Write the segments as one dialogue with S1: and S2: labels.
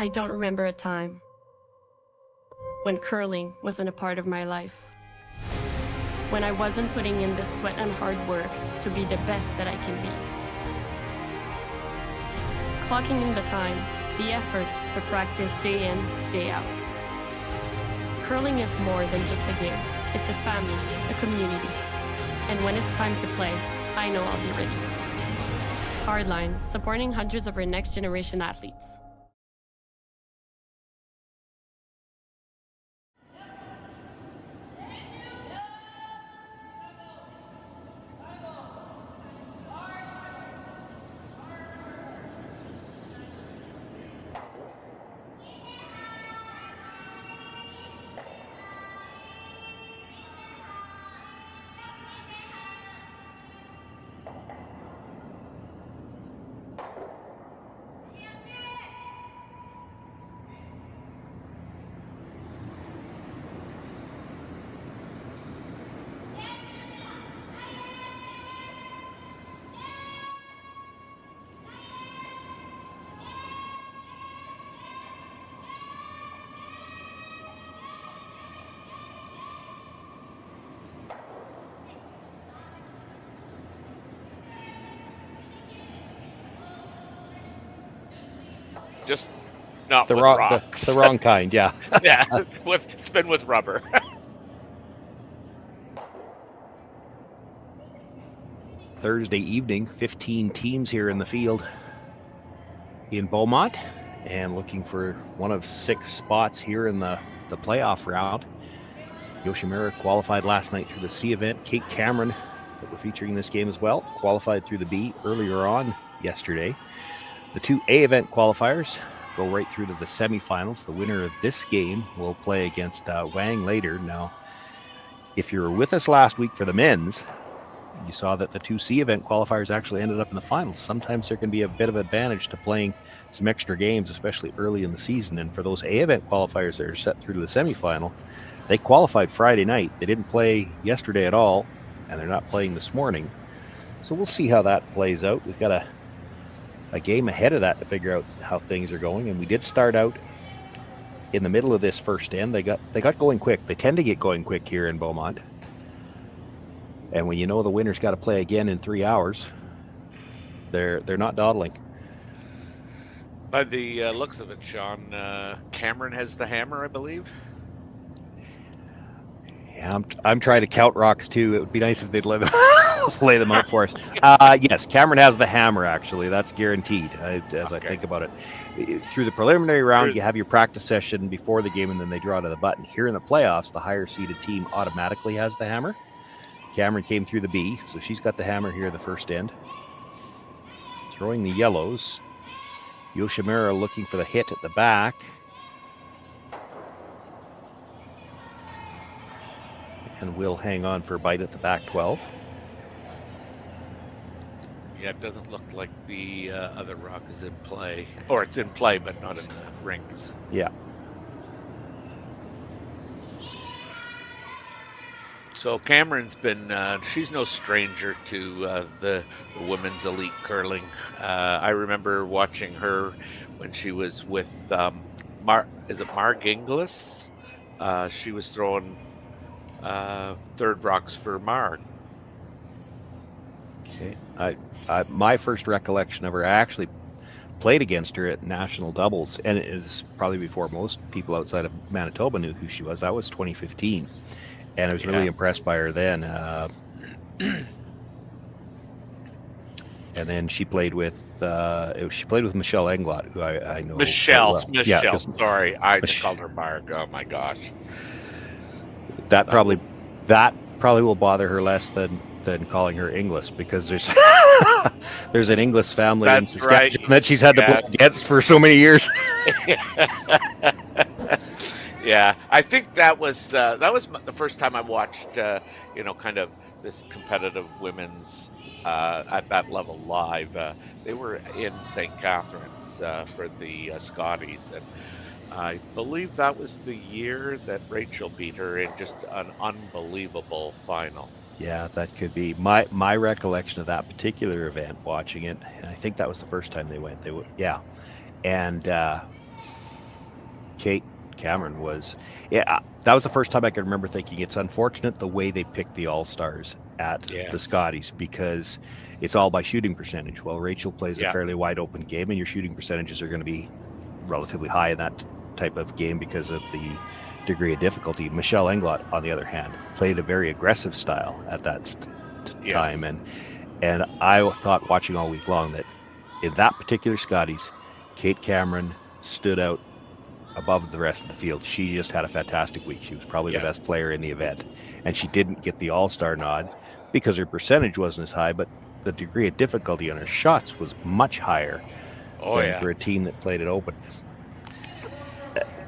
S1: I don't remember a time when curling wasn't a part of my life. When I wasn't putting in the sweat and hard work to be the best that I can be. Clocking in the time, the effort to practice day in, day out. Curling is more than just a game. It's a family, a community. And when it's time to play, I know I'll be ready. Hardline, supporting hundreds of our next generation athletes.
S2: Just not with rocks.
S3: The wrong kind, yeah.
S2: Yeah, it's been with rubber.
S3: Thursday evening, 15 teams here in the field in Beaumont, and looking for one of 6 spots here in the playoff round. Yoshimura qualified last night through the C event. Kate Cameron, that we're featuring in this game as well, qualified through the B earlier on yesterday. The 2 A event qualifiers go right through to the semifinals. The winner of this game will play against Wang later. Now, if you were with us last week for the men's, you saw that the 2 C event qualifiers actually ended up in the finals. Sometimes there can be a bit of advantage to playing some extra games, especially early in the season. And for those A event qualifiers that are set through to the semifinal, they qualified Friday night. They didn't play yesterday at all, and they're not playing this morning. So we'll see how that plays out. We've got a game ahead of that to figure out how things are going, and we did start out in the middle of this first end. They got going quick. They tend to get going quick here in Beaumont, and when you know the winner's got to play again in 3 hours, they're not dawdling.
S2: By the looks of it, Shawn, Cameron has the hammer, I believe.
S3: Yeah, I'm trying to count rocks too. It would be nice if they'd lay them out for us. Yes, Cameron has the hammer, actually. That's guaranteed, I think about it. Through the preliminary round, you have your practice session before the game, and then they draw to the button. Here in the playoffs, the higher-seeded team automatically has the hammer. Cameron came through the B, so she's got the hammer here the first end. Throwing the yellows. Yoshimura looking for the hit at the back. And we'll hang on for a bite at the back 12.
S2: Yeah, it doesn't look like the other rock is in play. Or it's in play, but not in the rings.
S3: Yeah.
S2: So Cameron's been, she's no stranger to the women's elite curling. I remember watching her when she was with, Marg Inglis? She was throwing third rocks for Marg.
S3: Okay. My first recollection of her, I actually played against her at national doubles, and it is probably before most people outside of Manitoba knew who she was. That was 2015, and I was really impressed by her then. And then she played with Michelle Englot, who I know.
S2: Michelle,
S3: yeah,
S2: sorry, I just called her Marg. Oh my gosh.
S3: That probably will bother her less than calling her Inglis, because there's an Inglis family in Saskatchewan that she's had to play against for so many years.
S2: Yeah, I think that was the first time I watched kind of this competitive women's at that level live. They were in St. Catharines for the Scotties, and I believe that was the year that Rachel beat her in just an unbelievable final.
S3: Yeah, that could be my recollection of that particular event. Watching it, and I think that was the first time they went. And Kate Cameron was, that was the first time I could remember thinking it's unfortunate the way they picked the All-Stars at the Scotties, because it's all by shooting percentage. Well, Rachel plays a fairly wide open game, and your shooting percentages are going to be relatively high in that type of game because of the degree of difficulty. Michelle Englot, on the other hand, played a very aggressive style at that time, and I thought watching all week long that in that particular Scotties, Kate Cameron stood out above the rest of the field. She just had a fantastic week. She was probably the best player in the event, and she didn't get the All-Star nod because her percentage wasn't as high, but the degree of difficulty on her shots was much higher than for a team that played it open.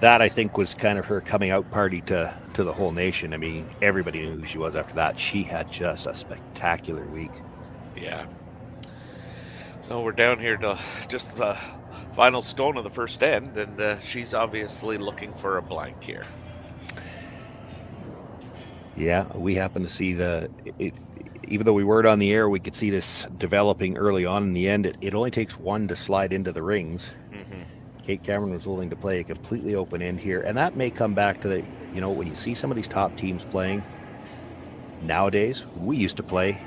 S3: That, I think, was kind of her coming out party to the whole nation. I mean, everybody knew who she was after that. She had just a spectacular week.
S2: Yeah. So we're down here to just the final stone of the first end, and she's obviously looking for a blank here.
S3: Yeah, we happen to see even though we weren't on the air, we could see this developing early on in the end. It only takes one to slide into the rings. Kate Cameron was willing to play a completely open end here, and that may come back to when you see some of these top teams playing nowadays. We used to play,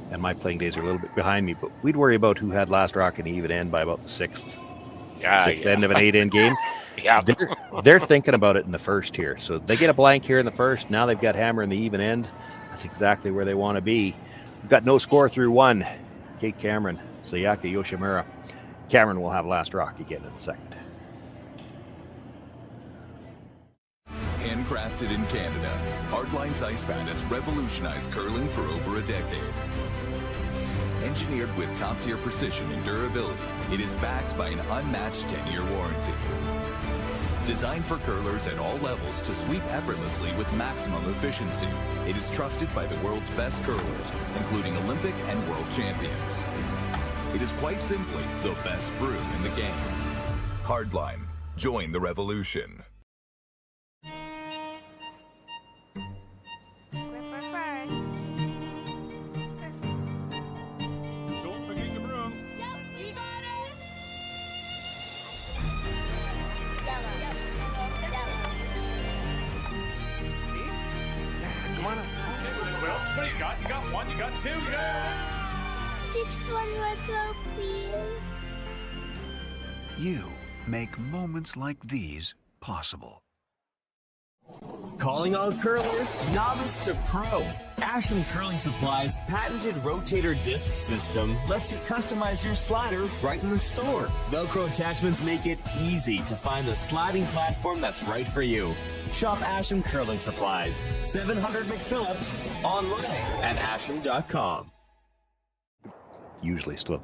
S3: and my playing days are a little bit behind me, but we'd worry about who had last rock in the even end by about the sixth end of an 8-end game. They're thinking about it in the first here. So they get a blank here in the first. Now they've got hammer in the even end. That's exactly where they want to be. We've got no score through one. Kate Cameron, Sayaka Yoshimura. Cameron will have last rock again in a second.
S4: Handcrafted in Canada, Hardline's Ice Pad has revolutionized curling for over a decade. Engineered with top-tier precision and durability, it is backed by an unmatched 10-year warranty. Designed for curlers at all levels to sweep effortlessly with maximum efficiency, it is trusted by the world's best curlers, including Olympic and world champions. It is quite simply the best broom in the game. Hardline. Join the revolution.
S5: Don't forget your brooms.
S6: Yep, we got it.
S5: Come on up. Okay, well, what do you got? You got one, you got two, you got...
S6: Just one little, please.
S7: You make moments like these possible.
S8: Calling all curlers, novice to pro. Asham Curling Supply's patented rotator disc system lets you customize your slider right in the store. Velcro attachments make it easy to find the sliding platform that's right for you. Shop Asham Curling Supplies, 700 McPhillips, online at asham.com.
S3: Usually still.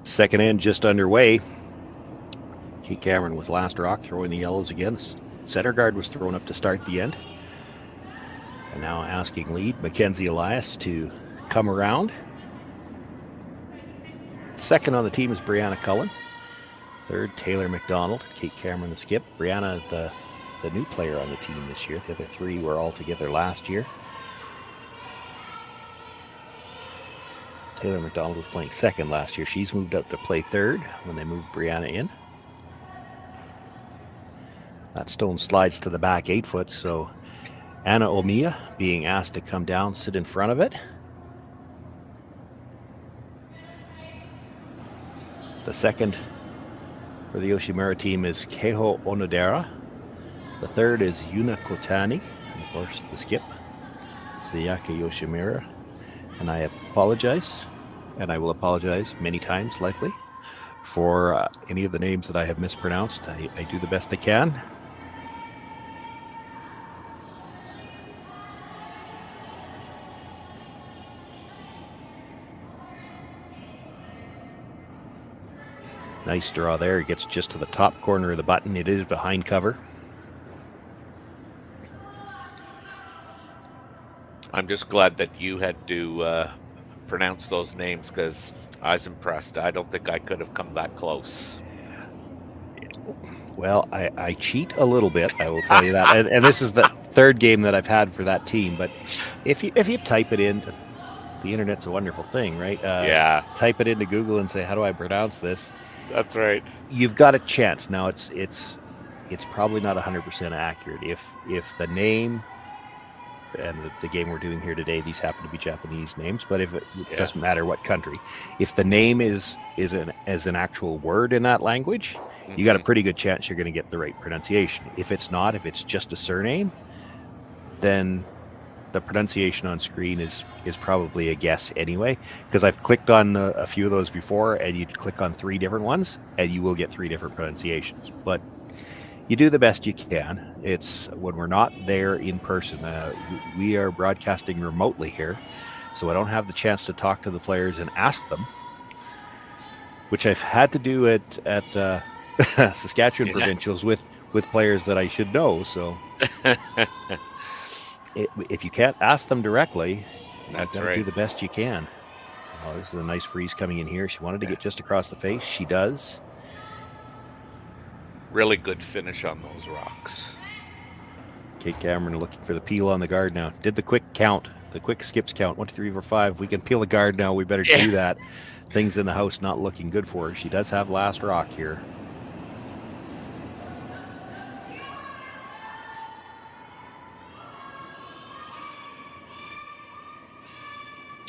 S3: Second end just underway. Kate Cameron with last rock, throwing the yellows again. Center guard was thrown up to start the end. And now asking lead Mackenzie Elias to come around. Second on the team is Brianna Cullen. Third, Taylor McDonald. Kate Cameron the skip. Brianna, the new player on the team this year. The other three were all together last year. Taylor McDonald was playing second last year. She's moved up to play third when they moved Brianna in. That stone slides to the back 8 foot, so Anna Omiya being asked to come down, sit in front of it. The second for the Yoshimura team is Keho Onodera. The third is Yuna Kotani, and of course the skip, Sayaka Yoshimura. And I apologize, and I will apologize many times likely, for any of the names that I have mispronounced. I do the best I can. Nice draw there. It gets just to the top corner of the button. It is behind cover.
S2: I'm just glad that you had to pronounce those names, because I was impressed. I don't think I could have come that close.
S3: Well, I cheat a little bit, I will tell you that. And this is the third game that I've had for that team. But if you type it in, the internet's a wonderful thing, right?
S2: Yeah.
S3: Type it into Google and say, how do I pronounce this?
S2: That's right.
S3: You've got a chance. Now it's probably not 100% accurate. If the name and the game we're doing here today, these happen to be Japanese names, but if it doesn't matter what country, if the name is an actual word in that language, you got a pretty good chance you're going to get the right pronunciation. If it's not, if it's just a surname, then the pronunciation on screen is probably a guess anyway, because I've clicked on a few of those before, and you click on 3 different ones and you will get 3 different pronunciations. But you do the best you can. It's when we're not there in person. We are broadcasting remotely here, so I don't have the chance to talk to the players and ask them, which I've had to do at Saskatchewan provincials with players that I should know. So if you can't ask them directly, you've got to do the best you can. Oh, this is a nice freeze coming in here. She wanted to get just across the face. She does.
S2: Really good finish on those rocks.
S3: Kate Cameron looking for the peel on the guard now. Did the quick count, the quick skips count. 1, 2, 3, 4, 5. We can peel the guard now. We better do that. Things in the house not looking good for her. She does have last rock here.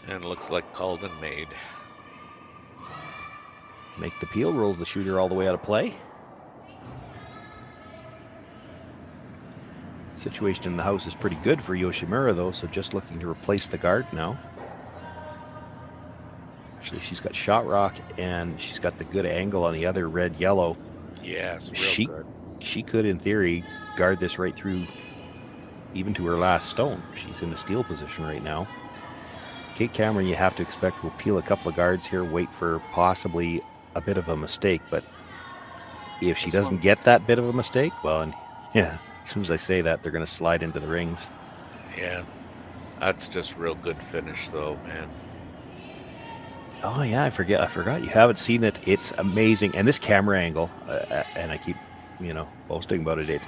S2: And it looks like called and made.
S3: Make the peel, roll the shooter all the way out of play. Situation in the house is pretty good for Yoshimura, though, so just looking to replace the guard now. Actually, she's got shot rock, and she's got the good angle on the other red-yellow.
S2: Yes, real good.
S3: She could, in theory, guard this right through, even to her last stone. She's in a steal position right now. Kate Cameron, you have to expect, will peel a couple of guards here, wait for possibly a bit of a mistake, but if she doesn't get that bit of a mistake, well, and yeah, as soon as I say that, they're going to slide into the rings.
S2: Yeah, that's just real good finish, though, man.
S3: Oh yeah, I forgot. You haven't seen it. It's amazing, and this camera angle, and I keep, boasting about it.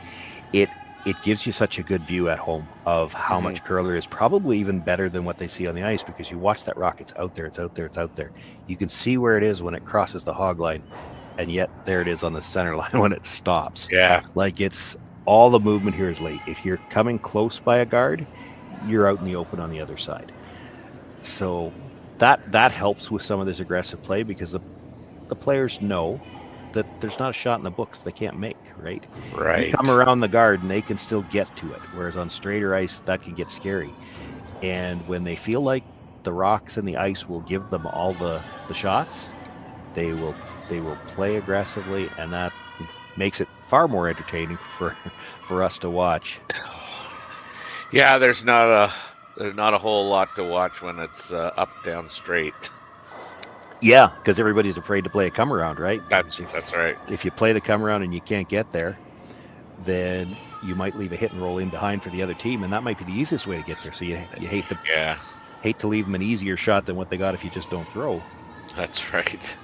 S3: It gives you such a good view at home of how much curler is, probably even better than what they see on the ice, because you watch that rock. It's out there. It's out there. It's out there. You can see where it is when it crosses the hog line, and yet there it is on the center line when it stops.
S2: Yeah,
S3: like it's. All the movement here is late. If you're coming close by a guard, you're out in the open on the other side. So that helps with some of this aggressive play, because the players know that there's not a shot in the books they can't make, right?
S2: Right.
S3: You come around the guard and they can still get to it, whereas on straighter ice, that can get scary. And when they feel like the rocks and the ice will give them all the shots, they will play aggressively, and that makes it far more entertaining for us to watch.
S2: Yeah, there's not a whole lot to watch when it's up, down, straight.
S3: Yeah, because everybody's afraid to play a come around, right?
S2: That's right.
S3: If you play the come around and you can't get there, then you might leave a hit and roll in behind for the other team, and that might be the easiest way to get there. So you hate to leave them an easier shot than what they got if you just don't throw.
S2: That's right.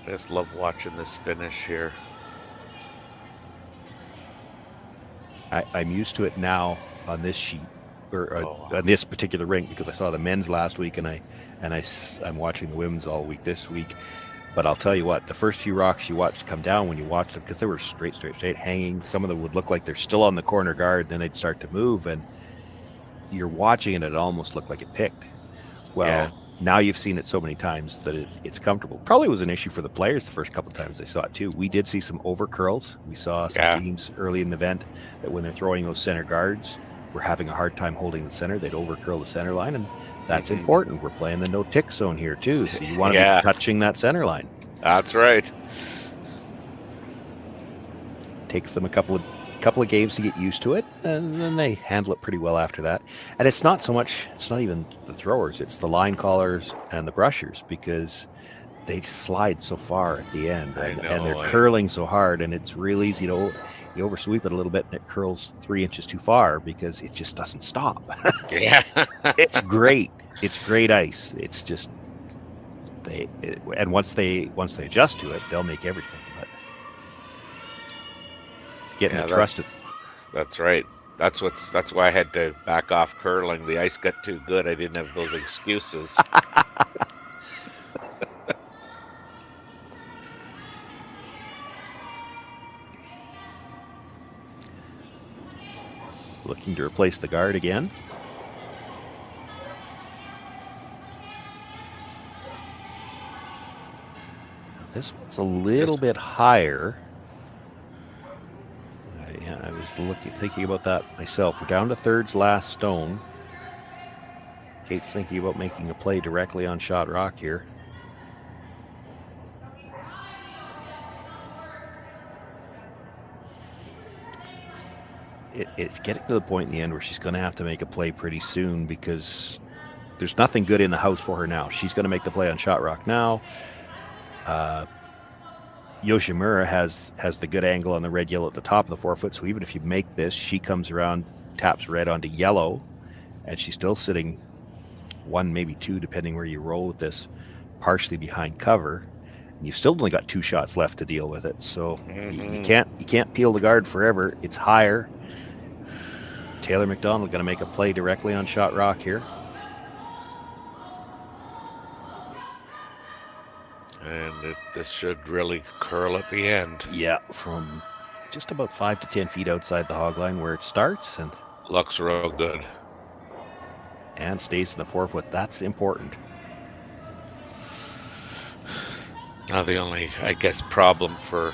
S2: I just love watching this finish here.
S3: I'm used to it now on this sheet, or on this particular rink, because I saw the men's last week, and I'm watching the women's all week this week. But I'll tell you what, the first few rocks you watched come down when you watched them, because they were straight hanging. Some of them would look like they're still on the corner guard, then they'd start to move, and you're watching it, it almost looked like it picked. Well. Yeah. Now you've seen it so many times that it's comfortable. Probably was an issue for the players the first couple of times they saw it too. We did see some over curls. We saw some teams early in the event that when they're throwing those center guards, were having a hard time holding the center. They'd over curl the center line, and that's important. We're playing the no tick zone here too, so you want to be touching that center line.
S2: That's right.
S3: Takes them a couple of games to get used to it, and then they handle it pretty well after that. And it's not even the throwers, it's the line callers and the brushers, because they slide so far at the end, and they're curling so hard, and it's real easy to you oversweep it a little bit and it curls 3 inches too far because it just doesn't stop.
S2: Yeah.
S3: It's great ice. It's just once they adjust to it, they'll make everything. But getting it trusted.
S2: That's right. That's why I had to back off curling. The ice got too good. I didn't have those excuses.
S3: Looking to replace the guard again. This one's a little bit higher. I was thinking about that myself. We're down to thirds last stone. Kate's thinking about making a play directly on shot rock here. It's getting to the point in the end where she's going to have to make a play pretty soon because there's nothing good in the house for her now. She's going to make the play on shot rock now. Yoshimura has the good angle on the red yellow at the top of the 4 foot, so even if you make this, she comes around, taps red onto yellow, and she's still sitting 1, maybe 2, depending where you roll with this, partially behind cover. And you've still only got 2 shots left to deal with it, so you can't peel the guard forever. It's higher. Taylor McDonald going to make a play directly on shot rock here.
S2: And this should really curl at the end.
S3: Yeah, from just about 5 to 10 feet outside the hog line where it starts. And
S2: looks real good.
S3: And stays in the 4 foot. That's important.
S2: Now the only, I guess, problem for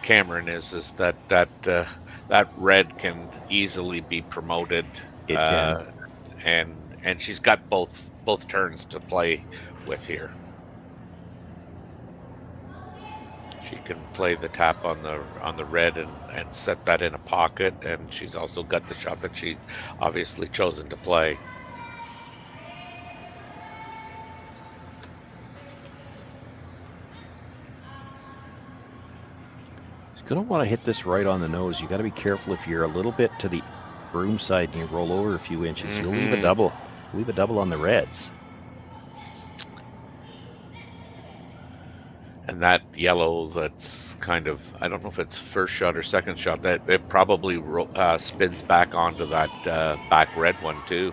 S2: Cameron is that red can easily be promoted.
S3: It can.
S2: And she's got both turns to play with here. She can play the tap on the red and set that in a pocket, and she's also got the shot that she's obviously chosen to play.
S3: She's going to want to hit this right on the nose. You got to be careful if you're a little bit to the broom side and you roll over a few inches. You'll leave a double. Leave a double on the reds.
S2: And that yellow, that's kind of, I don't know if it's first shot or second shot, that it probably spins back onto that back red one too.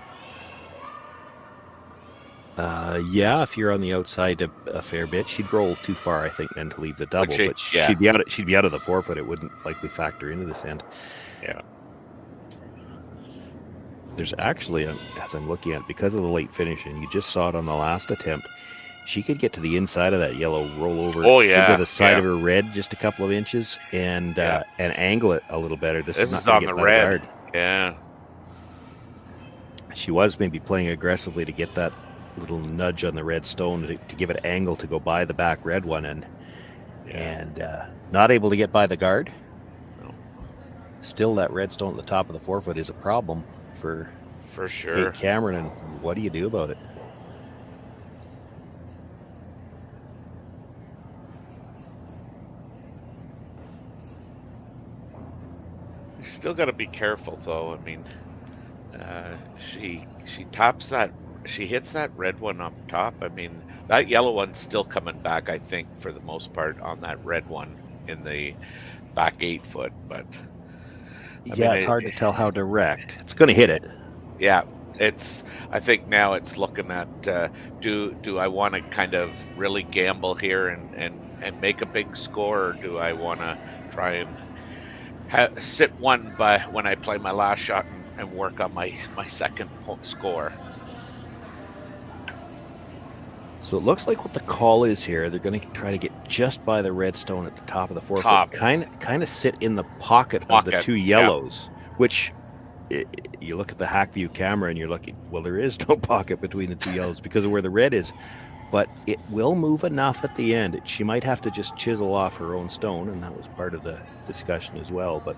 S3: Yeah, if you're on the outside a fair bit, she'd roll too far, I think, then to leave the double. But she'd be out of the 4 foot. It wouldn't likely factor into this end.
S2: Yeah.
S3: There's actually, as I'm looking at it, because of the late finish, and you just saw it on the last attempt, she could get to the inside of that yellow, roll over into the side of her red just a couple of inches, and angle it a little better. This is not
S2: on the red. Yeah.
S3: She was maybe playing aggressively to get that little nudge on the red stone to give it angle to go by the back red one, and not able to get by the guard.
S2: No.
S3: Still, that red stone at the top of the 4 foot is a problem for
S2: sure.
S3: Kate Cameron, and what do you do about it?
S2: Still got to be careful though. I mean, she tops that, she hits that red one up top. I mean, that yellow one's still coming back, I think, for the most part on that red one in the back 8 foot. But
S3: it's hard to tell how direct it's going to hit it.
S2: Yeah, I think now it's looking at do I want to kind of really gamble here and make a big score, or do I want to try and sit one by when I play my last shot and work on my second score.
S3: So it looks like what the call is here, they're going to try to get just by the red stone at the top of the 4 foot, kind of sit in the pocket of the 2 yellows, which you look at the hack view camera and you're looking, well, there is no pocket between the 2 yellows because of where the red is. But it will move enough at the end. She might have to just chisel off her own stone, and that was part of the discussion as well. But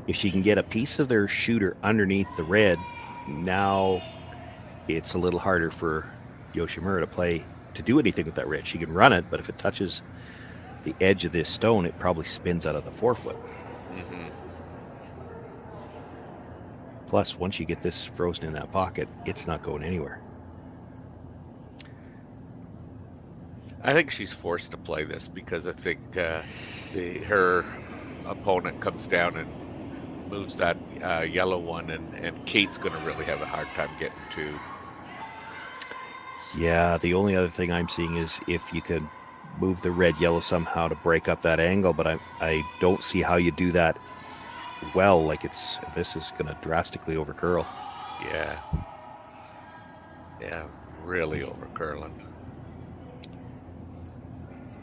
S3: if she can get a piece of their shooter underneath the red, now it's a little harder for Yoshimura to do anything with that red. She can run it, but if it touches the edge of this stone, it probably spins out of the 4 foot.
S2: Mm-hmm.
S3: Plus, once you get this frozen in that pocket, it's not going anywhere.
S2: I think she's forced to play this because I think her opponent comes down and moves that yellow one, and Kate's going to really have a hard time getting to.
S3: Yeah, the only other thing I'm seeing is if you could move the red-yellow somehow to break up that angle, but I don't see how you do that well. Like this is going to drastically over curl.
S2: Yeah. Yeah, really over curling.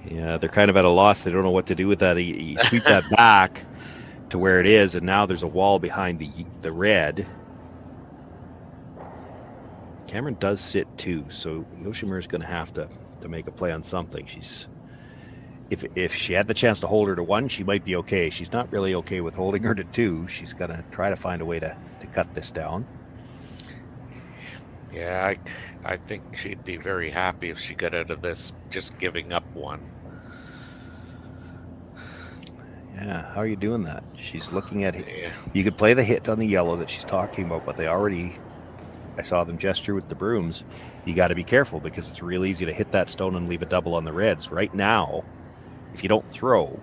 S3: Yeah, they're kind of at a loss. They don't know what to do with that. You sweep that back to where it is, and now there's a wall behind the red. Cameron does sit too, so Yoshimura's going to have to make a play on something. If she had the chance to hold her to 1, she might be okay. She's not really okay with holding her to 2. She's going to try to find a way to cut this down.
S2: Yeah, I think she'd be very happy if she got out of this just giving up 1.
S3: Yeah, how are you doing that? She's looking at it. Yeah. You could play the hit on the yellow that she's talking about, but I saw them gesture with the brooms. You got to be careful because it's real easy to hit that stone and leave a double on the reds. Right now, if you don't throw,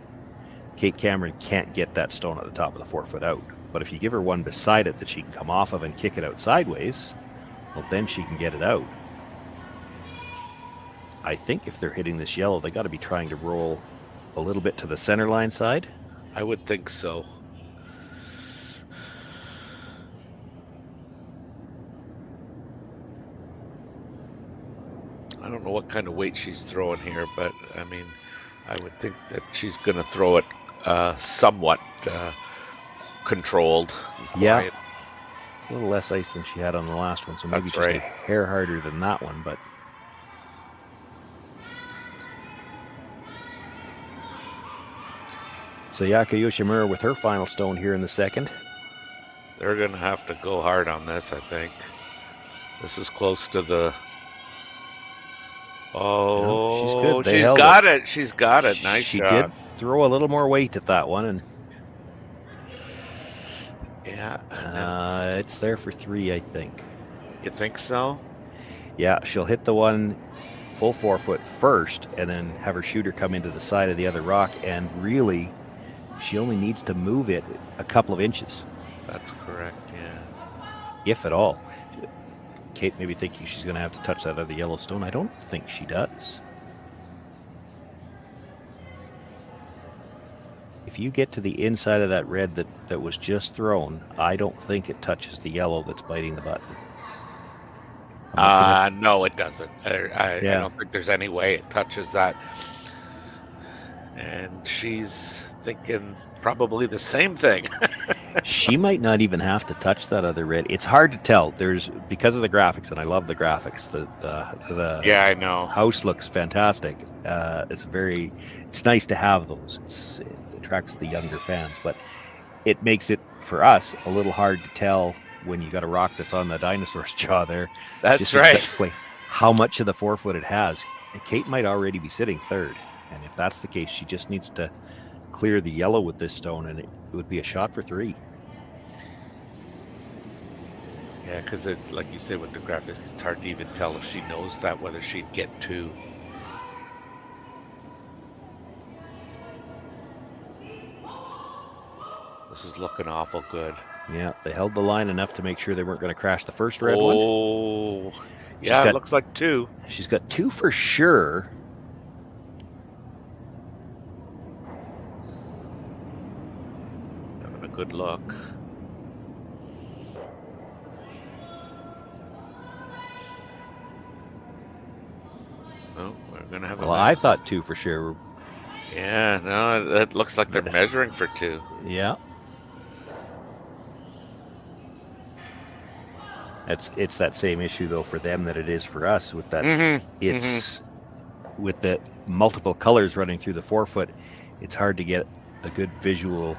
S3: Kate Cameron can't get that stone at the top of the 4-foot out. But if you give her one beside it that she can come off of and kick it out sideways, well, then she can get it out. I think if they're hitting this yellow, they got to be trying to roll a little bit to the center line side.
S2: I would think so. I don't know what kind of weight she's throwing here, but I mean, I would think that she's going to throw it somewhat controlled.
S3: Yeah.
S2: Quiet.
S3: It's a little less ice than she had on the last one, so maybe
S2: That's
S3: just
S2: right.
S3: a hair harder than that one, but Sayaka Yoshimura with her final stone here in the second.
S2: They're going to have to go hard on this, I think. This is close to the... Oh,
S3: no, she's good.
S2: She's got it. She's got it. Nice
S3: she
S2: shot.
S3: Did throw a little more weight at that one, and
S2: yeah,
S3: it's there for 3, I think.
S2: You think so?
S3: Yeah, she'll hit the one full 4-foot first, and then have her shooter come into the side of the other rock, and really, she only needs to move it a couple of inches.
S2: That's correct, yeah.
S3: If at all. Kate maybe thinking she's going to have to touch that other yellow stone. I don't think she does. If you get to the inside of that red that was just thrown, I don't think it touches the yellow that's biting the button.
S2: No, it doesn't. I don't think there's any way it touches that. And she's thinking probably the same thing.
S3: She might not even have to touch that other red. It's hard to tell. Because of the graphics, and I love the graphics. The
S2: yeah, I know.
S3: House looks fantastic. It's nice to have those. It attracts the younger fans, but it makes it for us a little hard to tell when you got a rock that's on the dinosaur's jaw there.
S2: That's
S3: just
S2: right.
S3: Exactly how much of the 4-foot it has. Kate might already be sitting third, and if that's the case, she just needs to clear the yellow with this stone, and it would be a shot for 3.
S2: Yeah, because like you say with the graphics, it's hard to even tell if she knows that, whether she'd get 2. This is looking awful good.
S3: Yeah, they held the line enough to make sure they weren't going to crash the first red one.
S2: Oh, yeah, it looks like 2.
S3: She's got 2 for sure.
S2: Having a good look. Oh, we're going to have a...
S3: Well, I thought 2 for sure.
S2: Yeah, no, it looks like they're measuring for 2.
S3: Yeah. It's that same issue though for them that it is for us with that. It's with the multiple colors running through the 4-foot. It's hard to get a good visual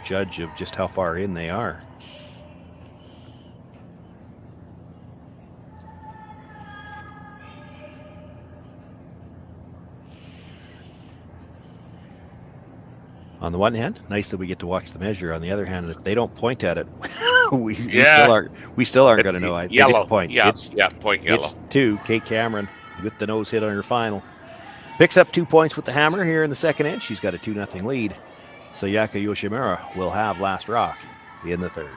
S3: judge of just how far in they are. On the one hand, nice that we get to watch the measure. On the other hand, if they don't point at it, we still aren't going to know.
S2: Yellow
S3: point.
S2: Yeah, point yellow.
S3: It's 2. Kate Cameron with the nose hit on her final. Picks up 2 points with the hammer here in the second inch. She's got a 2-0 lead. Sayaka Yoshimura will have last rock. in the third.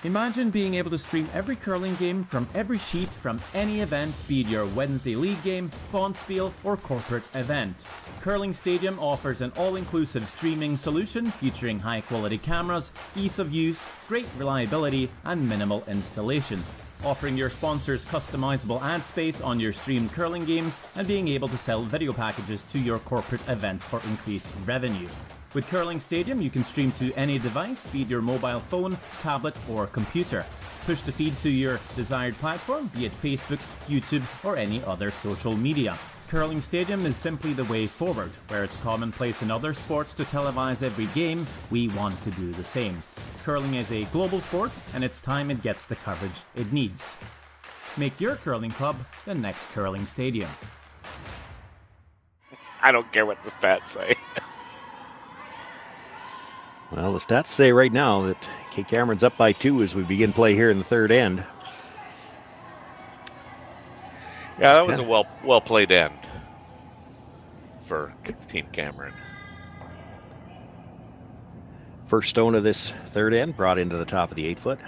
S9: Imagine being able to stream every curling game from every sheet from any event, be it your Wednesday league game, bonspiel, or corporate event. Curling Stadium offers an all-inclusive streaming solution featuring high-quality cameras, ease of use, great reliability, and minimal installation. Offering your sponsors customizable ad space on your streamed curling games and being able to sell video packages to your corporate events for increased revenue. With Curling Stadium, you can stream to any device, be it your mobile phone, tablet, or computer. Push the feed to your desired platform, be it Facebook, YouTube, or any other social media. Curling Stadium is simply the way forward. Where it's commonplace in other sports to televise every game, we want to do the same. Curling is a global sport, and it's time it gets the coverage it needs. Make your curling club the next Curling Stadium.
S2: I don't care what the stats say.
S3: Well, the stats say right now that Kate Cameron's up by 2 as we begin play here in the third end.
S2: Yeah, that was a well played end for Team Cameron.
S3: First stone of this third end brought into the top of the 8-foot.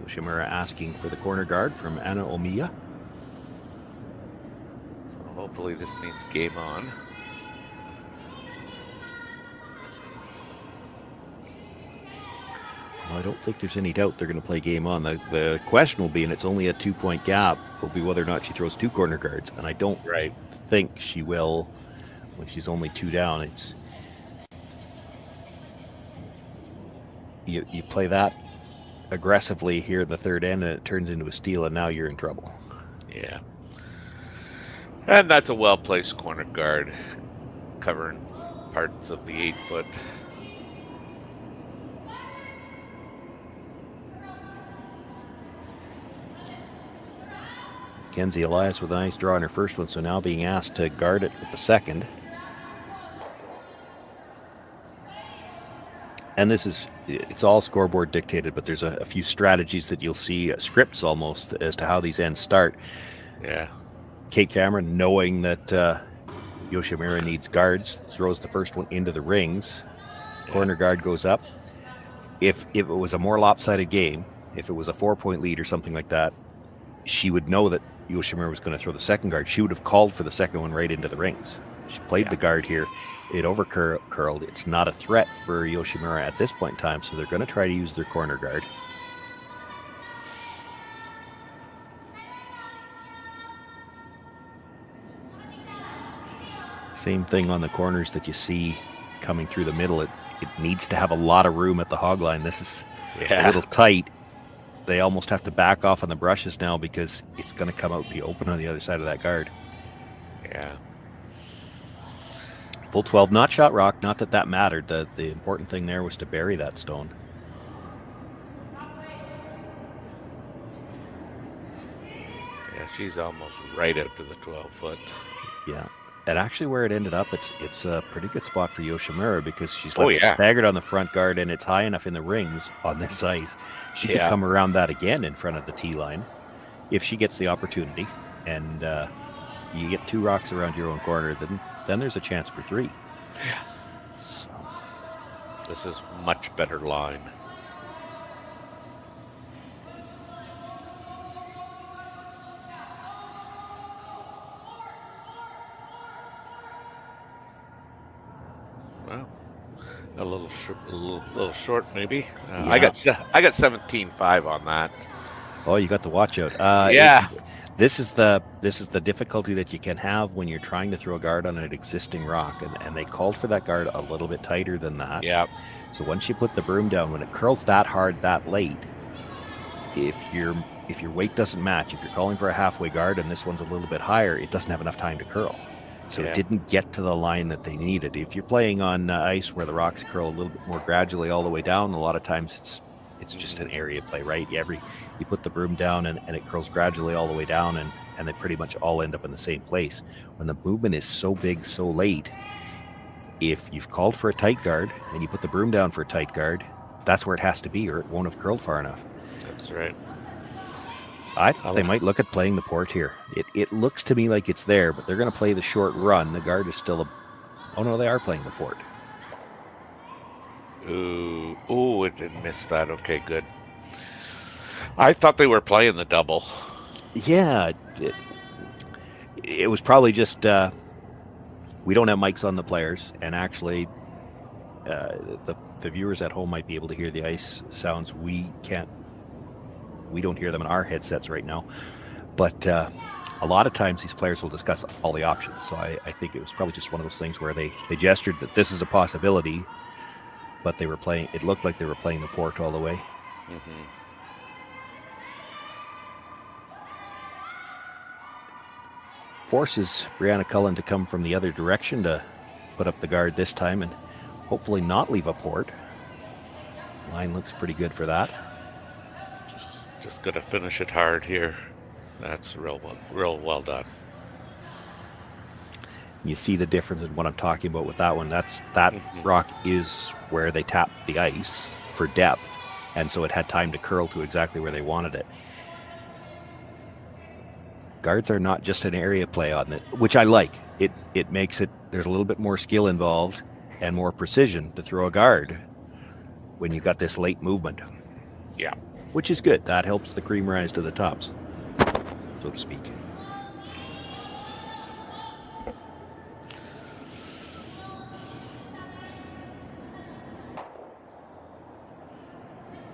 S3: Yoshimura asking for the corner guard from Anna Omiya.
S2: So hopefully this means game on.
S3: Well, I don't think there's any doubt they're going to play game on. The question will be, and it's only a 2-point gap, will be whether or not she throws 2 corner guards. And I don't think she will when she's only 2 down. It's you play that aggressively here in the third end and it turns into a steal, and now you're in trouble.
S2: Yeah. And that's a well-placed corner guard covering parts of the 8-foot.
S3: Kenzie Elias with a nice draw in her first one, so now being asked to guard it with the second. And it's all scoreboard dictated, but there's a few strategies that you'll see, scripts almost, as to how these ends start.
S2: Yeah.
S3: Kate Cameron, knowing that Yoshimura needs guards, throws the first one into the rings. Corner guard goes up. If it was a more lopsided game, if it was a 4-point lead or something like that, she would know that Yoshimura was going to throw the second guard. She would have called for the second one right into the rings. She played the guard here. It overcurled. It's not a threat for Yoshimura at this point in time, so they're going to try to use their corner guard. Same thing on the corners that you see coming through the middle. It needs to have a lot of room at the hog line. This is a little tight. They almost have to back off on the brushes now because it's going to come out the open on the other side of that guard.
S2: Yeah.
S3: Full 12, not shot rock. Not that mattered. The important thing there was to bury that stone.
S2: Yeah, she's almost right out to the 12-foot.
S3: Yeah. And actually where it ended up, it's a pretty good spot for Yoshimura because she's left staggered on the front guard and it's high enough in the rings on this ice. She could come around that again in front of the tee line if she gets the opportunity. And you get 2 rocks around your own corner, then there's a chance for 3.
S2: Yeah. So. This is much better line. Well, a little short maybe. I got 17.5 on that.
S3: Oh, you got the watch out. This is the difficulty that you can have when you're trying to throw a guard on an existing rock, and they called for that guard a little bit tighter than that.
S2: Yeah.
S3: So once you put the broom down, when it curls that hard that late, if your weight doesn't match, if you're calling for a halfway guard and this one's a little bit higher, it doesn't have enough time to curl. So it didn't get to the line that they needed. If you're playing on ice where the rocks curl a little bit more gradually all the way down, a lot of times it's just an area play, right? You put the broom down and it curls gradually all the way down, and and they pretty much all end up in the same place. When the movement is so big so late, if you've called for a tight guard and you put the broom down for a tight guard, that's where it has to be, or it won't have curled far enough.
S2: That's right.
S3: I thought they might look at playing the port here. It looks to me like it's there, but they're going to play the short run. The guard is still oh no, they are playing the port.
S2: Ooh, it didn't miss that. Okay, good. I thought they were playing the double.
S3: Yeah, it was probably just we don't have mics on the players, and actually the viewers at home might be able to hear the ice sounds. We don't hear them in our headsets right now, but a lot of times these players will discuss all the options. So I think it was probably just one of those things where they gestured that this is a possibility, but they were playing. It looked like they were playing the port all the way.
S2: Mm-hmm.
S3: Forces Brianna Cullen to come from the other direction to put up the guard this time and hopefully not leave a port. Line looks pretty good for that.
S2: Just gonna finish it hard here. That's real well done.
S3: You see the difference in what I'm talking about with that one. That rock is where they tap the ice for depth, and so it had time to curl to exactly where they wanted it. Guards are not just an area play on it, which I like. It makes it, there's a little bit more skill involved and more precision to throw a guard when you've got this late movement.
S2: Yeah.
S3: Which is good. That helps the cream rise to the tops, so to speak.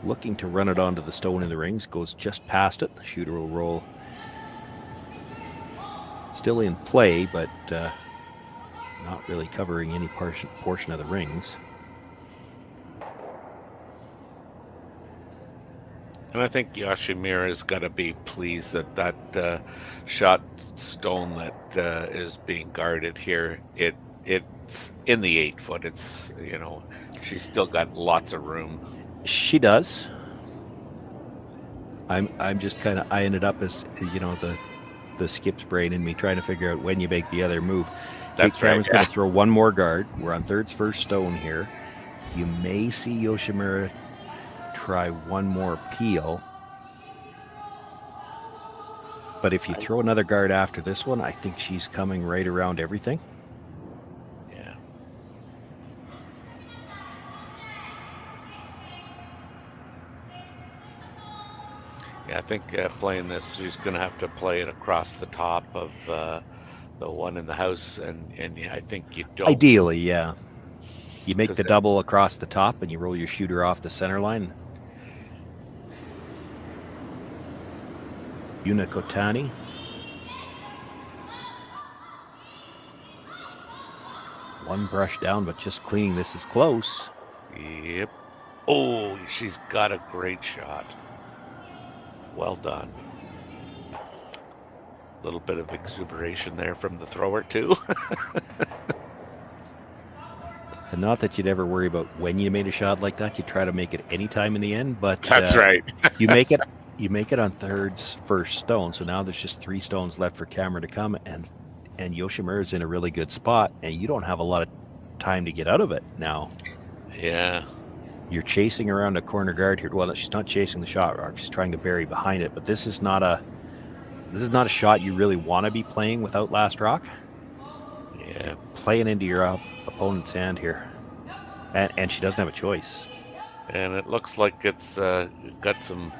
S3: Looking to run it onto the stone in the rings, goes just past it. The shooter will roll. Still in play, but not really covering any portion of the rings.
S2: And I think Yoshimura's got to be pleased that shot stone that is being guarded here, it's in the 8 foot. It's, she's still got lots of room.
S3: She does. I'm just I ended up as the skip's brain in me trying to figure out when you make the other move.
S2: That's right.
S3: Cameron's going to throw one more guard. We're on third's first stone here. You may see Yoshimura try one more peel. But if you throw another guard after this one, I think she's coming right around everything.
S2: Yeah. Yeah, I think playing this, she's going to have to play it across the top of the one in the house, and I think you don't.
S3: Ideally, yeah. You make the double across the top, and you roll your shooter off the center line. Yuna Kotani. One brush down, but just clean. This is close.
S2: Yep. Oh, she's got a great shot. Well done. A little bit of exuberation there from the thrower, too.
S3: And not that you'd ever worry about when you made a shot like that. You try to make it any time in the end, but
S2: that's right.
S3: You make it on third's first stone. So now there's just 3 stones left for Cameron to come, and Yoshimura's in a really good spot, and you don't have a lot of time to get out of it now.
S2: Yeah.
S3: You're chasing around a corner guard here. Well, she's not chasing the shot rock. She's trying to bury behind it, but this is not a shot you really want to be playing without last rock.
S2: Yeah.
S3: Playing into your opponent's hand here. And she doesn't have a choice.
S2: And it looks like it's got some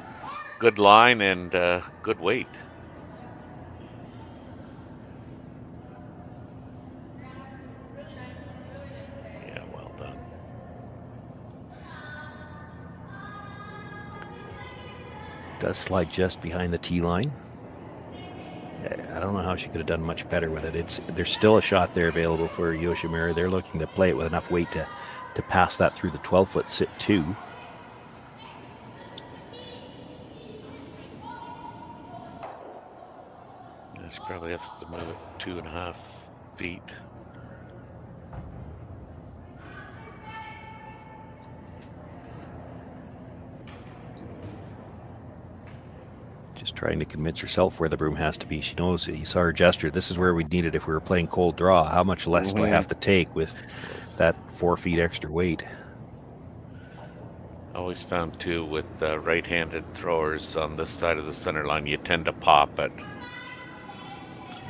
S2: good line and good weight. Yeah, well done.
S3: Does slide just behind the tee line. I don't know how she could have done much better with it. There's still a shot there available for Yoshimura. They're looking to play it with enough weight to pass that through the 12-foot sit too.
S2: She probably has to move it 2.5 feet.
S3: Just trying to convince herself where the broom has to be. She knows, you saw her gesture, this is where we'd need it if we were playing cold draw. How much less do I have to take with that 4 feet extra weight?
S2: Always found too with right-handed throwers on this side of the center line, you tend to pop it.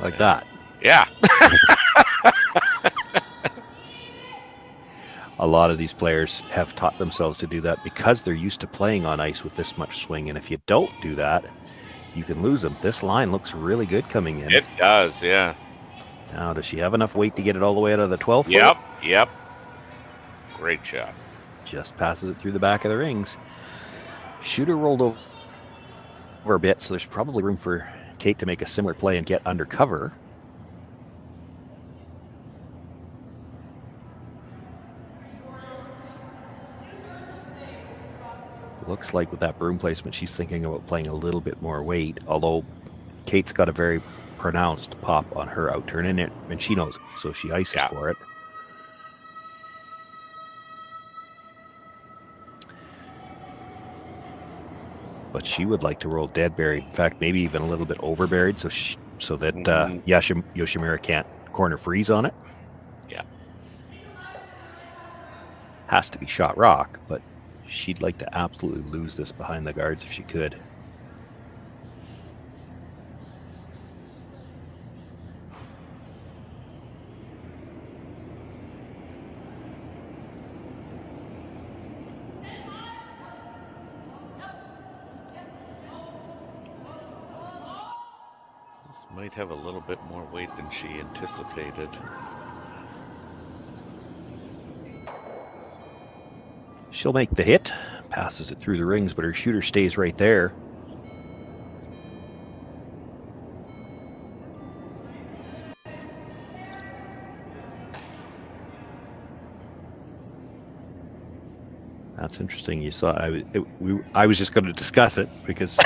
S3: Like that.
S2: Yeah.
S3: A lot of these players have taught themselves to do that because they're used to playing on ice with this much swing. And if you don't do that, you can lose them. This line looks really good coming in.
S2: It does, yeah.
S3: Now, does she have enough weight to get it all the way out of the 12 foot?
S2: Yep. Great shot.
S3: Just passes it through the back of the rings. Shooter rolled over a bit, so there's probably room for Kate to make a similar play and get under cover. Looks like with that broom placement, she's thinking about playing a little bit more weight, although Kate's got a very pronounced pop on her outturn in it, and she knows it, so she ices for it. But she would like to roll dead buried. In fact, maybe even a little bit over buried, so that Yoshimura can't corner freeze on it.
S2: Yeah.
S3: Has to be shot rock, but she'd like to absolutely lose this behind the guards if she could.
S2: This might have a little bit more weight than she anticipated.
S3: She'll make the hit, passes it through the rings, but her shooter stays right there. That's interesting. You saw, I was just going to discuss it because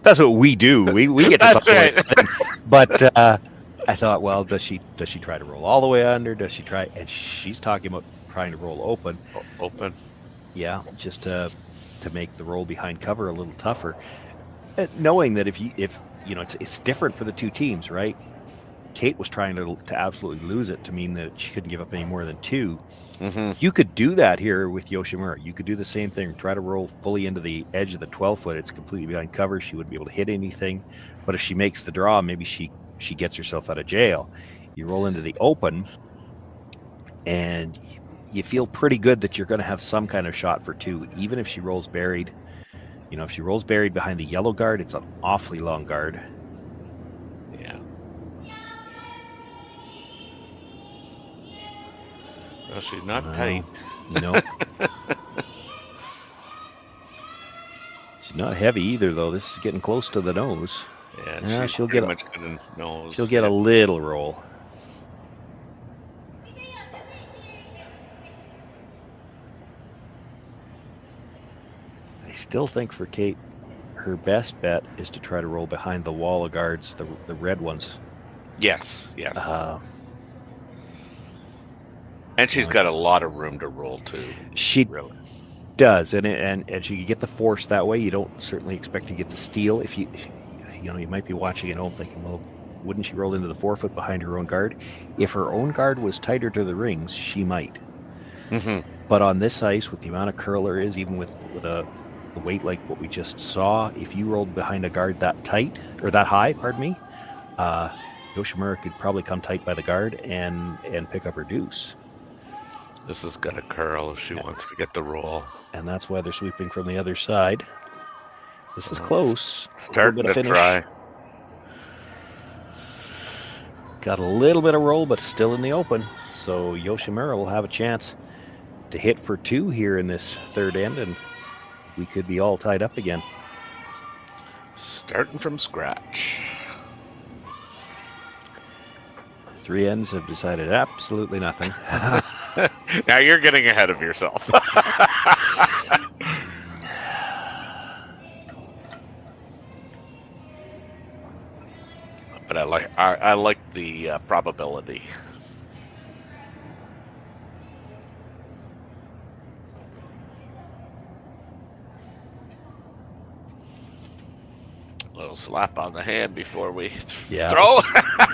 S3: that's what we do. We get to talk about it. But I thought, well, does she try to roll all the way under? Does she try? And she's talking about trying to roll open.
S2: Open.
S3: Yeah, just to make the roll behind cover a little tougher, knowing that if it's different for the two teams, right? Kate was trying to absolutely lose it to mean that she couldn't give up any more than 2.
S2: Mm-hmm.
S3: You could do that here with Yoshimura. You could do the same thing. Try to roll fully into the edge of the 12 foot. It's completely behind cover. She wouldn't be able to hit anything. But if she makes the draw, maybe she gets herself out of jail. You roll into the open, and you feel pretty good that you're going to have some kind of shot for 2, even if she rolls buried. You know, if she rolls buried behind the yellow guard, it's an awfully long guard.
S2: Yeah. Well, she's not tight.
S3: No. She's not heavy either, though. This is getting close to the nose.
S2: Yeah,
S3: she'll get
S2: much good in nose.
S3: She'll get a little roll. I still think for Kate, her best bet is to try to roll behind the wall of guards, the red ones.
S2: Yes. And she's got a lot of room to roll too.
S3: She does, and she can get the force that way. You don't certainly expect to get the steal. If you might be watching at home thinking, well, wouldn't she roll into the 4 foot behind her own guard? If her own guard was tighter to the rings, she might.
S2: Mm-hmm.
S3: But on this ice, with the amount of curl there is, even with the weight like what we just saw, if you rolled behind a guard that tight, or that high, pardon me, Yoshimura could probably come tight by the guard and pick up her deuce.
S2: This has got a curl if she wants to get the roll.
S3: And that's why they're sweeping from the other side. This is close.
S2: Starting to try.
S3: Got a little bit of roll, but still in the open. So Yoshimura will have a chance to hit for 2 here in this third end, and we could be all tied up again.
S2: Starting from scratch.
S3: 3 ends have decided absolutely nothing.
S2: Now you're getting ahead of yourself. But I like the probability. little slap on the hand before we
S3: Yeah,
S2: throw.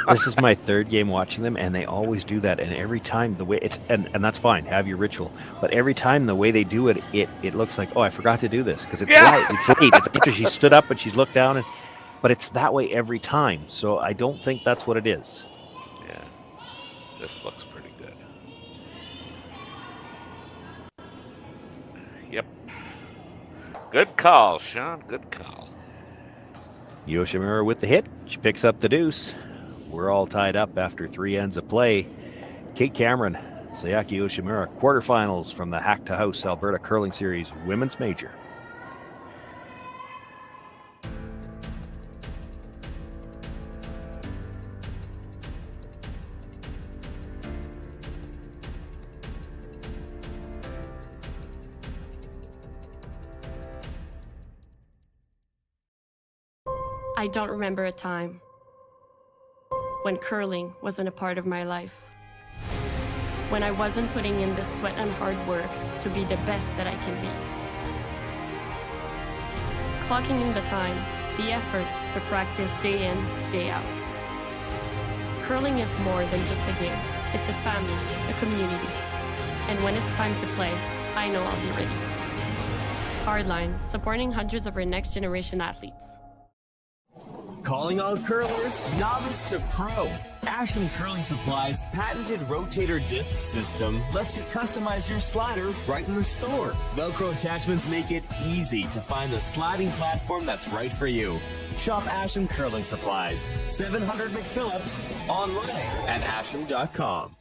S3: this is my third game watching them, and they always do that. And every time the way it's and that's fine, have your ritual. But every time the way they do it, it looks like, oh, I forgot to do this because it's
S2: Yeah.
S3: late. It's late. It's after she stood up and she's looked down, but it's that way every time. So I don't think that's what it is.
S2: Yeah, this looks pretty good. Yep. Good call, Shawn. Good call.
S3: Yoshimura with the hit. She picks up the deuce. We're all tied up after 3 ends of play. Kate Cameron, Sayaka Yoshimura, quarterfinals from the Hack2House Alberta Curling Series Women's Major.
S1: I don't remember a time when curling wasn't a part of my life. When I wasn't putting in the sweat and hard work to be the best that I can be. Clocking in the time, the effort to practice day in, day out. Curling is more than just a game. It's a family, a community. And when it's time to play, I know I'll be ready. Hardline, supporting hundreds of our next generation athletes.
S8: Calling all curlers, novice to pro. Ashland Curling Supply's patented rotator disc system lets you customize your slider right in the store. Velcro attachments make it easy to find the sliding platform that's right for you. Shop Ashland Curling Supplies, 700 McPhillips, online at ashland.com.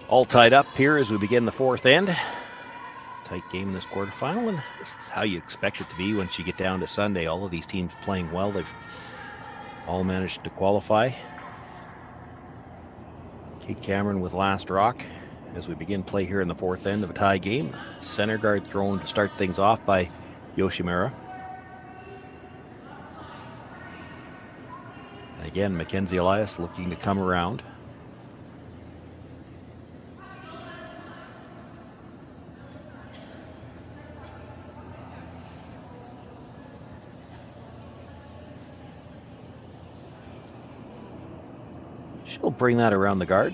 S3: All tied up here as we begin the fourth end. Tight game in this quarterfinal, and this is how you expect it to be once you get down to Sunday. All of these teams playing well. They've all managed to qualify. Kate Cameron with last rock as we begin play here in the fourth end of a tie game. Center guard thrown to start things off by Yoshimura. And again, Mackenzie Elias looking to come around. She'll bring that around the guard.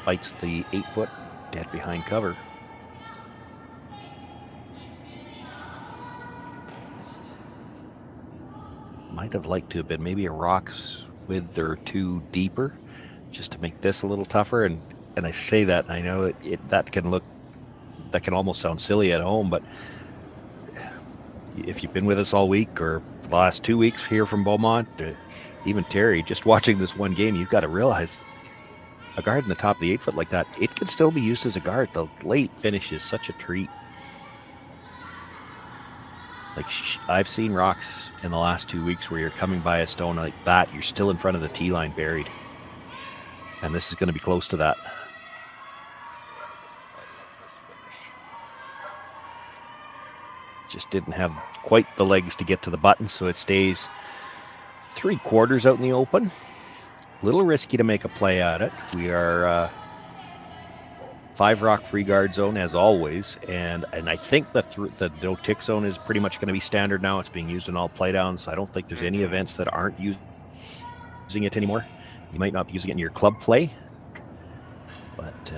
S3: Bites the 8-foot dead behind cover. Might have liked to have been maybe a rock's width or two deeper, just to make this a little tougher. And I say that, and I know that can almost sound silly at home, but if you've been with us all week or the last 2 weeks here from Beaumont, even Terry, just watching this one game, you've got to realize a guard in the top of the 8-foot like that, it can still be used as a guard. The late finish is such a treat. Like, I've seen rocks in the last 2 weeks where you're coming by a stone like that, you're still in front of the tee line buried. And this is going to be close to that. Just didn't have quite the legs to get to the button, so it stays 3/4 out in the open. A little risky to make a play at it. We are 5 rock free guard zone as always, and I think the no tick zone is pretty much going to be standard now. It's being used in all playdowns, so I don't think there's any events that aren't using it anymore. You might not be using it in your club play, but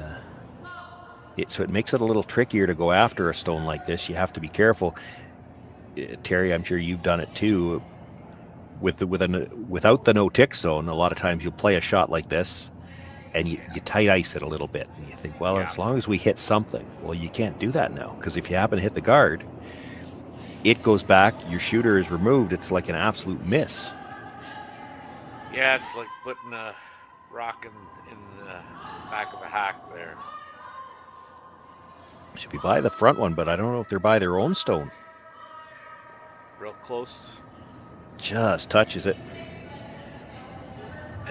S3: so it makes it a little trickier to go after a stone like this. You have to be careful. Terry, I'm sure you've done it too. Without the no tick zone, a lot of times you'll play a shot like this and you tight ice it a little bit, and you think, well, as long as we hit something. Well, you can't do that now, because if you happen to hit the guard, it goes back, your shooter is removed. It's like an absolute miss.
S2: Yeah, it's like putting a rock in the back of a hack there.
S3: Should be by the front one, but I don't know if they're by their own stone.
S2: Real close.
S3: Just touches it.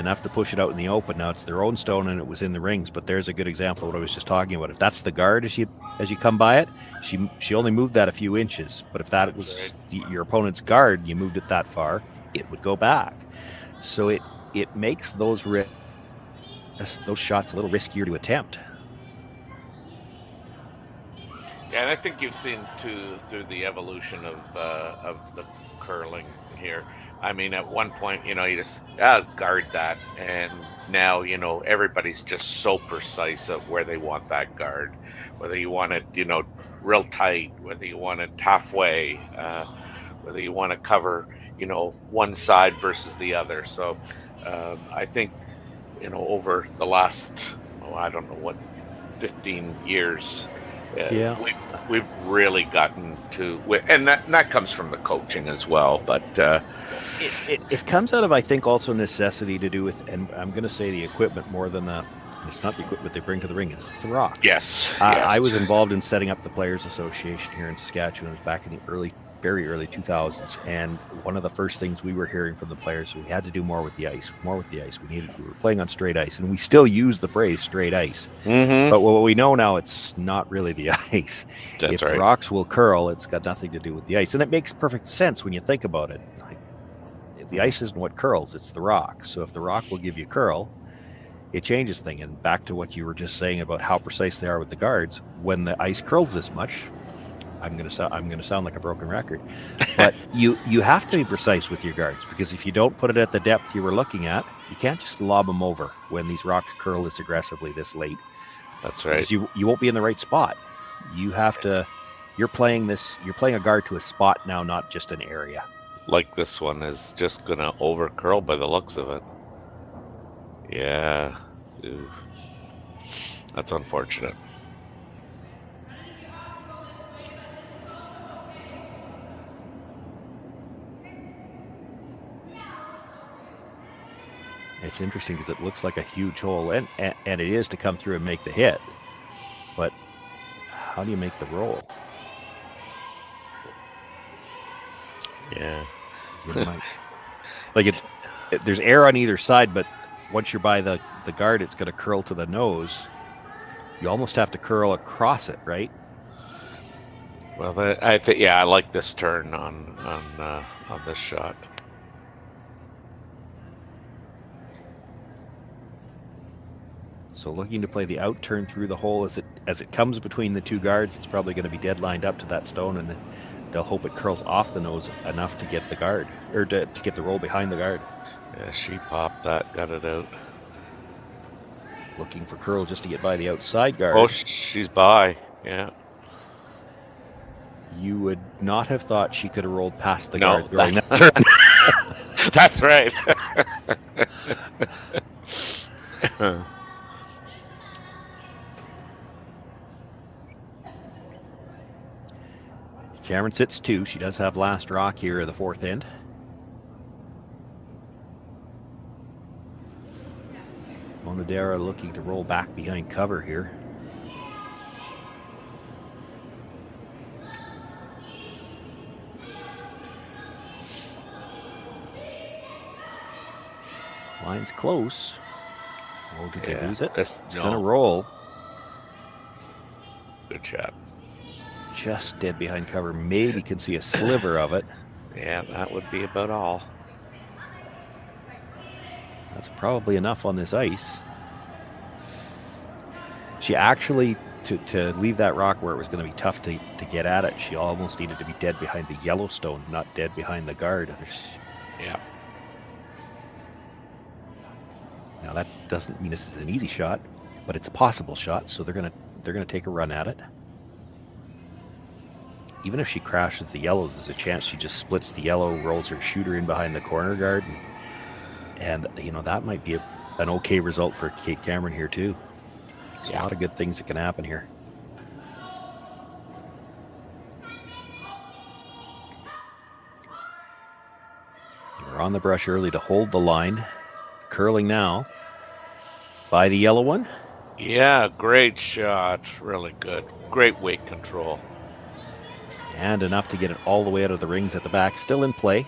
S3: enough to push it out in the open. Now it's their own stone and it was in the rings, but there's a good example of what I was just talking about. If that's the guard as you come by it, she only moved that a few inches. But if that was your opponent's guard, you moved it that far, it would go back. So it makes those shots a little riskier to attempt.
S2: Yeah, and I think you've seen through the evolution of the curling here. I mean, at one point, you just guard that, and now everybody's just so precise of where they want that guard, whether you want it real tight, whether you want it halfway, whether you want to cover one side versus the other. So I think over the last 15 years. We've really gotten to, and that comes from the coaching as well. But
S3: it comes out of, I think, also necessity to do with, and I'm going to say the equipment more than it's not the equipment they bring to the ring, it's the rock.
S2: Yes.
S3: I was involved in setting up the Players Association here in Saskatchewan back in the very early 2000s, and one of the first things we were hearing from the players, we had to do more with the ice. We were playing on straight ice, and we still use the phrase straight ice. Mm-hmm. But what we know now, it's not really the ice.
S2: That's
S3: if
S2: right.
S3: The rocks will curl, it's got nothing to do with the ice, and it makes perfect sense when you think about it. The ice isn't what curls, it's the rock. So if the rock will give you curl, it changes things. And back to what you were just saying about how precise they are with the guards, when the ice curls this much, I'm going to sound like a broken record, but you have to be precise with your guards, because if you don't put it at the depth you were looking at, you can't just lob them over when these rocks curl this aggressively this late.
S2: That's right.
S3: Because you won't be in the right spot. You have to. You're playing a guard to a spot now, not just an area.
S2: Like this one is just going to over curl by the looks of it. Yeah. Ooh. That's unfortunate.
S3: It's interesting because it looks like a huge hole, and it is to come through and make the hit. But how do you make the roll?
S2: Yeah.
S3: There's air on either side, but once you're by the guard, it's going to curl to the nose. You almost have to curl across it, right?
S2: Well, I think I like this turn on this shot.
S3: So looking to play the out turn through the hole as it comes between the two guards, it's probably going to be dead lined up to that stone, and they'll hope it curls off the nose enough to get the guard, or to get the roll behind the guard.
S2: Yeah, she popped that, got it out.
S3: Looking for curl just to get by the outside guard.
S2: Oh, she's by, yeah.
S3: You would not have thought she could have rolled past the
S2: No,
S3: guard during that turn.
S2: That's right.
S3: Cameron sits 2. She does have last rock here at the fourth end. Monodera looking to roll back behind cover here. Line's close. Oh, did they lose it? It's going to roll.
S2: Good shot.
S3: Just dead behind cover. Maybe can see a sliver of it.
S2: Yeah, that would be about all.
S3: That's probably enough on this ice. She actually, to leave that rock where it was going to be tough to get at it, she almost needed to be dead behind the Yellowstone, not dead behind the guard.
S2: Yeah.
S3: Now that doesn't mean this is an easy shot, but it's a possible shot, so they're gonna take a run at it. Even if she crashes the yellow, there's a chance she just splits the yellow, rolls her shooter in behind the corner guard, and that might be an okay result for Kate Cameron here too. There's a lot of good things that can happen here. We're on the brush early to hold the line. Curling now by the yellow one.
S2: Yeah, great shot. Really good. Great weight control.
S3: And enough to get it all the way out of the rings at the back. Still in play.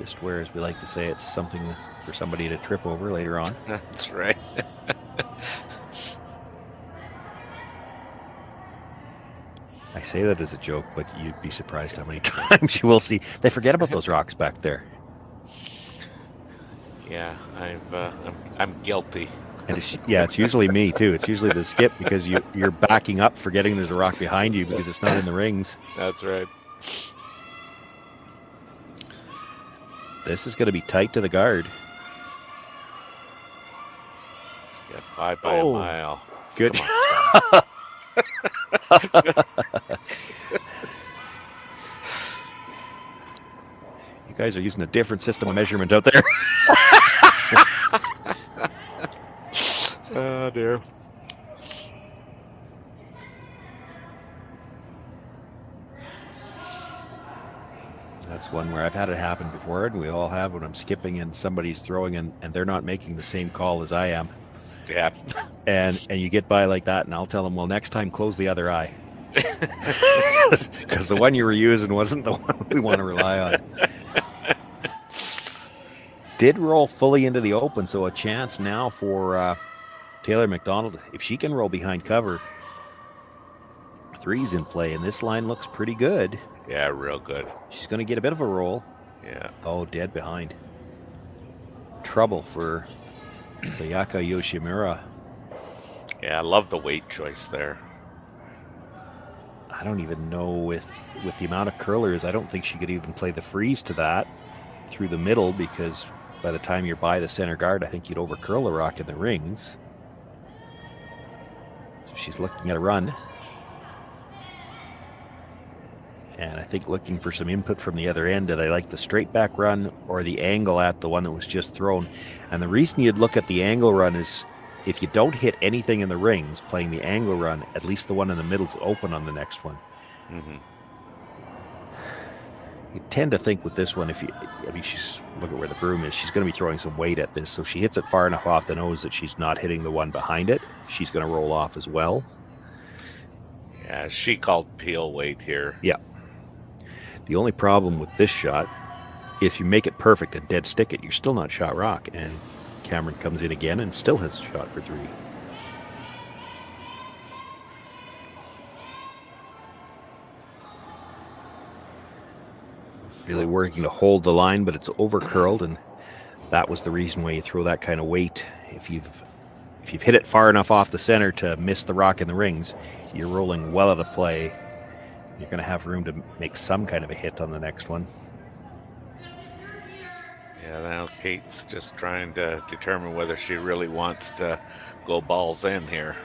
S3: Just where, as we like to say, it's something for somebody to trip over later on.
S2: That's right.
S3: I say that as a joke, but you'd be surprised how many times you will see they forget about those rocks back there.
S2: Yeah, I'm guilty.
S3: And it's usually me too. It's usually the skip because you're backing up, forgetting there's a rock behind you because it's not in the rings.
S2: That's right.
S3: This is going to be tight to the guard.
S2: Get by a mile.
S3: Good. You guys are using a different system of measurement out there.
S2: Oh dear.
S3: That's one where I've had it happen before, and we all have when I'm skipping and somebody's throwing and they're not making the same call as I am.
S2: Yeah.
S3: And you get by like that, and I'll tell them, well, next time close the other eye. Because the one you were using wasn't the one we want to rely on. Did roll fully into the open, so a chance now for Taylor McDonald. If she can roll behind cover, 3's in play, and this line looks pretty good.
S2: Yeah, real good.
S3: She's going to get a bit of a roll.
S2: Yeah.
S3: Oh, dead behind. Trouble for Sayaka Yoshimura.
S2: Yeah, I love the weight choice there.
S3: I don't even know with the amount of curlers, I don't think she could even play the freeze to that through the middle, because by the time you're by the center guard, I think you'd over curl a rock in the rings. So she's looking at a run. And I think looking for some input from the other end. Do they like the straight back run or the angle at the one that was just thrown? And the reason you'd look at the angle run is if you don't hit anything in the rings playing the angle run, at least the one in the middle's open on the next one.
S2: Mm-hmm.
S3: You tend to think with this one, she's, look at where the broom is, she's going to be throwing some weight at this. So she hits it far enough off the nose that she's not hitting the one behind it. She's going to roll off as well.
S2: Yeah, she called peel weight here.
S3: Yeah. The only problem with this shot, if you make it perfect and dead stick it, you're still not shot rock. And Cameron comes in again and still has a shot for 3. Really working to hold the line, but it's over curled, and that was the reason why you throw that kind of weight. If you've hit it far enough off the center to miss the rock in the rings, you're rolling well out of play. You're going to have room to make some kind of a hit on the next one.
S2: Yeah, now Kate's just trying to determine whether she really wants to go balls in here.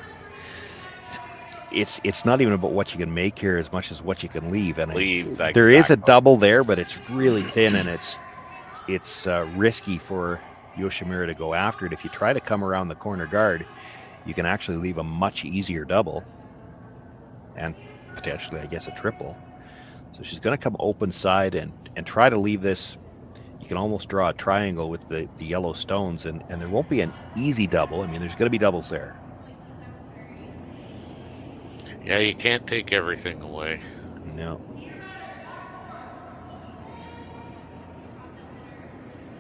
S3: It's not even about what you can make here as much as what you can leave. And
S2: there
S3: is a double there, but it's really thin, and it's risky for Yoshimura to go after it. If you try to come around the corner guard, you can actually leave a much easier double, and potentially, I guess, a triple. So she's going to come open side and try to leave this. You can almost draw a triangle with the yellow stones, and there won't be an easy double. I mean, there's going to be doubles there.
S2: Yeah, you can't take everything away.
S3: No.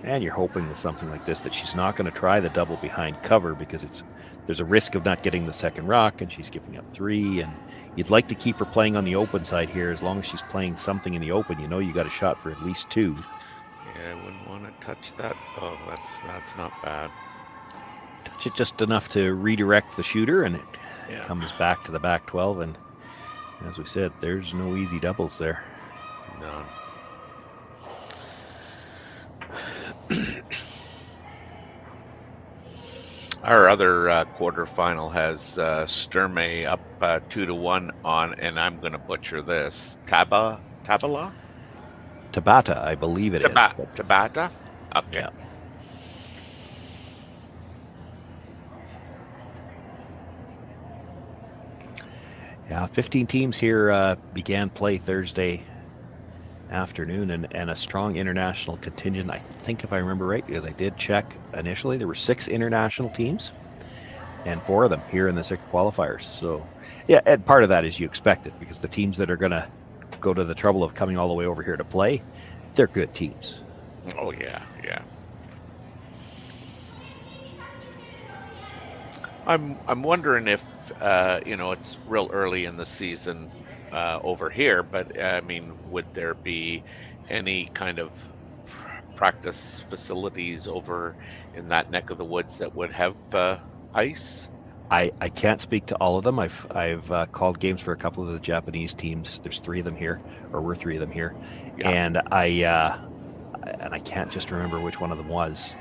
S3: And you're hoping with something like this that she's not going to try the double behind cover, because there's a risk of not getting the second rock, and she's giving up 3, and you'd like to keep her playing on the open side here. As long as she's playing something in the open, you know you got a shot for at least 2.
S2: Yeah, I wouldn't want to touch that. Oh, that's not bad.
S3: Touch it just enough to redirect the shooter, and it comes back to the back 12, and as we said, there's no easy doubles there.
S2: None. Our other quarterfinal has Sturmey up 2-1 on, and I'm going to butcher this. Tabala?
S3: Tabata, I believe it is.
S2: Tabata? Okay.
S3: Yeah. Yeah, 15 teams here began play Thursday afternoon, and a strong international contingent. I think, if I remember right, because I did check initially, there were 6 international teams, and 4 of them here in the 6 qualifiers. So, yeah, and part of that is you expect it, because the teams that are going to go to the trouble of coming all the way over here to play, they're good teams.
S2: Oh yeah, yeah. I'm wondering if it's real early in the season over here, but I mean, would there be any kind of practice facilities over in that neck of the woods that would have ice?
S3: I can't speak to all of them. I've called games for a couple of the Japanese teams. There's 3 of them here, or were 3 of them here,
S2: Yeah.
S3: and I can't just remember which one of them was.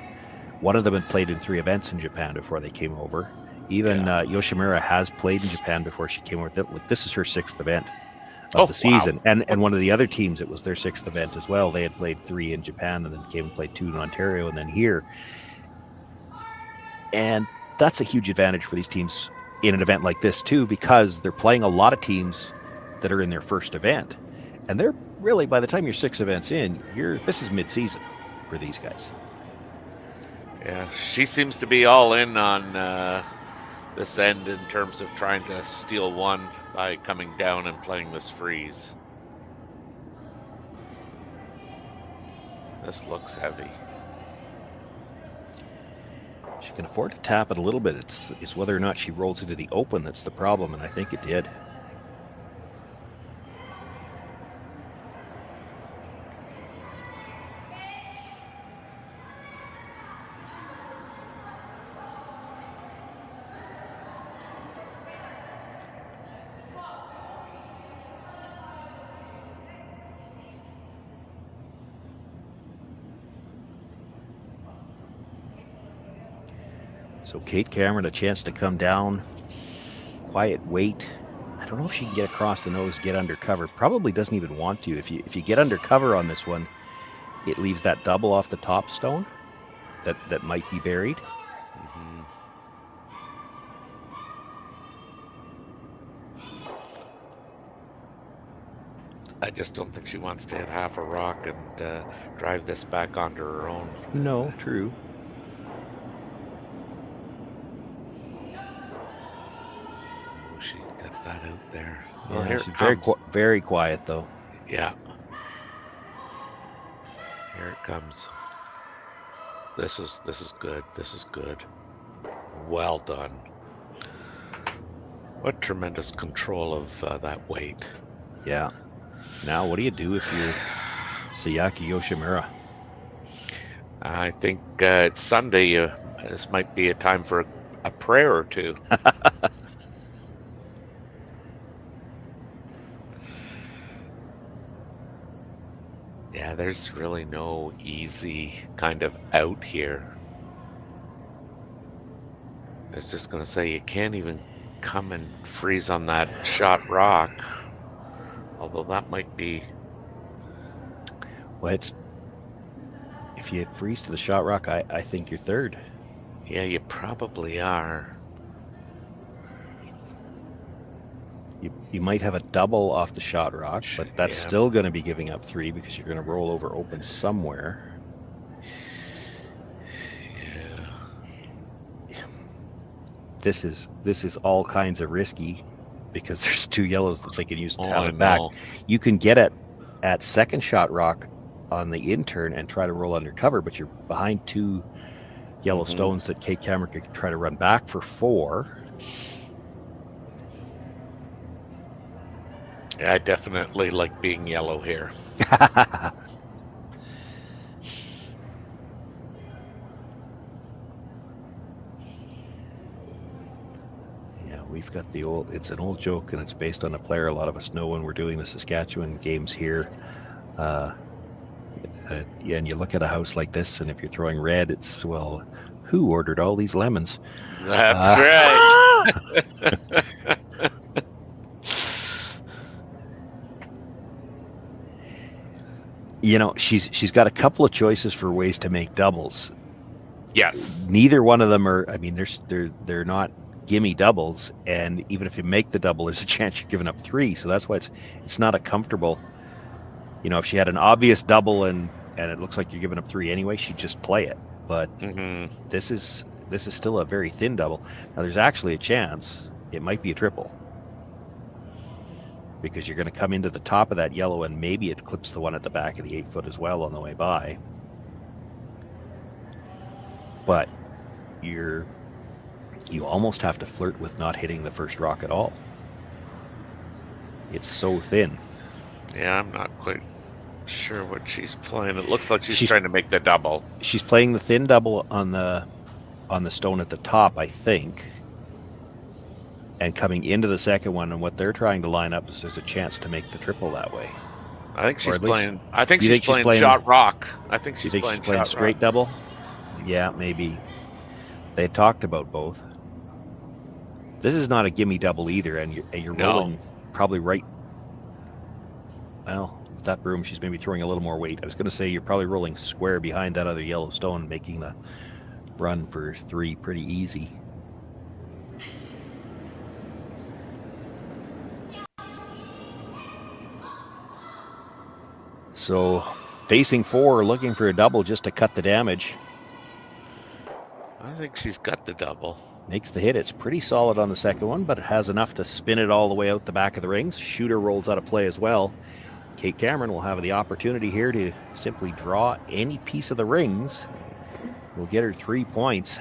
S3: One of them had played in 3 events in Japan before they came over. Even Yoshimura has played in Japan before she came over. This is her 6th event of the season,
S2: wow.
S3: and one of the other teams, it was their 6th event as well. They had played 3 in Japan and then came and played 2 in Ontario and then here. And that's a huge advantage for these teams in an event like this too, because they're playing a lot of teams that are in their first event, and they're really, by the time you're 6 events in, this is mid-season for these guys.
S2: Yeah, she seems to be all in on this end in terms of trying to steal one by coming down and playing this freeze. This looks heavy.
S3: She can afford to tap it a little bit. It's whether or not she rolls into the open that's the problem, and I think it did. So Kate Cameron, a chance to come down, quiet wait. I don't know if she can get across the nose, get under cover. Probably doesn't even want to. If you get under cover on this one, it leaves that double off the top stone that might be buried.
S2: Mm-hmm. I just don't think she wants to hit half a rock and drive this back onto her own.
S3: No, true.
S2: She got that out there.
S3: Yeah,
S2: here
S3: she's
S2: it
S3: very quiet though.
S2: Yeah. Here it comes. This is good. This is good. Well done. What tremendous control of that weight.
S3: Yeah. Now, what do you do if you're Sayaka Yoshimura?
S2: I think it's Sunday. This might be a time for a prayer or two. Yeah, there's really no easy kind of out here. I was just gonna say, you can't even come and freeze on that shot rock. Although that might be...
S3: Well, if you freeze to the shot rock, I think you're third.
S2: Yeah, you probably are.
S3: You might have a double off the shot rock, but that's still going to be giving up 3 because you're going to roll over open somewhere.
S2: Yeah.
S3: This is all kinds of risky because there's 2 yellows that they can use to tap it back. You can get it at second shot rock on the in-turn and try to roll undercover, but you're behind 2 yellow stones that Kate Cameron could try to run back for 4.
S2: Yeah, I definitely like being yellow here.
S3: Yeah, we've got it's an old joke, and it's based on a player a lot of us know when we're doing the Saskatchewan games here. And you look at a house like this, and if you're throwing red, it's, well, who ordered all these lemons?
S2: That's right.
S3: She's got a couple of choices for ways to make doubles.
S2: Yes.
S3: Neither one of them are. I mean, they're not gimme doubles, and even if you make the double, there's a chance you're giving up 3. So that's why it's not a comfortable. If she had an obvious double and it looks like you're giving up 3 anyway, she'd just play it. But this is still a very thin double. Now there's actually a chance it might be a triple, because you're going to come into the top of that yellow and maybe it clips the one at the back of the 8 foot as well on the way by. but you almost have to flirt with not hitting the first rock at all. It's so thin.
S2: Yeah, I'm not quite sure what she's playing. It looks like she's trying to make the double.
S3: She's playing the thin double on the stone at the top, I think. And coming into the second one, and what they're trying to line up is there's a chance to make the triple that way.
S2: I think she's playing.
S3: she's playing
S2: shot rock. I think she's
S3: playing
S2: shot
S3: straight
S2: rock.
S3: double. Yeah, maybe. They had talked about both. This is not a gimme double either, and you're rolling probably right. Well, with that broom, she's maybe throwing a little more weight. I was going to say you're probably rolling square behind that other yellow stone, making the run for 3 pretty easy. So, facing 4, looking for a double just to cut the damage.
S2: I think she's got the double.
S3: Makes the hit. It's pretty solid on the second one, but it has enough to spin it all the way out the back of the rings. Shooter rolls out of play as well. Kate Cameron will have the opportunity here to simply draw any piece of the rings. Will get her 3 points.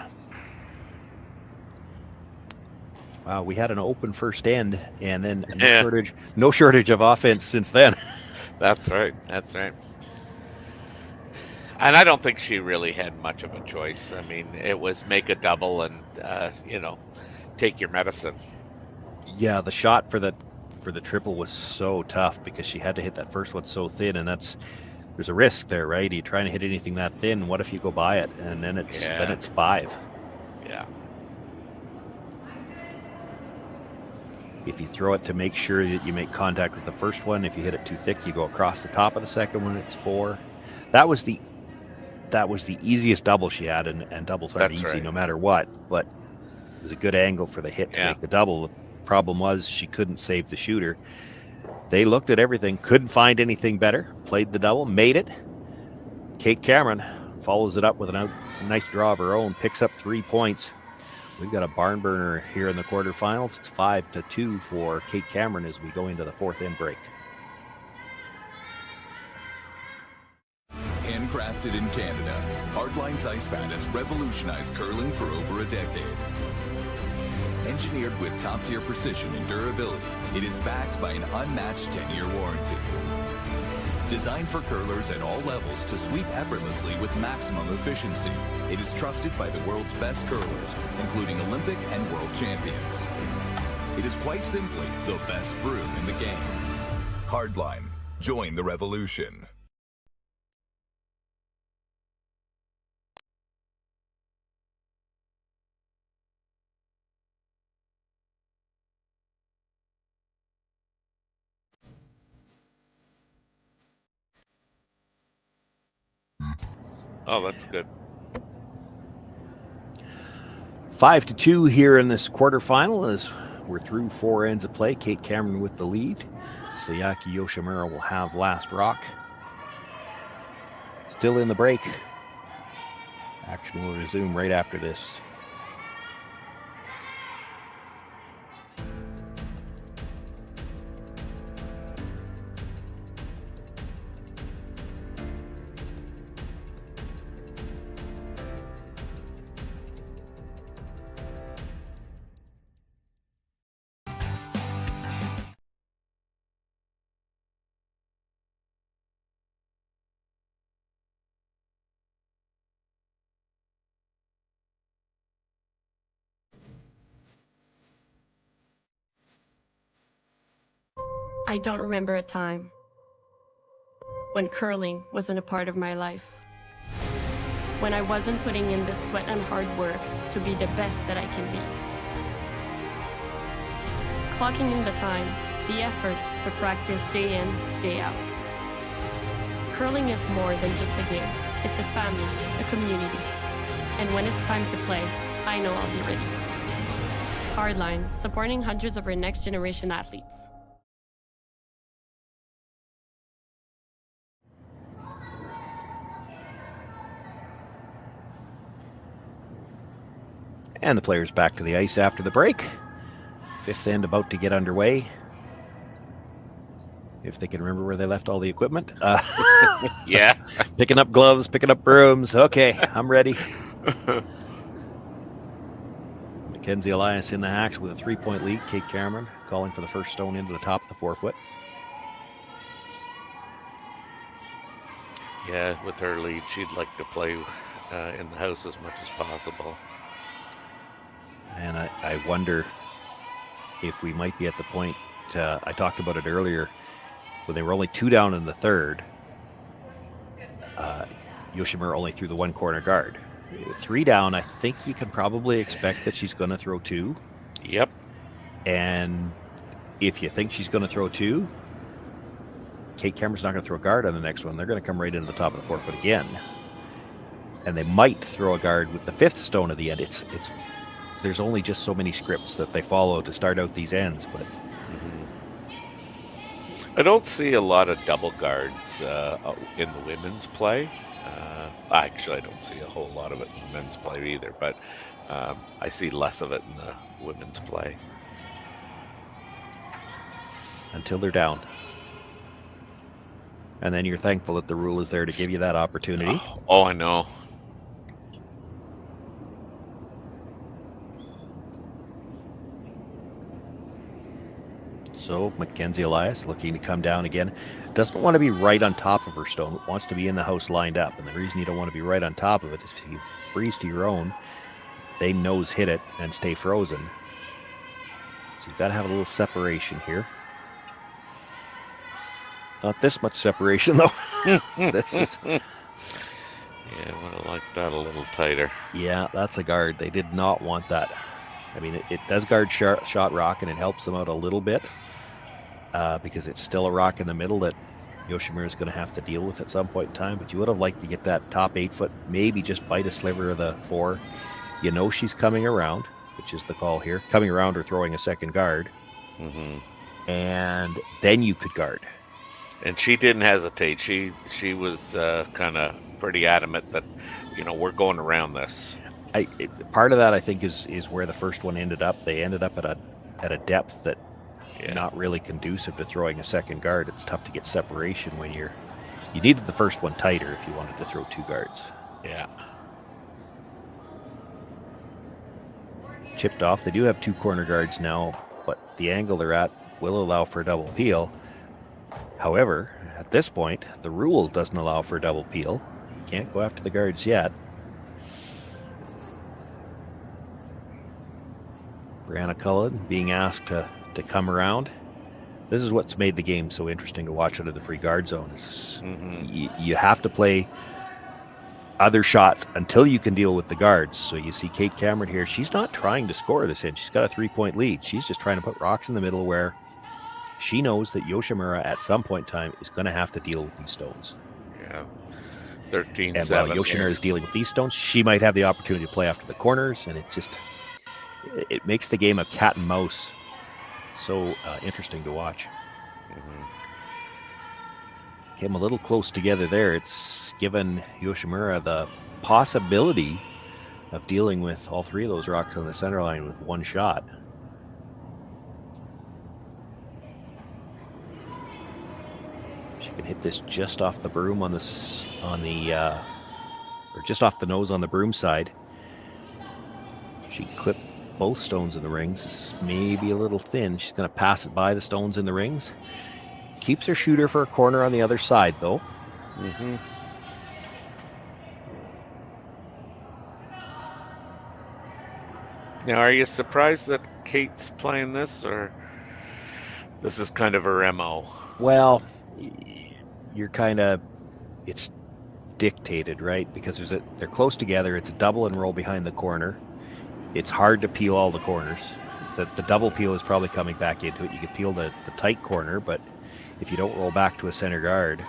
S3: Wow, we had an open first end, and then no shortage of offense since then.
S2: That's right. That's right. And I don't think she really had much of a choice. I mean, it was make a double and take your medicine.
S3: Yeah, the shot for the triple was so tough because she had to hit that first one so thin, and there's a risk there, right? You're trying to hit anything that thin. What if you go by it, and then it's 5?
S2: Yeah.
S3: If you throw it to make sure that you make contact with the first one, if you hit it too thick, you go across the top of the second one. It's 4. That was the easiest double she had, and doubles aren't easy no matter what. But it was a good angle for the hit to make the double. The problem was she couldn't save the shooter. They looked at everything, couldn't find anything better. Played the double, made it. Kate Cameron follows it up with a nice draw of her own, picks up 3 points. We've got a barn burner here in the quarterfinals. It's 5-2 for Kate Cameron as we go into the 4th end break.
S4: Handcrafted in Canada, Hardline's Ice Pad has revolutionized curling for over a decade. Engineered with top-tier precision and durability, it is backed by an unmatched 10-year warranty. Designed for curlers at all levels to sweep effortlessly with maximum efficiency, it is trusted by the world's best curlers, including Olympic and world champions. It is quite simply the best broom in the game. Hardline. Join the revolution.
S2: Oh, that's good.
S3: 5-2 here in this quarterfinal as we're through 4 ends of play. Kate Cameron with the lead. Sayaka Yoshimura will have last rock. Still in the break. Action will resume right after this.
S1: I don't remember a time when curling wasn't a part of my life. When I wasn't putting in the sweat and hard work to be the best that I can be. Clocking in the time, the effort to practice day in, day out. Curling is more than just a game. It's a family, a community. And when it's time to play, I know I'll be ready. Hardline, supporting hundreds of our next generation athletes.
S3: And the players back to the ice after the break. 5th end about to get underway. If they can remember where they left all the equipment.
S2: Yeah.
S3: Picking up gloves, picking up brooms. Okay, I'm ready. Mackenzie Elias in the Hacks with a 3-point lead. Kate Cameron calling for the first stone into the top of the 4-foot.
S2: Yeah, with her lead, she'd like to play in the house as much as possible.
S3: And I wonder if we might be at the point, I talked about it earlier, when they were only 2 down in the third, Yoshimura only threw the 1 corner guard. 3 down, I think you can probably expect that she's going to throw 2.
S2: Yep.
S3: And if you think she's going to throw 2, Kate Cameron's not going to throw a guard on the next one. They're going to come right into the top of the 4-foot again. And they might throw a guard with the 5th stone at the end. It's there's only just so many scripts that they follow to start out these ends, but
S2: I don't see a lot of double guards in the women's play. Actually, I don't see a whole lot of it in the men's play either, but I see less of it in the women's play.
S3: Until they're down. And then you're thankful that the rule is there to give you that opportunity.
S2: Oh, I know.
S3: So Mackenzie Elias looking to come down again. Doesn't want to be right on top of her stone. Wants to be in the house lined up. And the reason you don't want to be right on top of it is if you freeze to your own, they nose hit it and stay frozen. So you've got to have a little separation here. Not this much separation though. This is...
S2: Yeah, I would have liked that a little tighter.
S3: Yeah, that's a guard. They did not want that. I mean, it does guard shot rock, and it helps them out a little bit because it's still a rock in the middle that Yoshimura is going to have to deal with at some point in time. But you would have liked to get that top 8-foot, maybe just bite a sliver of the 4. You know she's coming around, which is the call here. Coming around or throwing a second guard.
S2: Mm-hmm.
S3: And then you could guard.
S2: And she didn't hesitate. She was kind of pretty adamant that, we're going around this.
S3: Part of that, I think, is where the first one ended up. They ended up at a depth that not really conducive to throwing a second guard. It's tough to get separation when you needed the first one tighter if you wanted to throw 2 guards.
S2: Yeah.
S3: Chipped off. They do have 2 corner guards now, but the angle they're at will allow for a double peel. However, at this point, the rule doesn't allow for a double peel. You can't go after the guards yet. Brianna Cullen being asked to come around. This is what's made the game so interesting to watch out of the free guard zone. You have to play other shots until you can deal with the guards. So you see Kate Cameron here. She's not trying to score this in. She's got a 3-point lead. She's just trying to put rocks in the middle where she knows that Yoshimura at some point in time is going to have to deal with these stones.
S2: Yeah. 13-7.
S3: And while Yoshimura is dealing with these stones, she might have the opportunity to play after the corners, and it makes the game of cat and mouse so interesting to watch. Came a little close together there. It's given Yoshimura the possibility of dealing with all 3 of those rocks on the center line with 1 shot. She can hit this just off the broom or just off the nose on the broom side. She can clip both stones in the rings. It's maybe a little thin. She's going to pass it by the stones in the rings. Keeps her shooter for a corner on the other side, though.
S2: Mm-hmm. Now, are you surprised that Kate's playing this, or this is kind of her MO?
S3: Well, you're kind of, it's dictated, right? Because they're close together. It's a double and roll behind the corner. It's hard to peel all the corners. The double peel is probably coming back into it. You can peel the tight corner, but if you don't roll back to a center guard.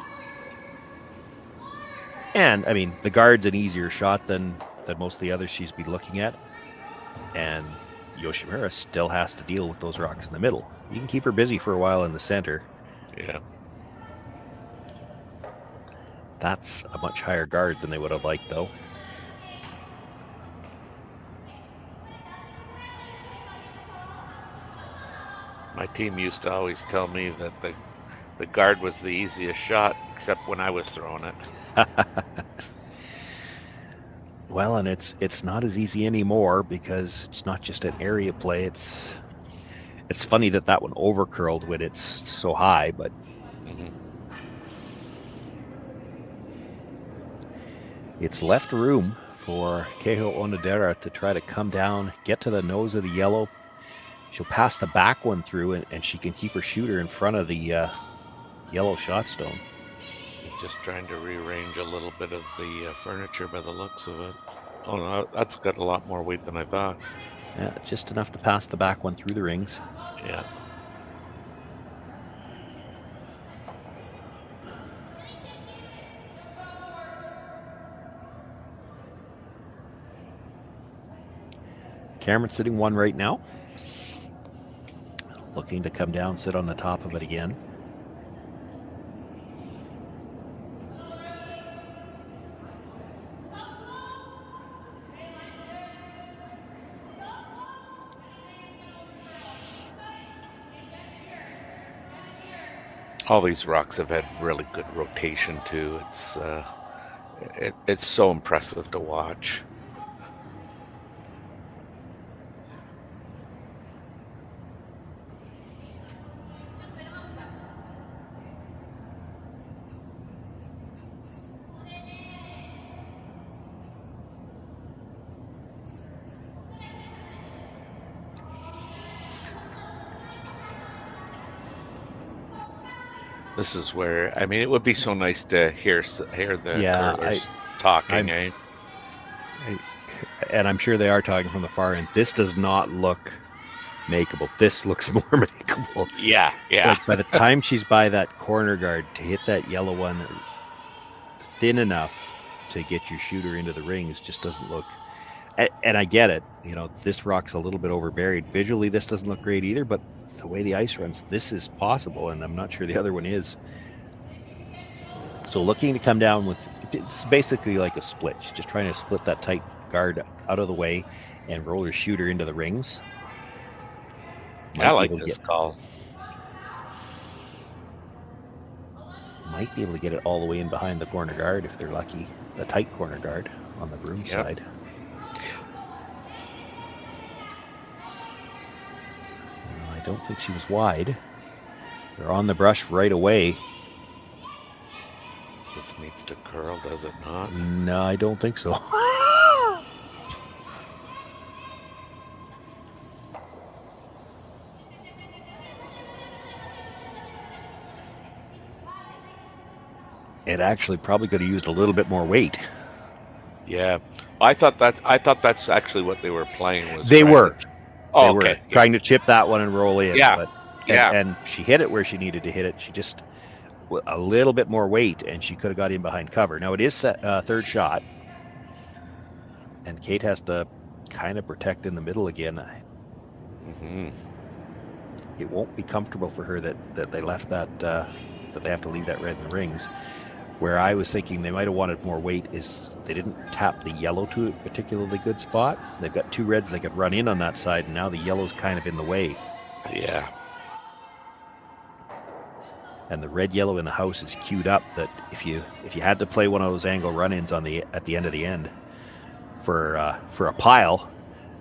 S3: And, I mean, the guard's an easier shot than most of the others she's been looking at. And Yoshimura still has to deal with those rocks in the middle. You can keep her busy for a while in the center.
S2: Yeah.
S3: That's a much higher guard than they would have liked, though.
S2: My team used to always tell me that the guard was the easiest shot, except when I was throwing it.
S3: Well, and it's not as easy anymore because it's not just an area play. It's funny that one overcurled when it's so high, but it's left room for Keho Onodera to try to come down, get to the nose of the yellow. She'll pass the back one through, and she can keep her shooter in front of the yellow shot stone.
S2: Just trying to rearrange a little bit of the furniture by the looks of it. Oh no, that's got a lot more weight than I thought.
S3: Yeah, just enough to pass the back one through the rings.
S2: Yeah.
S3: Cameron's sitting one right now. Looking to come down, sit on the top of it again.
S2: All these rocks have had really good rotation too. It's so impressive to watch. This is where, I mean, it would be so nice to hear the curlers talking, eh?
S3: And I'm sure they are talking from the far end. This does not look makeable. This looks more makeable.
S2: Yeah.
S3: Like by the time she's by that corner guard to hit that yellow one thin enough to get your shooter into the rings just doesn't look. And I get it. You know, this rock's a little bit overburied. Visually, this doesn't look great either, but the way the ice runs, this is possible, and I'm not sure the other one is. So looking to come down with, it's basically like a split. She's just trying to split that tight guard out of the way and roll her shooter into the rings.
S2: I like this call.
S3: Might be able to get it all the way in behind the corner guard if they're lucky. The tight corner guard on the broom side. I don't think she was wide. They're on the brush right away.
S2: This needs to curl, does it not?
S3: No, I don't think so. It actually probably could have used a little bit more weight.
S2: Yeah, I thought that's actually what they were playing. Was
S3: they were.
S2: Oh,
S3: they were trying to chip that one and roll in.
S2: Yeah.
S3: And she hit it where she needed to hit it. She just a little bit more weight, and she could have got in behind cover. Now it is third shot, and Kate has to kind of protect in the middle again. It won't be comfortable for her that they left that they have to leave that red in the rings. Where I was thinking they might have wanted more weight is they didn't tap the yellow to a particularly good spot. They've got two reds they could run in on that side, and now the yellow's kind of in the way.
S2: Yeah.
S3: And the red yellow in the house is queued up that if you had to play one of those angle run-ins at the end of the end for a pile,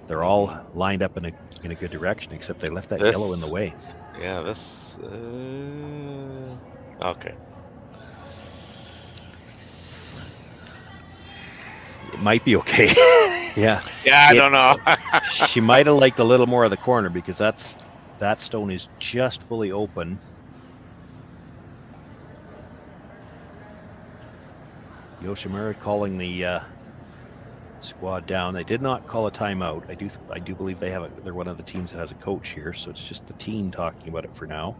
S3: they're all lined up in a good direction, except they left that yellow in the way.
S2: Yeah, this okay.
S3: It might be okay. Yeah.
S2: Yeah, I don't know.
S3: She might have liked a little more of the corner because that stone is just fully open. Yoshimura calling the squad down. They did not call a timeout. I do believe they're one of the teams that has a coach here, so it's just the team talking about it for now.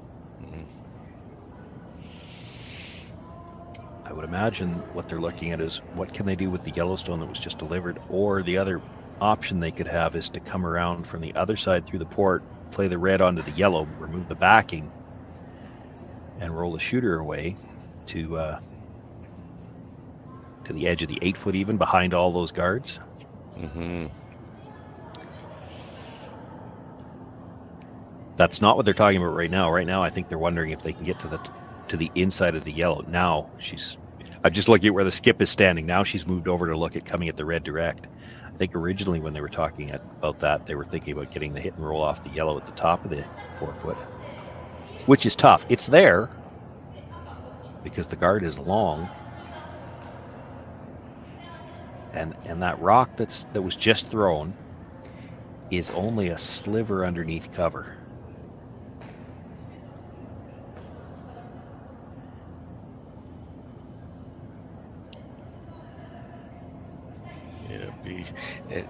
S3: I would imagine what they're looking at is what can they do with the Yellowstone that was just delivered, or the other option they could have is to come around from the other side through the port, play the red onto the yellow, remove the backing, and roll the shooter away to the edge of the 8-foot even behind all those guards. That's not what they're talking about right now. Right now, I think they're wondering if they can get to the inside of the yellow. Now she's I'm just looking at where the skip is standing. Now she's moved over to look at coming at the red direct. I think originally when they were talking about that, they were thinking about getting the hit and roll off the yellow at the top of the 4-foot, which is tough. It's there because the guard is long. And that rock that was just thrown is only a sliver underneath cover.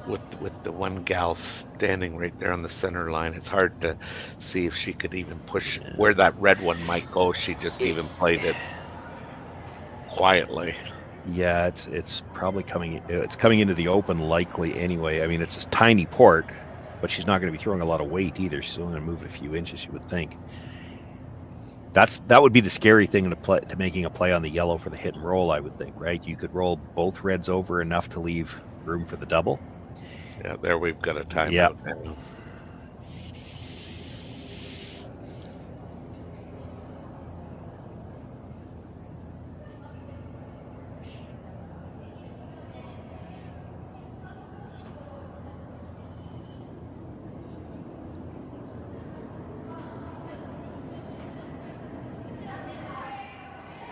S2: With the one gal standing right there on the center line, it's hard to see if she could even push where that red one might go. She just even played it quietly.
S3: Yeah, it's probably coming into the open likely anyway. I mean, it's a tiny port, but she's not going to be throwing a lot of weight either. She's only going to move it a few inches, you would think. That would be the scary thing to making a play on the yellow for the hit and roll, I would think, right? You could roll both reds over enough to leave room for the double.
S2: Yeah, there we've got a timeout.
S3: Yeah.
S2: Now.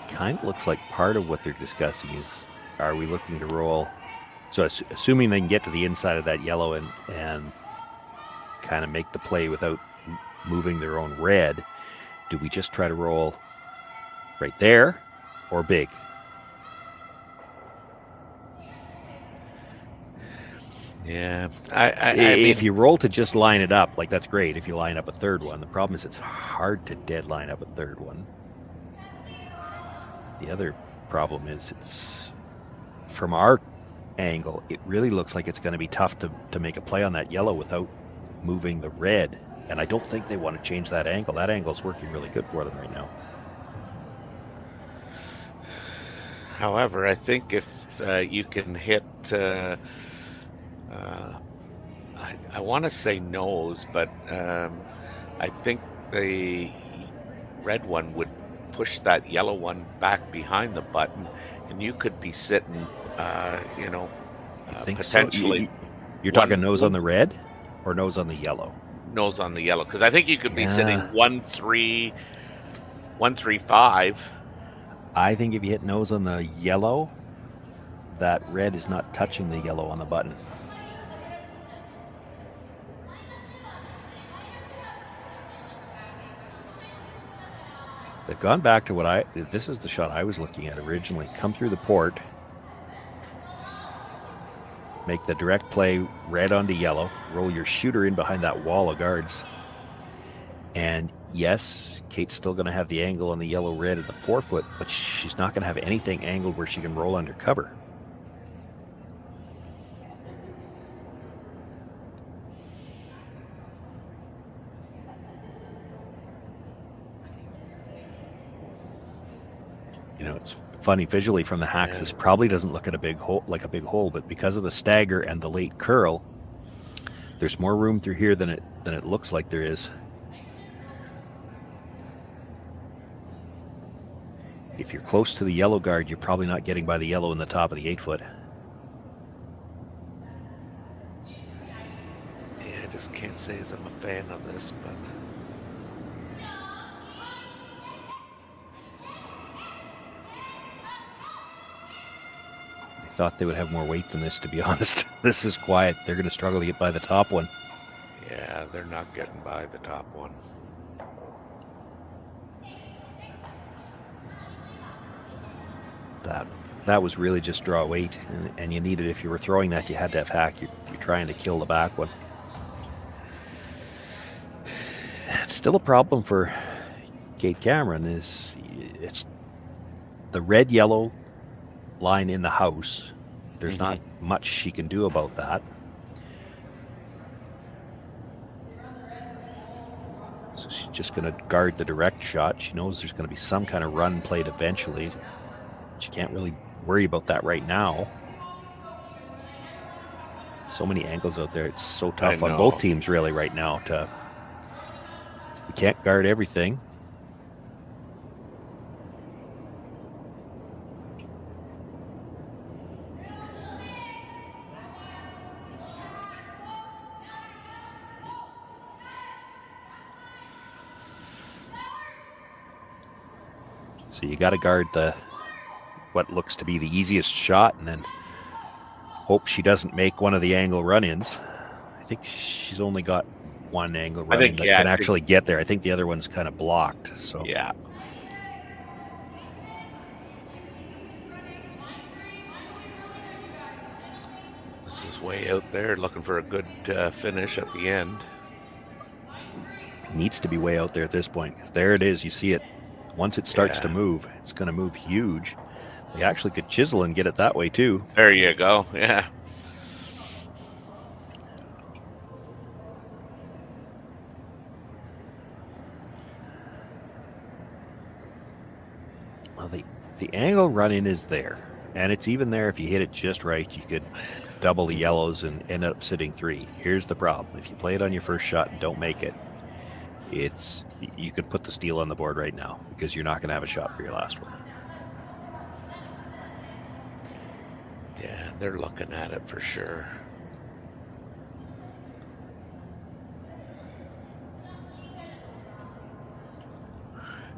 S3: Kind of looks like part of what they're discussing is, are we looking to roll? So assuming they can get to the inside of that yellow and kind of make the play without moving their own red, do we just try to roll right there or big?
S2: Yeah, I mean,
S3: if you roll to just line it up, like that's great. If you line up a third one, the problem is it's hard to dead line up a third one. The other problem is it's from our angle, it really looks like it's going to be tough to make a play on that yellow without moving the red. And I don't think they want to change that angle. That angle's working really good for them right now.
S2: However, I think if you can hit, I want to say nose, but I think the red one would push that yellow one back behind the button, and you could be sitting, potentially.
S3: So. You're talking nose on the red or nose on the yellow?
S2: Nose on the yellow, because I think you could be sitting 1-3, 1-3-5.
S3: I think if you hit nose on the yellow, that red is not touching the yellow on the button. They've gone back to this is the shot I was looking at originally. Come through the port, make the direct play red onto yellow, roll your shooter in behind that wall of guards. And yes, Kate's still going to have the angle on the yellow red at the 4-foot, but she's not going to have anything angled where she can roll under cover. It's funny visually from the hacks. This probably doesn't look at a big hole, but because of the stagger and the late curl, there's more room through here than it looks like there is. If you're close to the yellow guard, you're probably not getting by the yellow in the top of the 8-foot.
S2: Yeah, I just can't say as I'm a fan of this, but.
S3: Thought they would have more weight than this, to be honest. This is quiet. They're going to struggle to get by the top one.
S2: Yeah, they're not getting by the top one.
S3: That was really just draw weight, and you needed, if you were throwing that, you had to have hack. You're trying to kill the back one. It's still a problem for Kate Cameron. It's the red-yellow line in the house. There's not much she can do about that. So she's just going to guard the direct shot. She knows there's going to be some kind of run played eventually. She can't really worry about that right now. So many angles out there. It's so tough on both teams really right now. We can't guard everything. So you got to guard what looks to be the easiest shot, and then hope she doesn't make one of the angle run-ins. I think she's only got one angle run-in that can actually get there. I think the other one's kind of blocked. So
S2: Yeah. This is way out there, looking for a good finish at the end.
S3: Needs to be way out there at this point. 'Cause there it is. You see it. Once it starts to move, it's going to move huge. They actually could chisel and get it that way too.
S2: There you go. Yeah.
S3: Well, the angle run-in is there, and it's even there if you hit it just right. You could double the yellows and end up sitting 3. Here's the problem: if you play it on your first shot and don't make it, you can put the steal on the board right now because you're not going to have a shot for your last one.
S2: Yeah, they're looking at it for sure.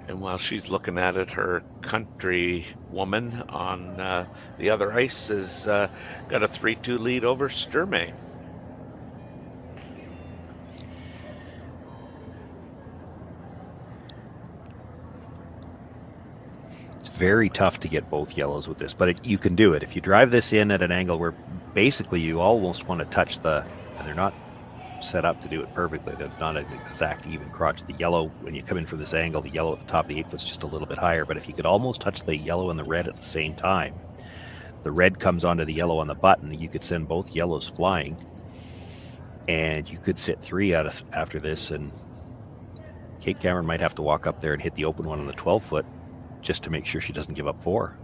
S2: And while she's looking at it, her country woman on the other ice has got a 3-2 lead over Sturmey.
S3: It's very tough to get both yellows with this, but you can do it. If you drive this in at an angle where basically you almost want to touch and they're not set up to do it perfectly. They're not an exact even crotch. The yellow, when you come in for this angle, the yellow at the top of the 8-foot's just a little bit higher, but if you could almost touch the yellow and the red at the same time, the red comes onto the yellow on the button, you could send both yellows flying, and you could sit 3 out of after this, and Kate Cameron might have to walk up there and hit the open one on the 12-foot just to make sure she doesn't give up 4.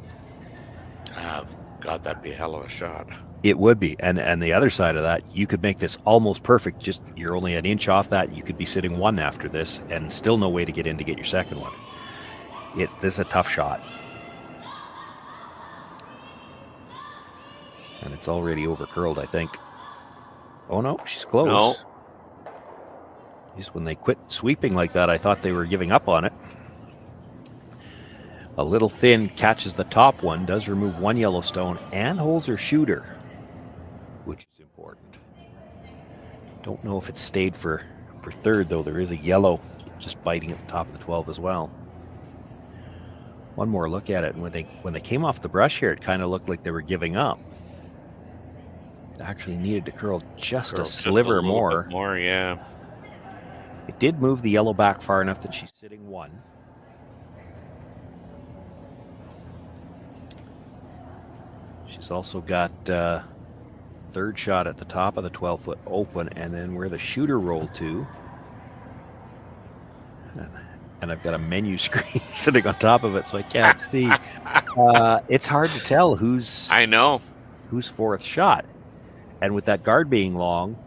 S2: God, that'd be a hell of a shot.
S3: It would be. And the other side of that, you could make this almost perfect. Just you're only an inch off that. You could be sitting 1 after this and still no way to get in to get your second one. This is a tough shot. And it's already over curled, I think. Oh no, she's close.
S2: No.
S3: Just when they quit sweeping like that, I thought they were giving up on it. A little thin, catches the top one, does remove 1 yellow stone, and holds her shooter, which is important. Don't know if it stayed for third, though. There is a yellow just biting at the top of the 12 as well. One more look at it, and when they came off the brush here, it kind of looked like they were giving up. It actually needed to curl just a sliver more.
S2: More, yeah.
S3: It did move the yellow back far enough that she's sitting 1. She's also got third shot at the top of the 12-foot open, and then where the shooter rolled to. And I've got a menu screen sitting on top of it, so I can't see. It's hard to tell who's 4th shot. And with that guard being long,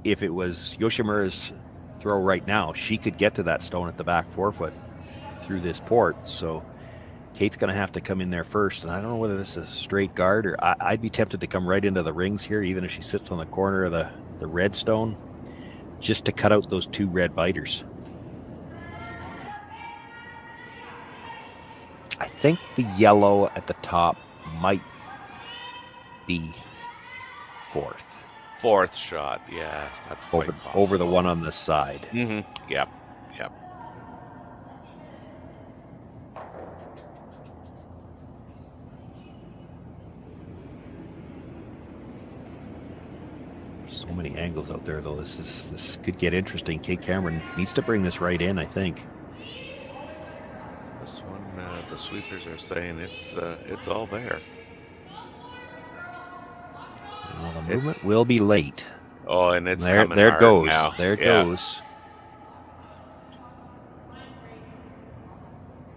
S3: if it was Yoshimura's throw right now, she could get to that stone at the back 4-foot through this port. So Kate's going to have to come in there first. And I don't know whether this is a straight guard or I'd be tempted to come right into the rings here, even if she sits on the corner of the red stone, just to cut out those 2 red biters. I think the yellow at the top might be 4th.
S2: 4th shot, yeah. That's quite possible.
S3: Over the one on this side.
S2: Mm-hmm. Yep.
S3: So many angles out there, though. This could get interesting. Kate Cameron needs to bring this right in, I think.
S2: This one, the sweepers are saying it's all there.
S3: Well, the movement will be late.
S2: Oh, and it's
S3: there.
S2: coming
S3: There
S2: hard
S3: goes.
S2: now.
S3: There it goes.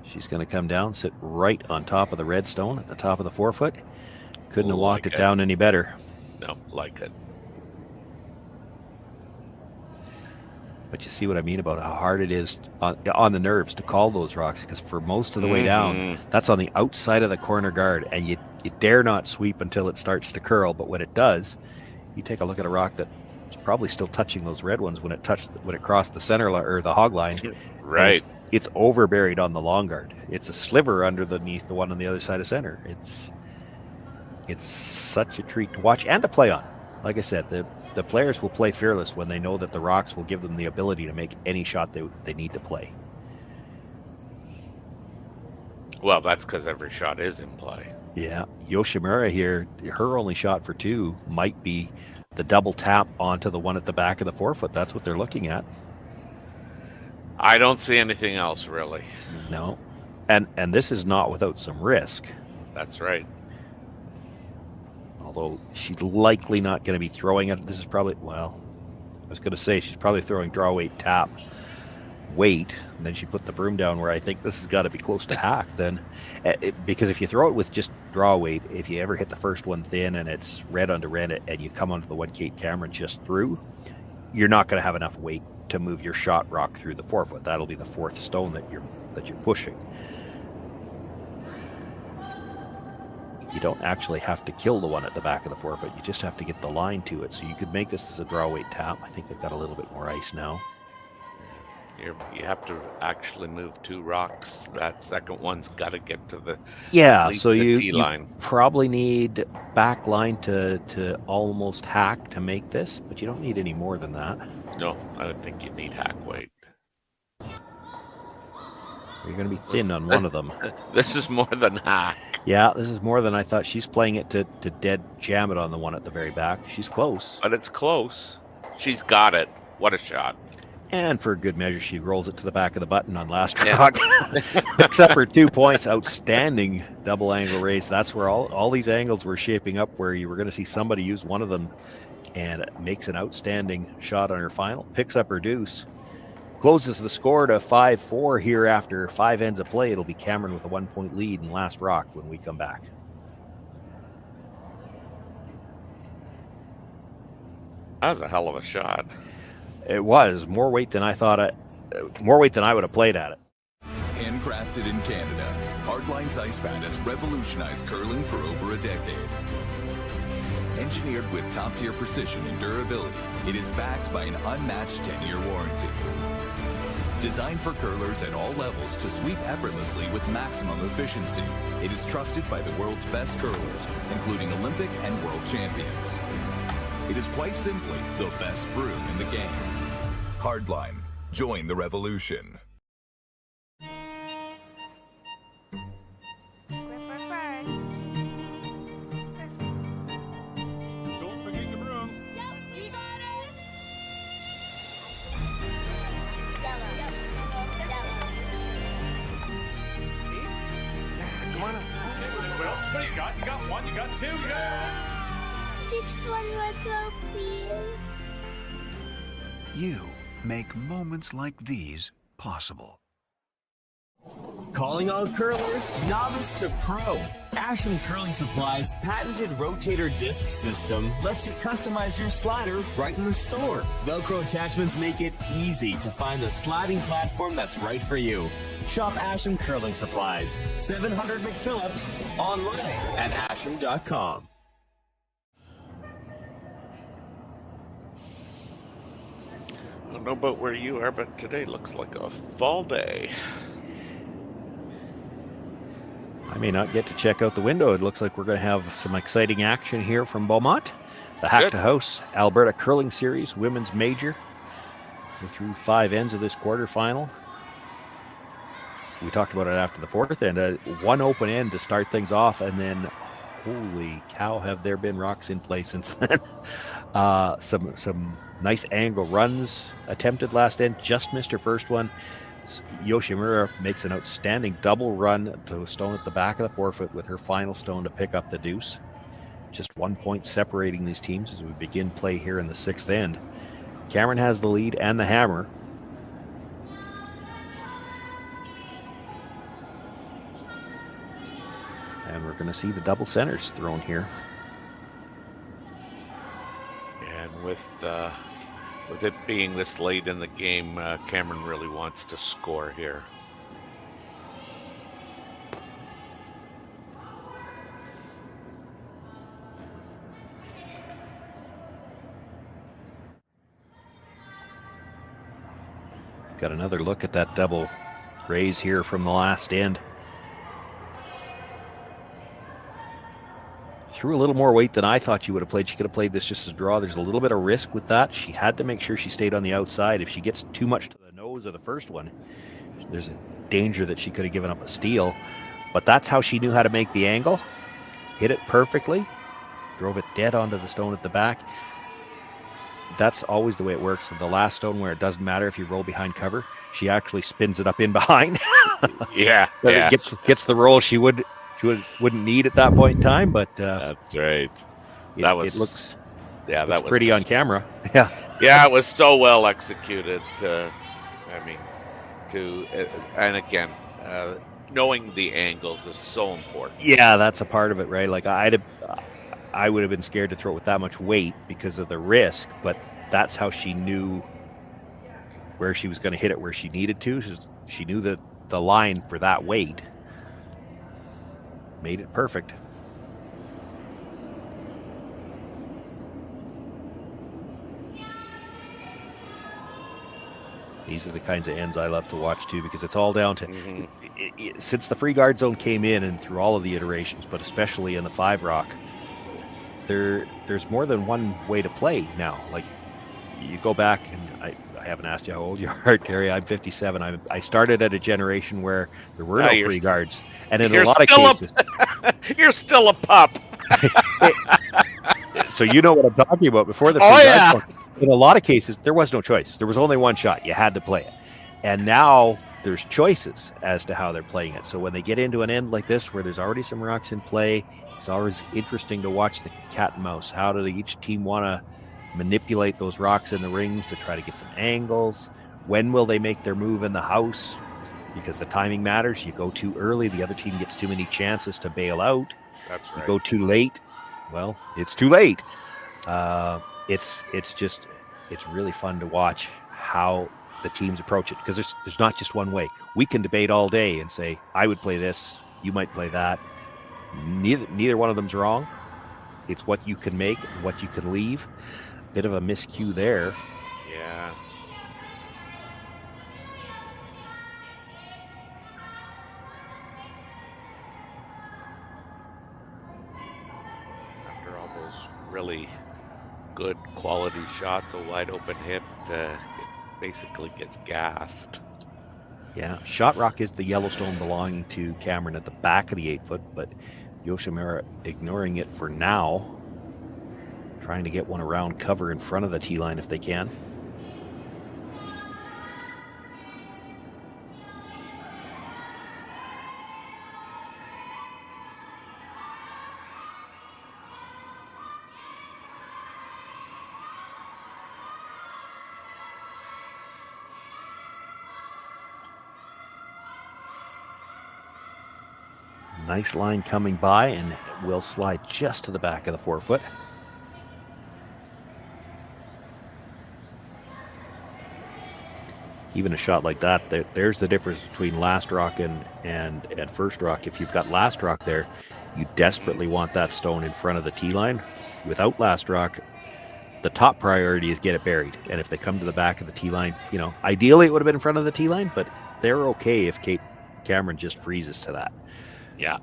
S3: She's going to come down, sit right on top of the red stone at the top of the 4-foot. Couldn't have walked it down any better.
S2: No, like it.
S3: But you see what I mean about how hard it is on the nerves to call those rocks, because for most of the way down, that's on the outside of the corner guard, and you dare not sweep until it starts to curl. But when it does, you take a look at a rock that's probably still touching those red ones when it crossed the center or the hog line.
S2: Right.
S3: it's over buried on the long guard. It's a sliver underneath the one on the other side of center. It's such a treat to watch and to play on. Like I said, the players will play fearless when they know that the rocks will give them the ability to make any shot they need to play.
S2: Well, that's because every shot is in play.
S3: Yeah, Yoshimura here, her only shot for 2 might be the double tap onto the one at the back of the forefoot. That's what they're looking at.
S2: I don't see anything else, really.
S3: No. And this is not without some risk.
S2: That's right.
S3: Although she's likely not going to be throwing it. This is probably, well, I was going to say she's probably throwing draw weight, tap, weight, and then she put the broom down where I think this has got to be close to hack then. Because if you throw it with just draw weight, if you ever hit the first one thin and it's red onto red and you come onto the 1K camera just through, you're not going to have enough weight to move your shot rock through the forefoot. That'll be the 4th stone that you're pushing. You don't actually have to kill the one at the back of the forefoot. You just have to get the line to it. So you could make this as a draw weight tap. I think they've got a little bit more ice now.
S2: You have to actually move 2 rocks. That second one's got to get to the
S3: so you
S2: T-line.
S3: Probably need back line to almost hack to make this, but you don't need any more than that.
S2: No, I don't think you need hack weight.
S3: You're going to be thin on one of them.
S2: This is more than hack.
S3: Yeah, this is more than I thought. She's playing it to dead jam it on the one at the very back. She's close.
S2: But it's close. She's got it. What a shot.
S3: And for good measure, she rolls it to the back of the button on last rock. Picks up her 2 points. Outstanding double angle raise. That's where all these angles were shaping up, where you were going to see somebody use one of them, and it makes an outstanding shot on her final. Picks up her deuce. Closes the score to 5-4 here after 5 ends of play. It'll be Cameron with a 1-point lead in last rock when we come back.
S2: That was a hell of a shot.
S3: It was more weight than I thought. More weight than I would have played at it.
S4: Handcrafted in Canada, Hardline's Ice Pad has revolutionized curling for over a decade. Engineered with top-tier precision and durability, it is backed by an unmatched 10-year warranty. Designed for curlers at all levels to sweep effortlessly with maximum efficiency, it is trusted by the world's best curlers, including Olympic and world champions. It is quite simply the best broom in the game. Hardline. Join the revolution.
S5: Don't forget your brooms.
S6: Yep, you got it.
S5: Come on up. Well, what do you got? You got 1, you got 2, you got...
S6: Just one more throw, please.
S7: You make moments like these possible.
S8: Calling all curlers, novice to pro. Ashland Curling Supply's patented rotator disc system lets you customize your slider right in the store. Velcro attachments make it easy to find the sliding platform that's right for you. Shop Ashland Curling Supplies, 700 McPhillips, online at ashland.com.
S2: I don't know about where you are, but today looks like a fall day.
S3: I may not get to check out the window. It looks like we're going to have some exciting action here from Beaumont. The Hack2House Alberta Curling Series Women's Major. We're through 5 ends of this quarterfinal. We talked about it after the 4th end. One open end to start things off, and then, holy cow, have there been rocks in play since then. Some nice angle runs attempted last end. Just missed her first one. Yoshimura makes an outstanding double run to a stone at the back of the forefoot with her final stone to pick up the deuce. Just 1 point separating these teams as we begin play here in the 6th end. Cameron has the lead and the hammer. And we're going to see the double centers thrown here.
S2: And with it being this late in the game, Cameron really wants to score here.
S3: Got another look at that double raise here from the last end. Threw a little more weight than I thought she would have played. She could have played this just as a draw. There's a little bit of risk with that. She had to make sure she stayed on the outside. If she gets too much to the nose of the first one, there's a danger that she could have given up a steal. But that's how she knew how to make the angle. Hit it perfectly. Drove it dead onto the stone at the back. That's always the way it works. The last stone where it doesn't matter if you roll behind cover, she actually spins it up in behind.
S2: Yeah.
S3: It gets the roll she wouldn't need at that point in time, but
S2: that's right.
S3: It looks
S2: that was
S3: pretty on camera. Yeah.
S2: Yeah, it was so well executed. And again, knowing the angles is so important.
S3: Yeah, that's a part of it, right? Like I would have been scared to throw it with that much weight because of the risk, but that's how she knew where she was going to hit it where she needed to. She knew that the line for that weight made it perfect. These are the kinds of ends I love to watch too, because it's all down to since the free guard zone came in and through all of the iterations, but especially in the 5-rock, there's more than one way to play now. Like you go back, and I haven't asked you how old you are, Terry. I'm 57. I started at a generation where there were no free guards, and in a lot of cases,
S2: you're still a pup.
S3: So you know what I'm talking about. Before the free guards, in a lot of cases, there was no choice. There was only one shot. You had to play it. And now there's choices as to how they're playing it. So when they get into an end like this, where there's already some rocks in play, it's always interesting to watch the cat and mouse. How do each team want to manipulate those rocks in the rings to try to get some angles? When will they make their move in the house? Because the timing matters. You go too early, the other team gets too many chances to bail out.
S2: That's right.
S3: You go too late, well, it's too late. It's really fun to watch how the teams approach it, because there's not just one way. We can debate all day and say, I would play this, you might play that. Neither one of them's wrong. It's what you can make and what you can leave. Bit of a miscue there.
S2: Yeah. After all those really good quality shots, a wide open hit, it basically gets gassed.
S3: Yeah, Shot Rock is the Yellowstone belonging to Cameron at the back of the 8-foot, but Yoshimura ignoring it for now, trying to get one around cover in front of the tee line if they can. Nice line coming by, and it will slide just to the back of the 4-foot. Even a shot like that, there's the difference between last rock and first rock. If you've got last rock there, you desperately want that stone in front of the tee line. Without last rock, the top priority is get it buried. And if they come to the back of the tee line, ideally it would have been in front of the tee line, but they're okay if Cameron just freezes to that.
S2: Yeah.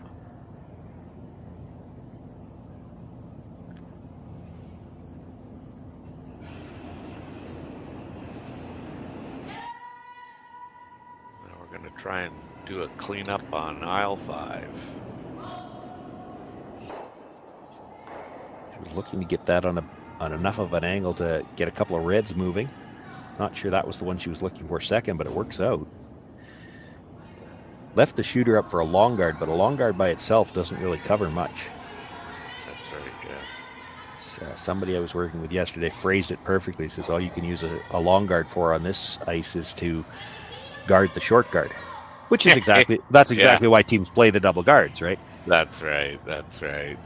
S2: Now we're going to try and do a cleanup on aisle 5.
S3: She was looking to get that on enough of an angle to get a couple of reds moving. Not sure that was the one she was looking for second, but it works out. Left the shooter up for a long guard, but a long guard by itself doesn't really cover much.
S2: That's right, yeah.
S3: Somebody I was working with yesterday phrased it perfectly. He says all you can use a long guard for on this ice is to guard the short guard, which is exactly why teams play the double guards, right?
S2: That's right. That's right.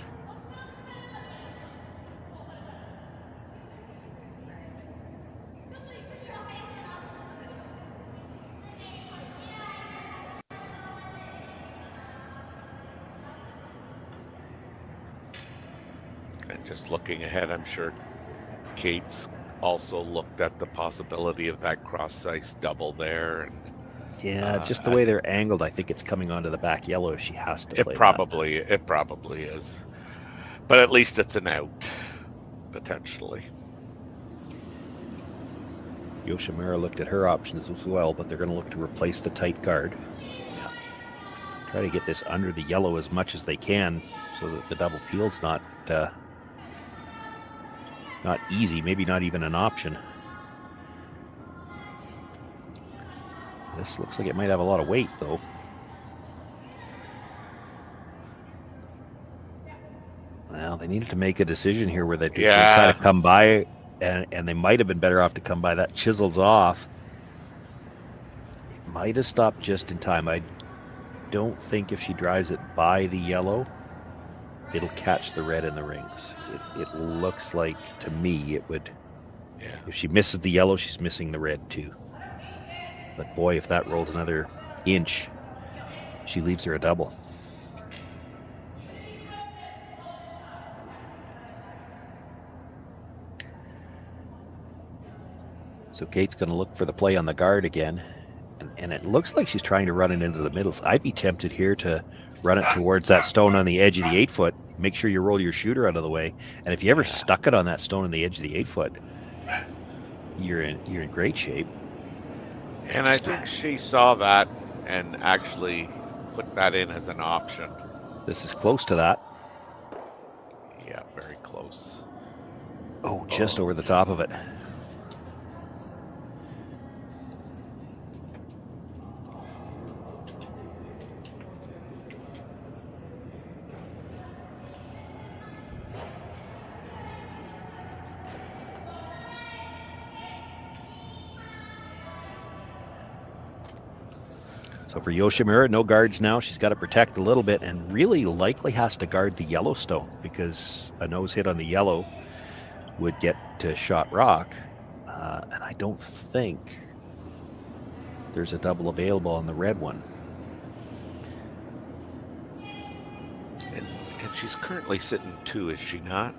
S2: And just looking ahead, I'm sure Kate's also looked at the possibility of that cross-ice double there. And
S3: Yeah, just the way they're angled, I think it's coming onto the back yellow if she has to play
S2: It probably is. But at least it's an out, potentially.
S3: Yoshimura looked at her options as well, but they're going to look to replace the tight guard.
S2: Yeah.
S3: Try to get this under the yellow as much as they can so that the double peel's not easy, maybe not even an option. This looks like it might have a lot of weight, though. Well, they needed to make a decision here where they try to come by, and they might have been better off to come by. That chisels off. It might have stopped just in time. I don't think if she drives it by the yellow, it'll catch the red in the rings. It looks like, to me, it would.
S2: Yeah.
S3: If she misses the yellow, she's missing the red too. But boy, if that rolls another inch, she leaves her a double. So Kate's going to look for the play on the guard again. And it looks like she's trying to run it into the middles. I'd be tempted here to run it towards that stone on the edge of the 8-foot. Make sure you roll your shooter out of the way. And if you ever stuck it on that stone on the edge of the 8-foot, you're in great shape.
S2: And I think she saw that and actually put that in as an option.
S3: This is close to that.
S2: Yeah, very close.
S3: Oh, just over the top of it. So for Yoshimura, no guards now. She's got to protect a little bit and really likely has to guard the yellow stone because a nose hit on the yellow would get to shot rock. And I don't think there's a double available on the red one.
S2: And she's currently sitting 2, is she not?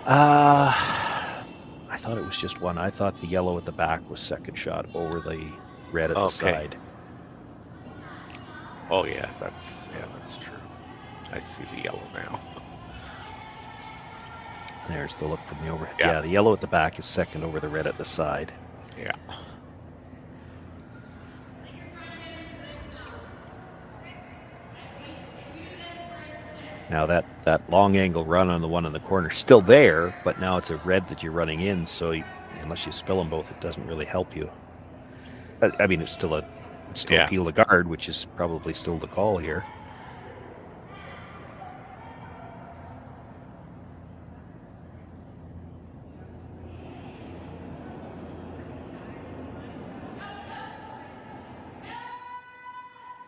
S3: I thought it was just 1. I thought the yellow at the back was second shot over the red at the side.
S2: Oh yeah, that's true. I see the yellow now.
S3: There's the look from the overhead. Yeah, the yellow at the back is second over the red at the side.
S2: Yeah.
S3: Now that long angle run on the one in the corner is still there, but now it's a red that you're running in, so unless you spill them both, it doesn't really help you. I mean, it's still a peel to guard, which is probably still the call here.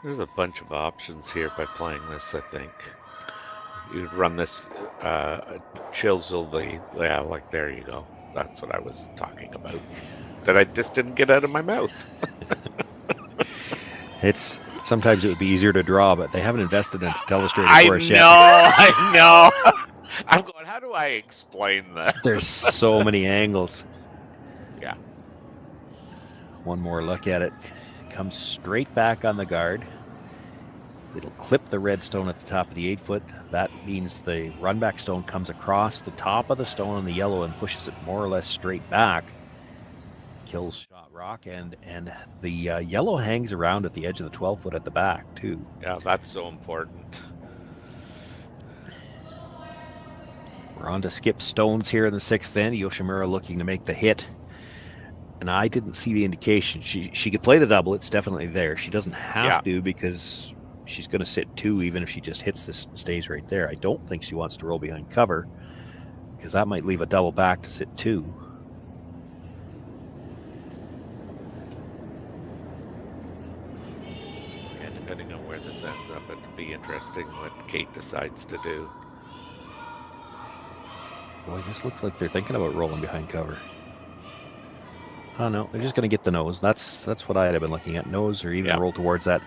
S2: There's a bunch of options here by playing this, I think. You'd run this chisel like there you go. That's what I was talking about. That I just didn't get out of my mouth.
S3: Sometimes it would be easier to draw, but they haven't invested in Telestrator for us yet.
S2: I know. I'm going, how do I explain that?
S3: There's so many angles.
S2: Yeah.
S3: One more look at it. Comes straight back on the guard. It'll clip the red stone at the top of the 8-foot. That means the run back stone comes across the top of the stone on the yellow and pushes it more or less straight back. Kills shot rock, and the yellow hangs around at the edge of the 12-foot at the back too.
S2: Yeah, that's so important.
S3: We're on to skip stones here in the 6th end. Yoshimura looking to make the hit. And I didn't see the indication. She could play the double. It's definitely there. She doesn't have to because she's going to sit 2 even if she just hits this and stays right there. I don't think she wants to roll behind cover because that might leave a double back to sit 2.
S2: And depending on where this ends up, it'll be interesting what Kate decides to do.
S3: Boy, this looks like they're thinking about rolling behind cover. Oh no, they're just going to get the nose. That's what I'd have been looking at. Nose or even roll towards that.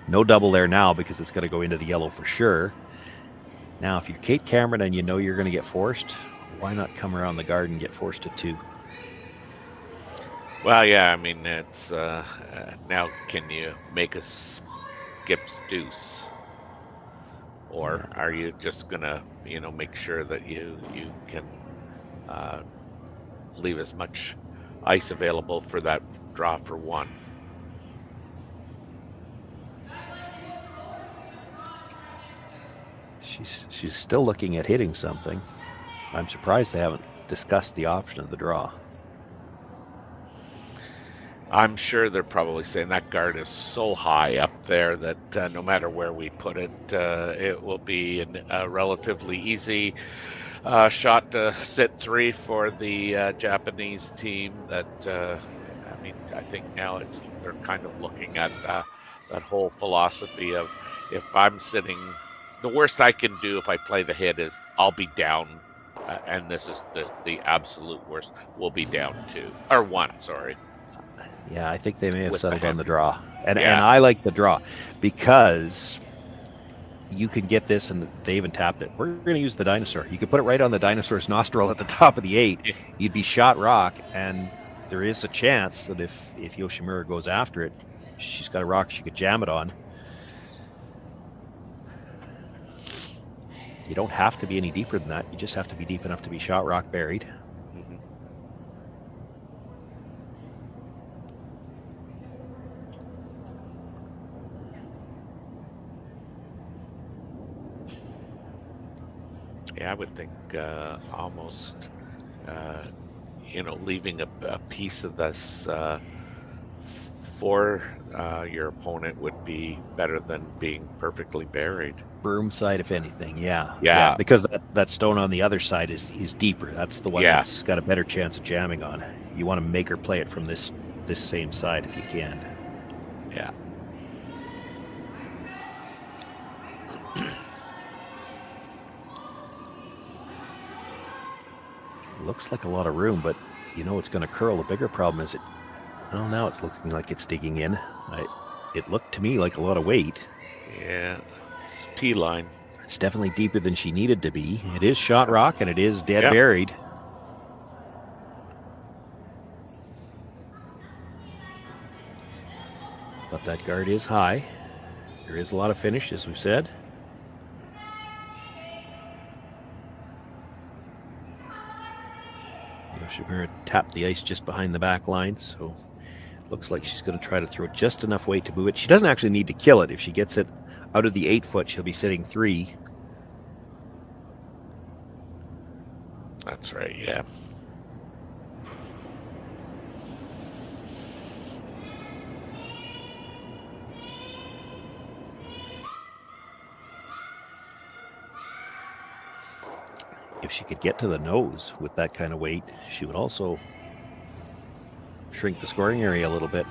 S3: No double there now because it's going to go into the yellow for sure. Now, if you're Kate Cameron and you know you're going to get forced, why not come around the guard and get forced to 2?
S2: Well, yeah, I mean, it's now can you make a skip's deuce? Or are you just gonna, make sure that you can uh, leave as much ice available for that draw for one?
S3: She's still looking at hitting something. I'm surprised they haven't discussed the option of the draw.
S2: I'm sure they're probably saying that guard is so high up there that no matter where we put it, it will be a relatively easy shot to sit 3 for the Japanese team. That I mean, I think now they're kind of looking at that whole philosophy of, if I'm sitting, the worst I can do if I play the hit is I'll be down, and this is the absolute worst. We'll be down 2 or 1. Sorry.
S3: Yeah, I think they may have
S2: With
S3: settled
S2: the
S3: on the draw. And
S2: Yeah.
S3: I like the draw because you can get this, and they even tapped it. We're going to use the dinosaur. You could put it right on the dinosaur's nostril at the top of the 8. You'd be shot rock, and there is a chance that if Yoshimura goes after it, she's got a rock she could jam it on. You don't have to be any deeper than that. You just have to be deep enough to be shot rock buried.
S2: Yeah, I would think almost, leaving a piece of this for your opponent would be better than being perfectly buried.
S3: Broom side, if anything, yeah.
S2: Yeah.
S3: Because that stone on the other side is deeper. That's the one
S2: Yeah.
S3: that's got a better chance of jamming on. You want to make her play it from this same side if you can.
S2: Yeah.
S3: Looks like a lot of room, but it's going to curl. The bigger problem is well, now it's looking like it's digging in. It looked to me like a lot of weight.
S2: Yeah, it's P-line.
S3: It's definitely deeper than she needed to be. It is shot rock, and it is dead
S2: Yep.
S3: buried. But that guard is high. There is a lot of finish, as we've said. Yoshimura tapped the ice just behind the back line, so looks like she's going to try to throw just enough weight to move it. She doesn't actually need to kill it. If she gets it out of the 8-foot, she'll be sitting 3.
S2: That's right, yeah.
S3: If she could get to the nose with that kind of weight, she would also shrink the scoring area a little bit.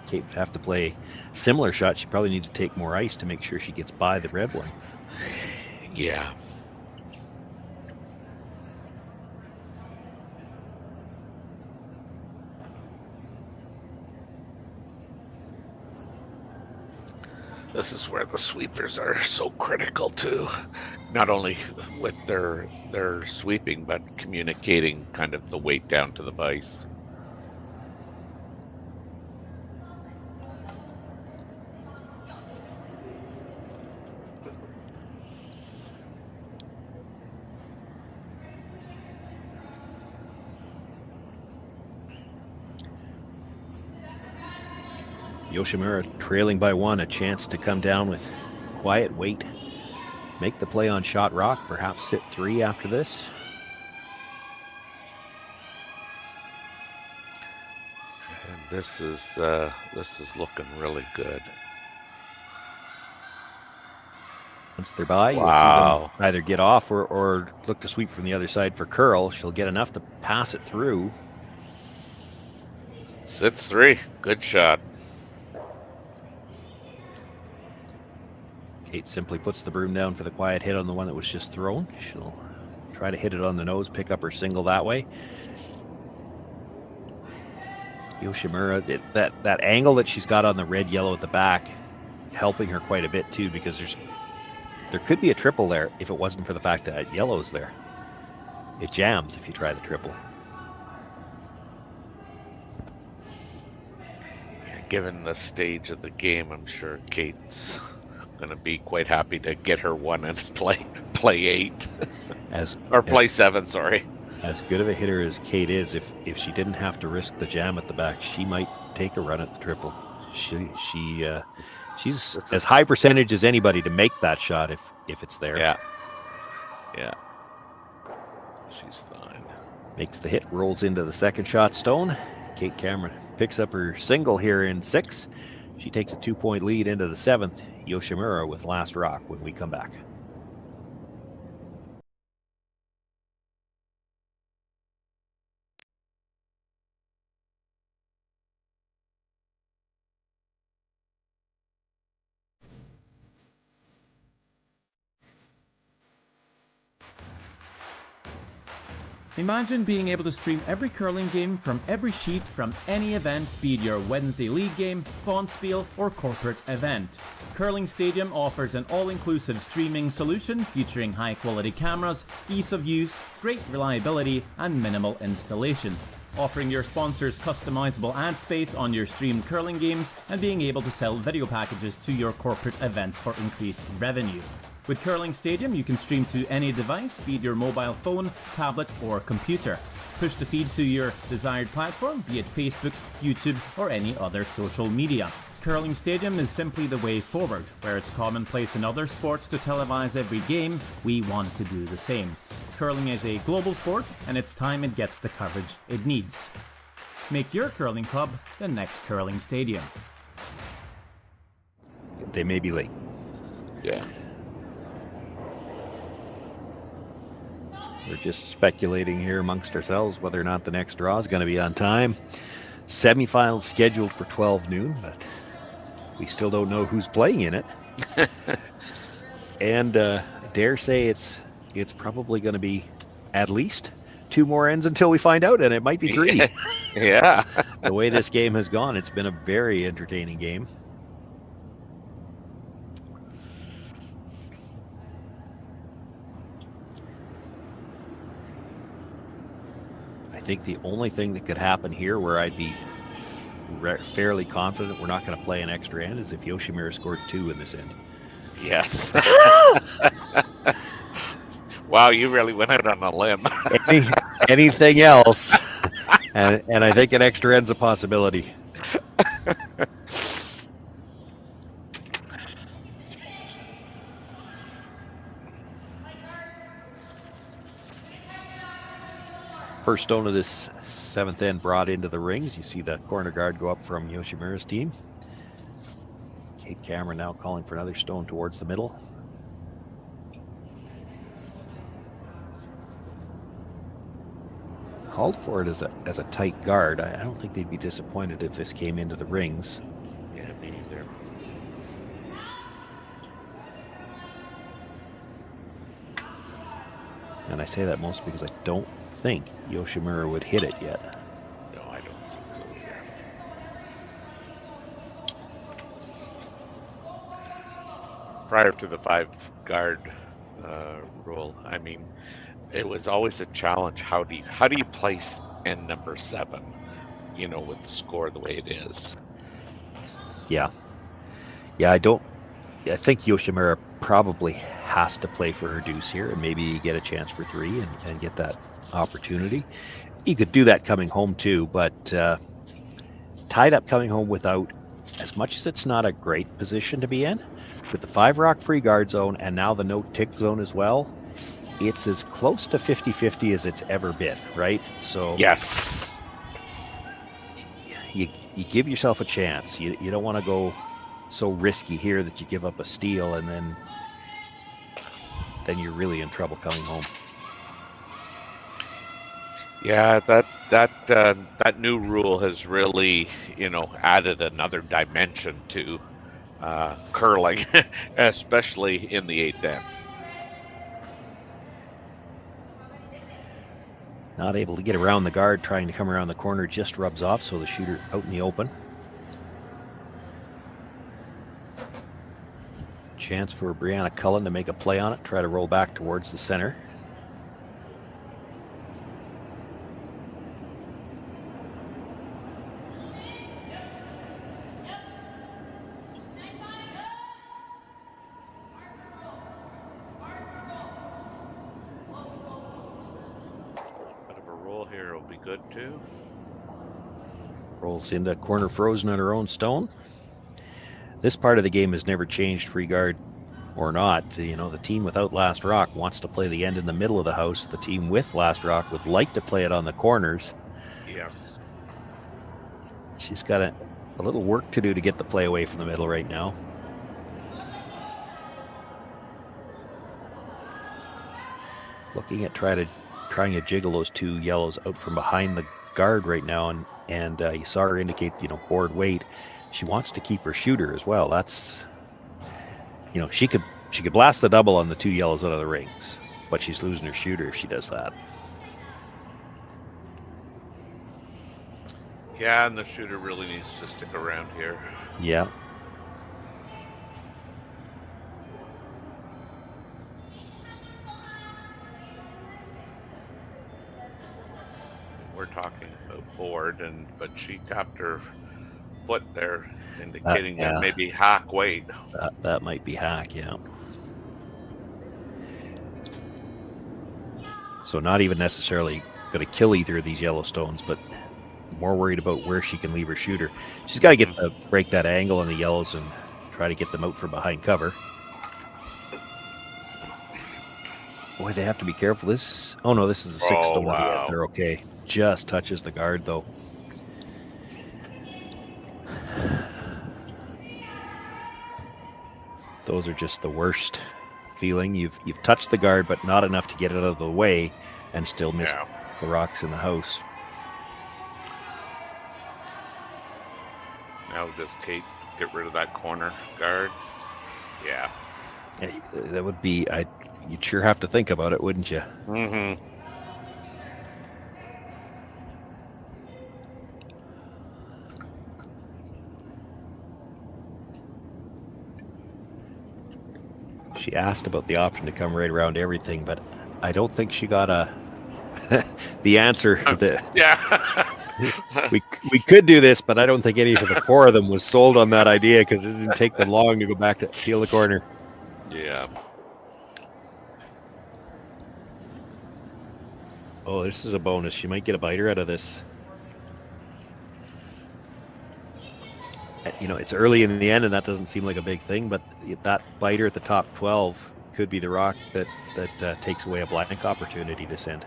S3: Kate would have to play similar shots. She'd probably need to take more ice to make sure she gets by the red one.
S2: Yeah. This is where the sweepers are so critical too. Not only with their sweeping, but communicating kind of the weight down to the ice.
S3: Yoshimura trailing by 1, a chance to come down with quiet weight. Make the play on shot rock, perhaps sit 3 after this.
S2: And this is looking really good.
S3: Once they're by, you'll see them either get off or look to sweep from the other side for curl. She'll get enough to pass it through.
S2: Sits 3. Good shot.
S3: Kate simply puts the broom down for the quiet hit on the one that was just thrown. She'll try to hit it on the nose, pick up her single that way. Yoshimura, that angle that she's got on the red-yellow at the back, helping her quite a bit too, because there could be a triple there if it wasn't for the fact that yellow's there. It jams if you try the triple.
S2: given the stage of the game, I'm sure Kate's going to be quite happy to get her one and play 8 or play 7. Sorry.
S3: As good of a hitter as Kate is, if she didn't have to risk the jam at the back, she might take a run at the triple. She's as high percentage as anybody to make that shot if it's there.
S2: Yeah. She's fine.
S3: Makes the hit, rolls into the second shot stone. Kate Cameron picks up her single here in 6. She takes a 2-point lead into the 7th. Yoshimura with last rock when we come back.
S9: Imagine being able to stream every curling game from every sheet from any event, be it your Wednesday league game, bonspiel, or corporate event. Curling Stadium offers an all-inclusive streaming solution featuring high-quality cameras, ease of use, great reliability, and minimal installation. Offering your sponsors customizable ad space on your streamed curling games and being able to sell video packages to your corporate events for increased revenue. With Curling Stadium, you can stream to any device, be it your mobile phone, tablet, or computer. Push the feed to your desired platform, be it Facebook, YouTube, or any other social media. Curling Stadium is simply the way forward. Where it's commonplace in other sports to televise every game, we want to do the same. Curling is a global sport, and it's time it gets the coverage it needs. Make your curling club the next Curling Stadium.
S3: They may be late.
S2: Yeah.
S3: We're just speculating here amongst ourselves whether or not the next draw is going to be on time. Semifinals scheduled for 12 noon, but we still don't know who's playing in it. And I dare say it's probably going to be at least 2 more ends until we find out, and it might be 3.
S2: Yeah.
S3: The way this game has gone, it's been a very entertaining game. I think the only thing that could happen here where I'd be fairly confident we're not going to play an extra end is if Yoshimura scored 2 in this end.
S2: Yes. Wow, you really went out on a limb.
S3: Anything else, and I think an extra end's a possibility. First stone of this 7th end brought into the rings. You see the corner guard go up from Yoshimura's team. Kate Cameron now calling for another stone towards the middle. Called for it as a tight guard. I don't think they'd be disappointed if this came into the rings.
S2: Yeah, me either.
S3: And I say that mostly because I don't think Yoshimura would hit it yet.
S2: No, I don't think so either. Prior to the 5-guard rule, I mean, it was always a challenge. How do you place end number 7? You know, with the score the way it is.
S3: Yeah. I think Yoshimura probably has to play for her deuce here and maybe get a chance for 3 and get that opportunity. You could do that coming home too, but tied up coming home without, as much as it's not a great position to be in, with the 5-rock free guard zone and now the no tick zone as well, it's as close to 50-50 as it's ever been, right? So
S2: yes,
S3: you give yourself a chance. You don't want to go so risky here that you give up a steal and then you're really in trouble coming home.
S2: Yeah, that new rule has really, added another dimension to curling, especially in the 8th end.
S3: Not able to get around the guard, trying to come around the corner, just rubs off, so the shooter out in the open. Chance for Brianna Cullen to make a play on it, try to roll back towards the center.
S2: there will be good too.
S3: Rolls into corner frozen on her own stone. This part of the game has never changed, free guard or not. You know, the team without last rock wants to play the end in the middle of the house. The team with last rock would like to play it on the corners.
S2: Yeah.
S3: She's got a little work to do to get the play away from the middle right now. Looking at trying to jiggle those two yellows out from behind the guard right now, and you saw her indicate, you know, board weight. She wants to keep her shooter as well. That's, you know, she could blast the double on the two yellows out of the rings, but she's losing her shooter if she does that.
S2: Yeah, and the shooter really needs to stick around here.
S3: Yeah.
S2: We're talking about board, but she tapped her foot there, indicating that maybe hack weight.
S3: That might be hack, yeah. So not even necessarily going to kill either of these Yellowstones, but more worried about where she can leave her shooter. She's got to break that angle on the yellows and try to get them out from behind cover. Boy, they have to be careful. This is a 6 to 1.
S2: Wow.
S3: Yeah, they're okay. Just touches the guard though. Those are just the worst feeling. You've touched the guard, but not enough to get it out of the way, and still missed the rocks in the house.
S2: Now does Kate get rid of that corner guard? Yeah.
S3: That would be. You'd sure have to think about it, wouldn't you?
S2: Mm-hmm.
S3: She asked about the option to come right around everything, but I don't think she got the answer.
S2: Yeah.
S3: we could do this, but I don't think any of the four of them was sold on that idea because it didn't take them long to go back to peel the corner.
S2: Yeah.
S3: Oh, this is a bonus. She might get a biter out of this. You know, it's early in the end, and that doesn't seem like a big thing, but that biter at the top 12 could be the rock that takes away a blank opportunity this end.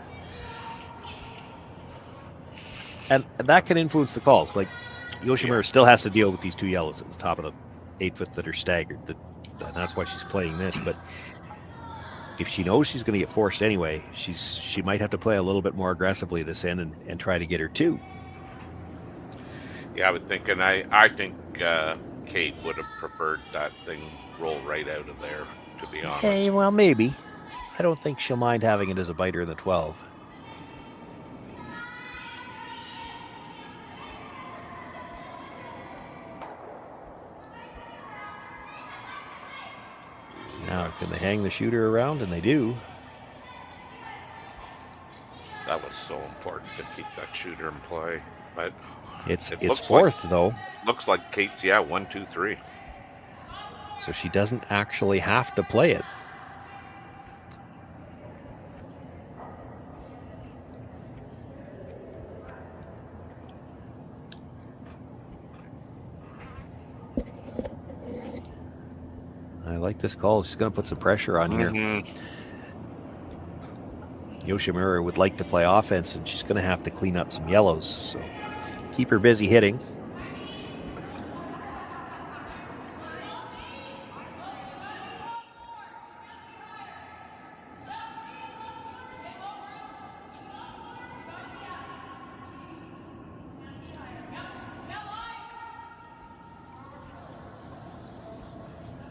S3: And that can influence the calls. Like, Yoshimura still has to deal with these two yellows at the top of the 8-foot that are staggered. And that's why she's playing this. But if she knows she's going to get forced anyway, she might have to play a little bit more aggressively this end and try to get her two.
S2: Yeah, I would think, and I think Kate would have preferred that thing roll right out of there, to be honest.
S3: Hey, well, maybe. I don't think she'll mind having it as a biter in the 12. Now, can they hang the shooter around? And they do.
S2: That was so important to keep that shooter in play. But
S3: it's
S2: looks
S3: fourth, though.
S2: Looks like Kate's, 1, 2, 3.
S3: So she doesn't actually have to play it. I like this call. She's going to put some pressure on here. Yoshimura would like to play offense, and she's going to have to clean up some yellows. So keep her busy hitting.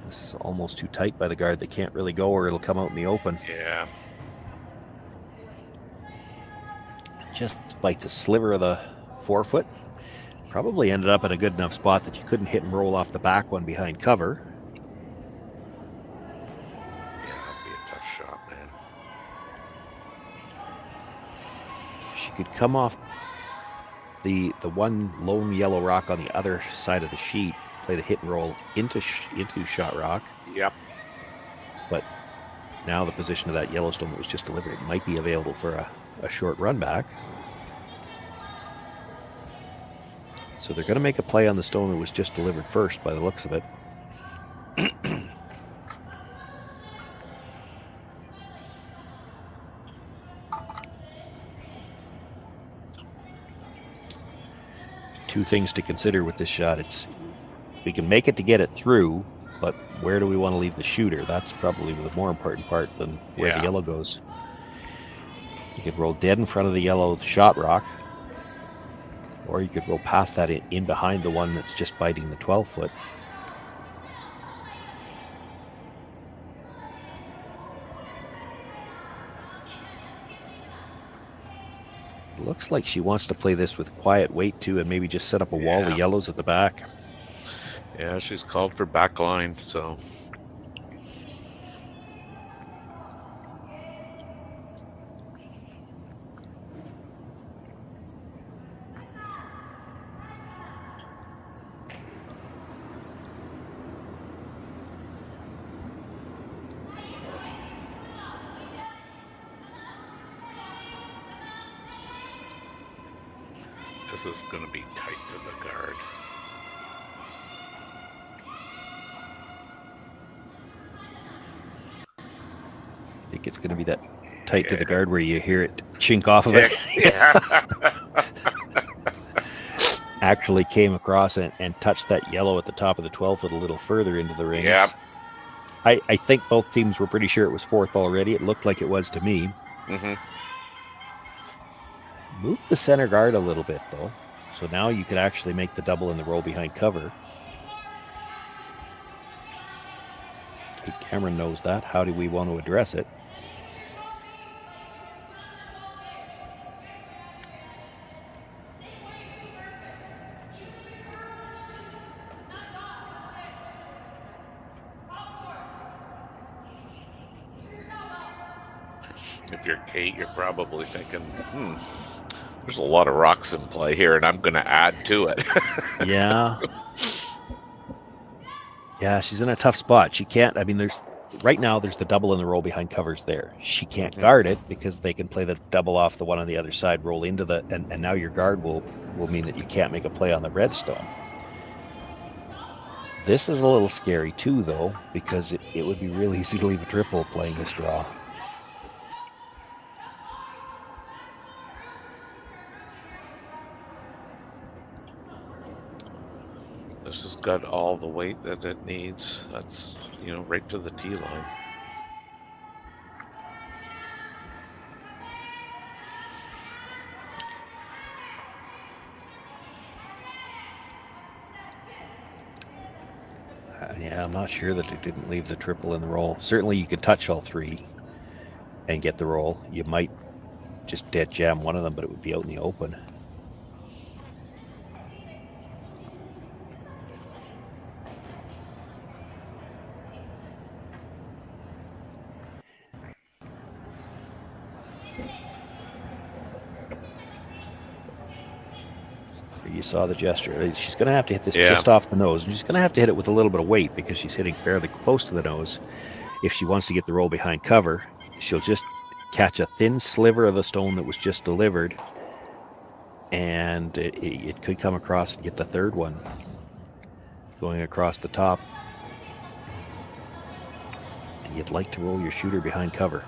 S3: This is almost too tight by the guard. They can't really go, or it'll come out in the open.
S2: Yeah.
S3: Just bites a sliver of the 4-foot. Probably ended up in a good enough spot that you couldn't hit and roll off the back one behind cover.
S2: Yeah, that'd be a tough shot, man.
S3: She could come off the one lone yellow rock on the other side of the sheet, play the hit and roll into shot rock.
S2: Yep.
S3: But now the position of that Yellowstone that was just delivered might be available for a short run back. So they're going to make a play on the stone that was just delivered first by the looks of it. Two things to consider with this shot. We can make it to get it through, but where do we want to leave the shooter? That's probably the more important part than where the yellow goes. You could roll dead in front of the yellow shot rock, or you could roll past that in behind the one that's just biting the 12-foot. Looks like she wants to play this with quiet weight too, and maybe just set up a wall of yellows at the back.
S2: Yeah, she's called for back line, so. This is going to be tight to the guard.
S3: I think it's going to be that tight to the guard where you hear it chink off of it. Actually came across and touched that yellow at the top of the 12-foot a little further into the rings.
S2: Yeah.
S3: I think both teams were pretty sure it was fourth already. It looked like it was to me.
S2: Mm-hmm.
S3: Move the center guard a little bit, though. So now you could actually make the double in the roll behind cover. Cameron knows that. How do we want to address it?
S2: If you're Kate, you're probably thinking, there's a lot of rocks in play here, and I'm going to add to it.
S3: Yeah. Yeah, she's in a tough spot. She can't, I mean, right now there's the double in the roll behind covers there. She can't guard it because they can play the double off the one on the other side, roll into the, and now your guard will mean that you can't make a play on the redstone. This is a little scary too, though, because it would be really easy to leave a triple playing this draw.
S2: This has got all the weight that it needs. That's, right to the tee line.
S3: Yeah, I'm not sure that it didn't leave the triple in the roll. Certainly you could touch all three and get the roll. You might just dead jam one of them, but it would be out in the open. You saw the gesture. She's going to have to hit this just off the nose. And she's going to have to hit it with a little bit of weight because she's hitting fairly close to the nose. If she wants to get the roll behind cover, she'll just catch a thin sliver of the stone that was just delivered. And it could come across and get the third one going across the top. And you'd like to roll your shooter behind cover.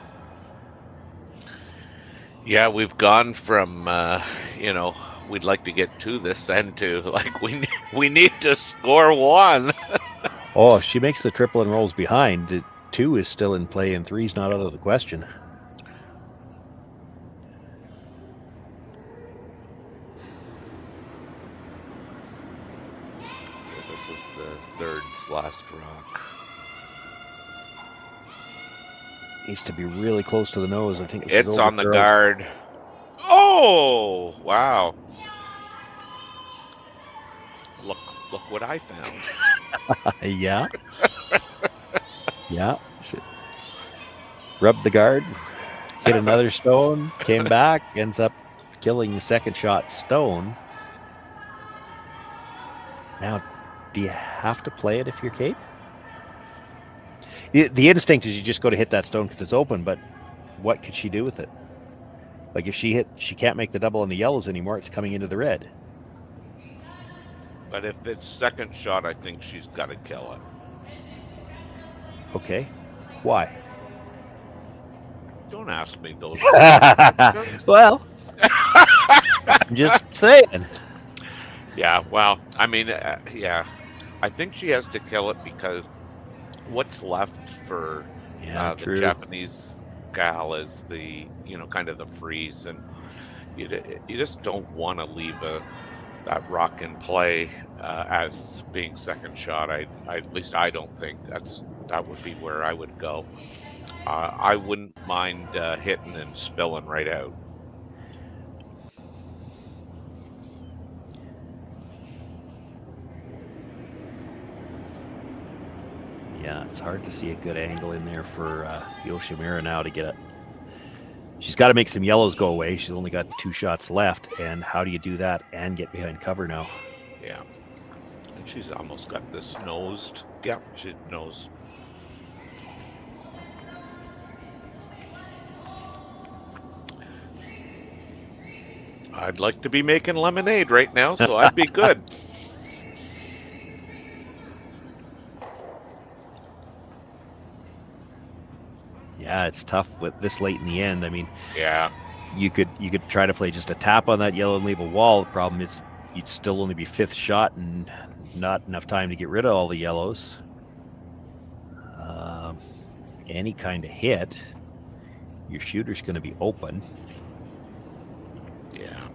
S2: Yeah, we've gone from, we'd like to get to this and to we need to score one.
S3: Oh, if she makes the triple and rolls behind, 2 is still in play and 3's not out of the question.
S2: So this is the third last rock.
S3: Needs to be really close to the nose. I think
S2: it's on the guard. Oh, wow. Look what I found.
S3: Yeah. Yeah. Rubbed the guard, hit another stone, came back, ends up killing the second shot stone. Now, do you have to play it if you're Kate? The instinct is you just go to hit that stone because it's open, but what could she do with it? Like if she can't make the double on the yellows anymore, it's coming into the red.
S2: But if it's second shot, I think she's got to kill it.
S3: Okay. Why?
S2: Don't ask me those.
S3: Well, I'm just saying.
S2: Yeah, well, I mean, yeah. I think she has to kill it because what's left for
S3: Yeah,
S2: the
S3: true.
S2: Japanese gal is the, kind of the freeze, and you just don't want to leave that rock in play as being second shot. At least I don't think that would be where I would go. I wouldn't mind hitting and spilling right out.
S3: Yeah, it's hard to see a good angle in there for Yoshimura now to get it. She's got to make some yellows go away. She's only got 2 shots left, and how do you do that and get behind cover now?
S2: Yeah, and she's almost got this nosed. Yeah, she knows. I'd like to be making lemonade right now, so I'd be good.
S3: Yeah, it's tough with this late in the end. I mean,
S2: Yeah,
S3: you could try to play just a tap on that yellow and leave a wall. The problem is you'd still only be 5th shot and not enough time to get rid of all the yellows. Any kind of hit, your shooter's going to be open.
S2: yeah.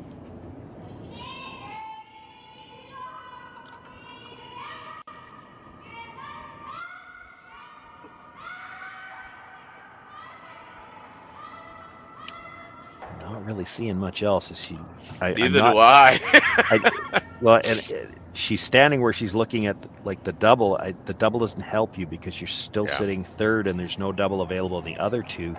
S3: Not really seeing much else. Is she?
S2: Neither do I.
S3: Well, and she's standing where she's looking at the double. The double doesn't help you because you're still sitting 3rd, and there's no double available in the other 2.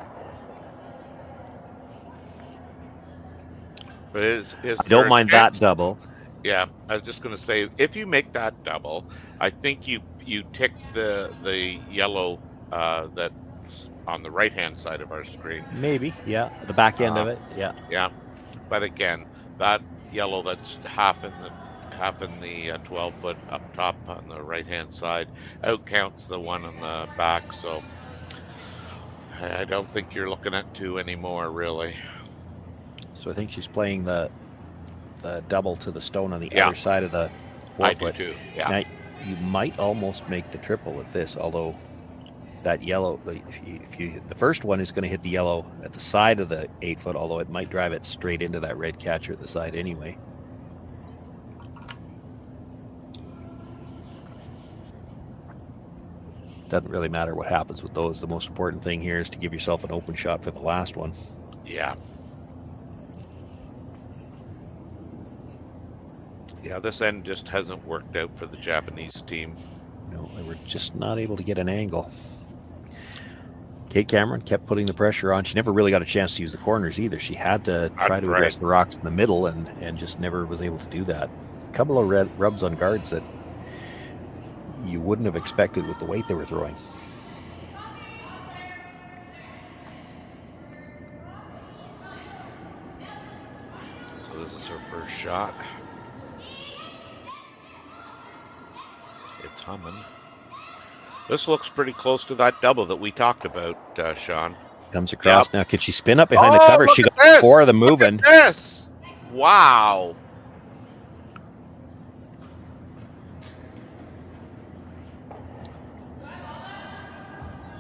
S2: But
S3: I don't mind that double.
S2: Yeah, I was just going to say, if you make that double, I think you tick the yellow that's on the right-hand side of our screen.
S3: Maybe, yeah. The back end of it, yeah.
S2: Yeah, but again, that yellow that's half in the 12-foot up top on the right-hand side outcounts the one on the back, so I don't think you're looking at 2 anymore, really.
S3: So I think she's playing the double to the stone on the other side of the 4-foot.
S2: I do too, yeah.
S3: Now, you might almost make the triple at this, although that yellow, the first one is going to hit the yellow at the side of the 8-foot, although it might drive it straight into that red catcher at the side anyway. Doesn't really matter what happens with those. The most important thing here is to give yourself an open shot for the last one.
S2: Yeah. Yeah, this end just hasn't worked out for the Japanese team.
S3: No, they were just not able to get an angle. Kate Cameron kept putting the pressure on. She never really got a chance to use the corners either. She had to try to address the rocks in the middle and just never was able to do that. A couple of red rubs on guards that you wouldn't have expected with the weight they were throwing.
S2: So this is her first shot. It's humming. This looks pretty close to that double that we talked about, Shawn.
S3: Comes across now. Could she spin up behind the cover? She got
S2: this.
S3: 4 of them moving.
S2: Look at this! Wow.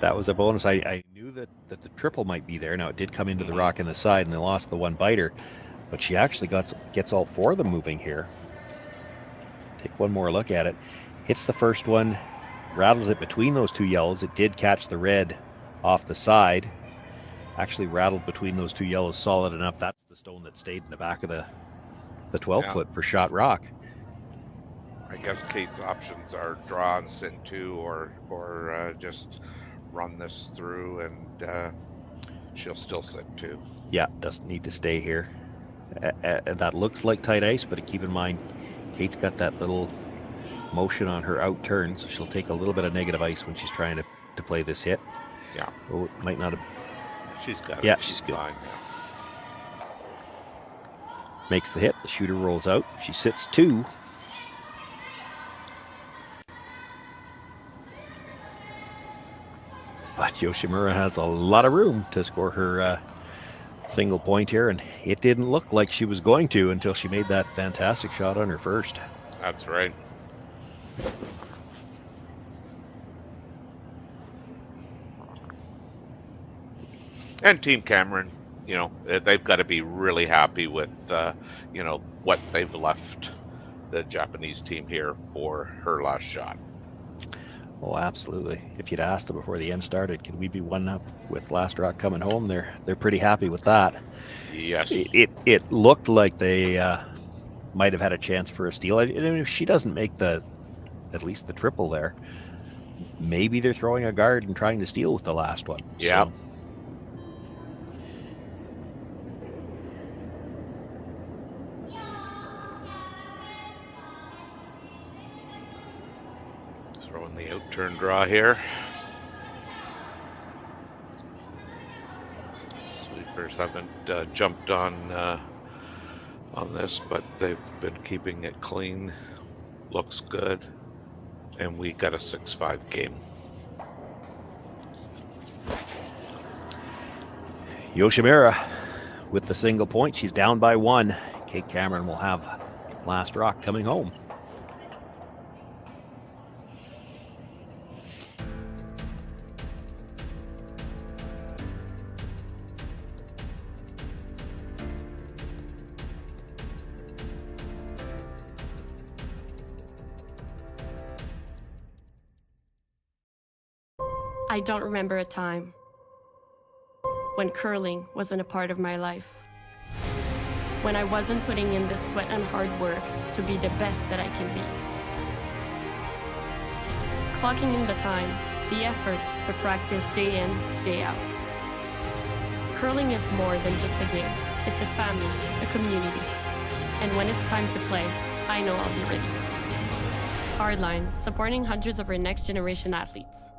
S3: That was a bonus. I knew that the triple might be there. Now, it did come into the rock in the side, and they lost the one biter. But she actually gets all 4 of them moving here. Take one more look at it. Hits the first one, rattles it between those 2 yellows. It did catch the red off the side. Actually rattled between those 2 yellows solid enough. That's the stone that stayed in the back of the 12-foot for shot rock.
S2: I guess Kate's options are draw and sit 2 or just run this through and she'll still sit 2.
S3: Yeah, doesn't need to stay here. That looks like tight ice, but keep in mind, Kate's got that little motion on her out turn, so she'll take a little bit of negative ice when she's trying to play this hit.
S2: Yeah.
S3: Oh, it might not have.
S2: She's got it.
S3: Yeah, she's good.
S2: Fine,
S3: Makes the hit. The shooter rolls out. She sits 2. Yoshimura has a lot of room to score her single point here, and it didn't look like she was going to until she made that fantastic shot on her first.
S2: That's right. And Team Cameron, they've got to be really happy with, what they've left the Japanese team here for her last shot.
S3: Oh, absolutely. If you'd asked them before the end started, could we be 1-up with last rock coming home? They're pretty happy with that.
S2: Yes.
S3: It looked like they might have had a chance for a steal. And if she doesn't make at least the triple there, maybe they're throwing a guard and trying to steal with the last one.
S2: Yeah.
S3: So,
S2: throwing the out-turn draw here. Sweepers haven't jumped on this, but they've been keeping it clean. Looks good. And we got a 6-5 game.
S3: Yoshimura with the single point. She's down by 1. Kate Cameron will have last rock coming home.
S1: I don't remember a time when curling wasn't a part of my life. When I wasn't putting in the sweat and hard work to be the best that I can be. Clocking in the time, the effort to practice day in, day out. Curling is more than just a game. It's a family, a community. And when it's time to play, I know I'll be ready. Hardline, supporting hundreds of our next generation athletes.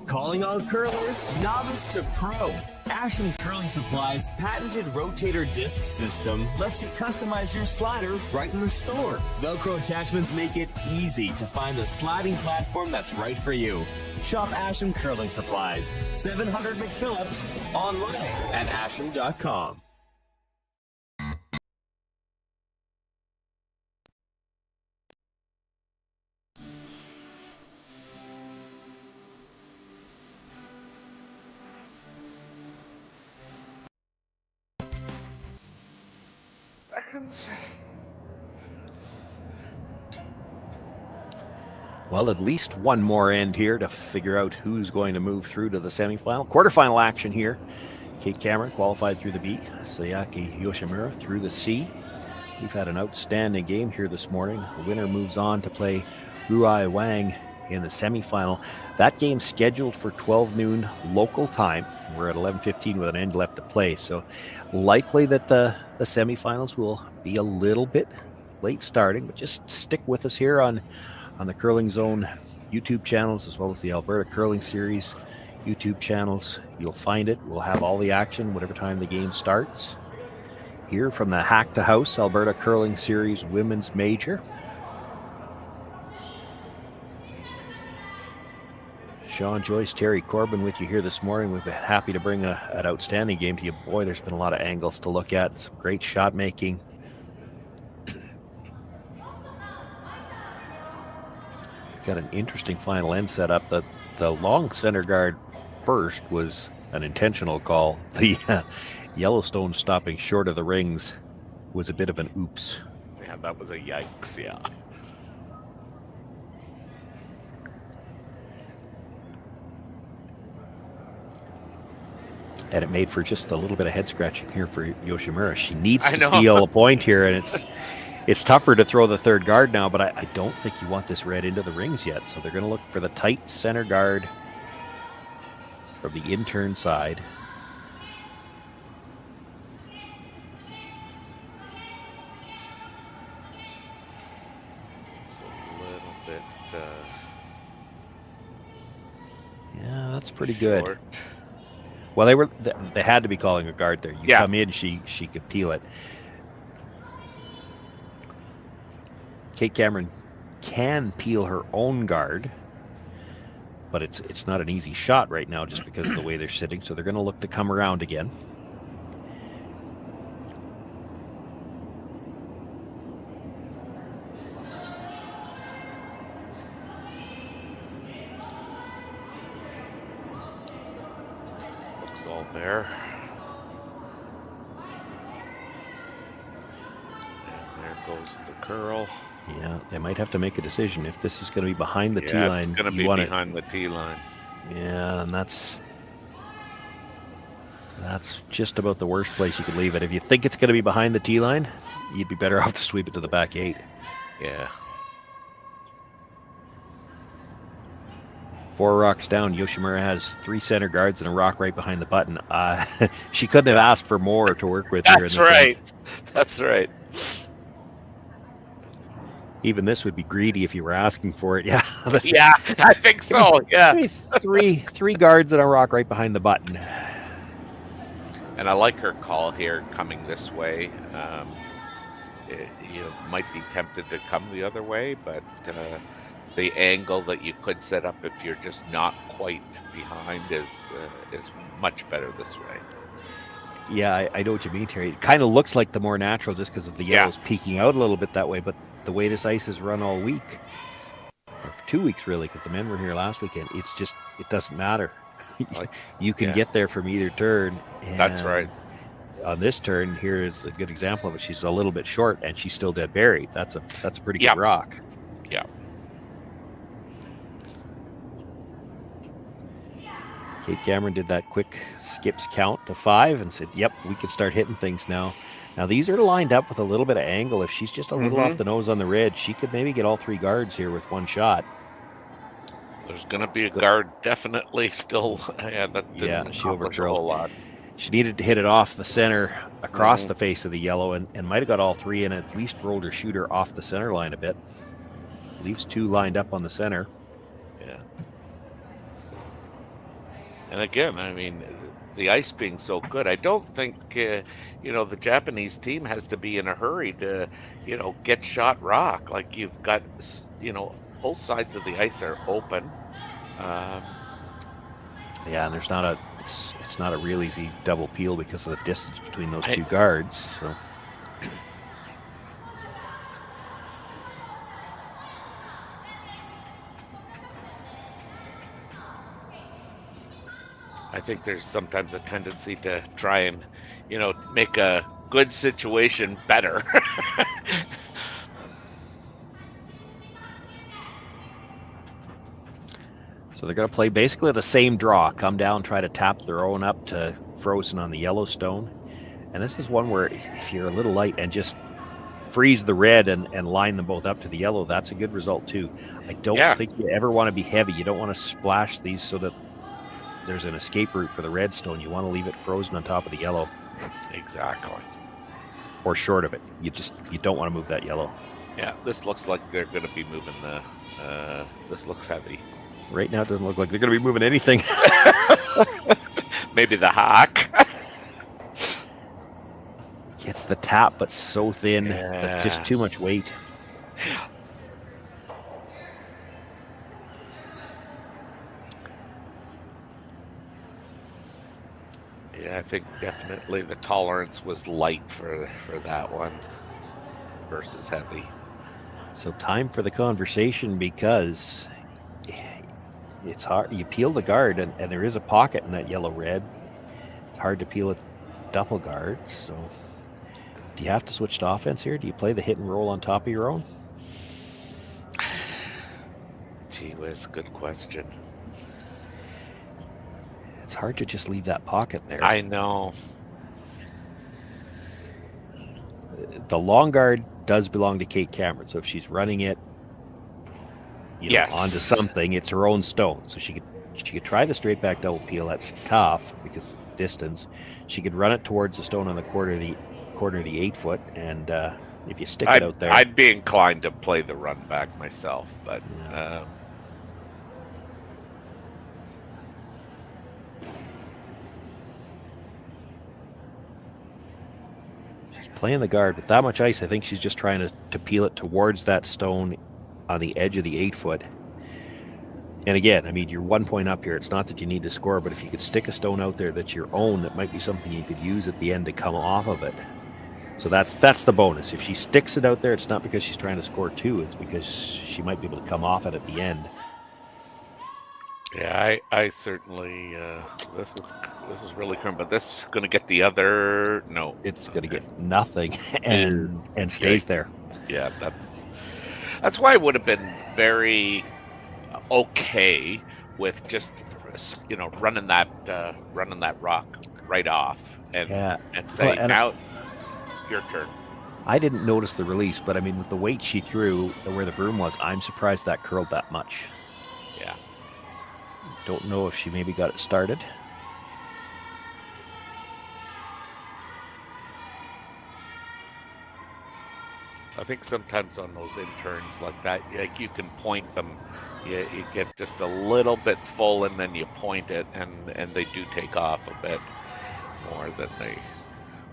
S8: Calling all curlers, novice to pro. Ashland Curling Supply's patented rotator disc system lets you customize your slider right in the store. Velcro attachments make it easy to find the sliding platform that's right for you. Shop Ashland Curling Supplies, 700 McPhillips, online at ashland.com.
S3: Well, at least one more end here to figure out who's going to move through to the semifinal. Quarterfinal action here. Kate Cameron qualified through the B. Sayaka Yoshimura through the C. We've had an outstanding game here this morning. The winner moves on to play Ruai Wang in the semifinal. That game scheduled for 12 noon local time. We're at 11:15 with an end left to play. So likely that the semifinals will be a little bit late starting, but just stick with us here on the Curling Zone YouTube channels, as well as the Alberta Curling Series YouTube channels. You'll find it. We'll have all the action whatever time the game starts. Here from the Hack2House Alberta Curling Series Women's Major. Shawn, Joyce, Terry, Corbin with you here this morning. We've been happy to bring an outstanding game to you. Boy, there's been a lot of angles to look at. Some great shot making. Got an interesting final end set up. The long center guard first was an intentional call. The Yellowstone stopping short of the rings was a bit of an oops.
S2: Yeah, that was a yikes, yeah.
S3: And it made for just a little bit of head scratching here for Yoshimura. She needs to steal a point here, and it's tougher to throw the third guard now, but I don't think you want this red into the rings yet. So they're going to look for the tight center guard from the in-turn side.
S2: It's a little bit
S3: yeah, that's pretty good.
S2: short.
S3: Well, they had to be calling a guard there. You come in, she could peel it. Kate Cameron can peel her own guard. but it's not an easy shot right now just because of the way they're sitting. So they're going to look to come around again.
S2: Looks all there. And there goes the curl.
S3: Yeah, they might have to make a decision if this is going to be behind the tee
S2: Yeah,
S3: line.
S2: it's going to be behind the tee line.
S3: Yeah, and that's just about the worst place you could leave it. If you think it's going to be behind the tee line, you'd be better off to sweep it to the back 8.
S2: Yeah.
S3: 4 rocks down. Yoshimura has 3 center guards and a rock right behind the button. She couldn't have asked for more to work with here.
S2: That's right. That's right.
S3: Even this would be greedy if you were asking for it. Yeah.
S2: Yeah, I think so. Yeah.
S3: Three guards and a rock right behind the button.
S2: And I like her call here, coming this way. You might be tempted to come the other way, but the angle that you could set up if you're just not quite behind is much better this way.
S3: Yeah, I know what you mean, Terry. It kind of looks like the more natural just because of the yellows peeking out a little bit that way, but the way this ice has run all week, or for 2 weeks really, because the men were here last weekend, it doesn't matter. You can get there from either turn. And
S2: that's right.
S3: On this turn, here is a good example of it. She's a little bit short, and she's still dead buried. That's a pretty good rock.
S2: Yeah.
S3: Kate Cameron did that quick skips count to 5 and said, yep, we can start hitting things now. Now, these are lined up with a little bit of angle. If she's just a little off the nose on the red, she could maybe get all 3 guards here with one shot.
S2: There's going to be a guard definitely still. Yeah,
S3: she overcurled a whole lot. She needed to hit it off the center across the face of the yellow and might have got all 3 and at least rolled her shooter off the center line a bit. Leaves 2 lined up on the center.
S2: Yeah. And again, I mean, the ice being so good, I don't think, the Japanese team has to be in a hurry to, get shot rock. Like, you've got, both sides of the ice are open.
S3: Yeah, and there's not it's not a real easy double peel because of the distance between those 2 guards. So.
S2: I think there's sometimes a tendency to try and, make a good situation better.
S3: So they're going to play basically the same draw. Come down, try to tap their own up to frozen on the Yellowstone. And this is one where if you're a little light and just freeze the red and line them both up to the yellow, that's a good result too. I don't think you ever want to be heavy. You don't want to splash these so that there's an escape route for the red stone. You want to leave it frozen on top of the yellow.
S2: Exactly.
S3: Or short of it. You don't want to move that yellow.
S2: Yeah, this looks like they're going to be moving this looks heavy.
S3: Right now it doesn't look like they're going to be moving anything.
S2: Maybe the hack.
S3: Gets the tap, but so thin. That's just too much weight.
S2: Yeah, I think definitely the tolerance was light for that one versus heavy.
S3: So time for the conversation because it's hard. You peel the guard, and there is a pocket in that yellow-red. It's hard to peel a double guard. So do you have to switch to offense here? Do you play the hit and roll on top of your own?
S2: Gee whiz, good question.
S3: It's hard to just leave that pocket there.
S2: I know.
S3: The long guard does belong to Kate Cameron, so if she's running it onto something, it's her own stone. So she could try the straight back double peel. That's tough because of distance. She could run it towards the stone on the corner of the 8-foot, and if you stick it out there,
S2: I'd be inclined to play the run back myself, but
S3: playing the guard with that much ice. I think she's just trying to peel it towards that stone on the edge of the 8-foot. And again, I mean, you're 1 point up here. It's not that you need to score, but if you could stick a stone out there that's your own, that might be something you could use at the end to come off of it. So that's the bonus. If she sticks it out there, it's not because she's trying to score 2. It's because she might be able to come off it at the end.
S2: Yeah, I certainly this is really current, but this is going to get the other. No,
S3: it's going to get nothing and stays there.
S2: Yeah, that's why it would have been very okay with just running that rock right off and say now your turn.
S3: I didn't notice the release, but I mean with the weight she threw where the broom was, I'm surprised that curled that much.
S2: Yeah.
S3: Don't know if she maybe got it started.
S2: I think sometimes on those interns like that, like you can point them, you get just a little bit full and then you point it and they do take off a bit more than they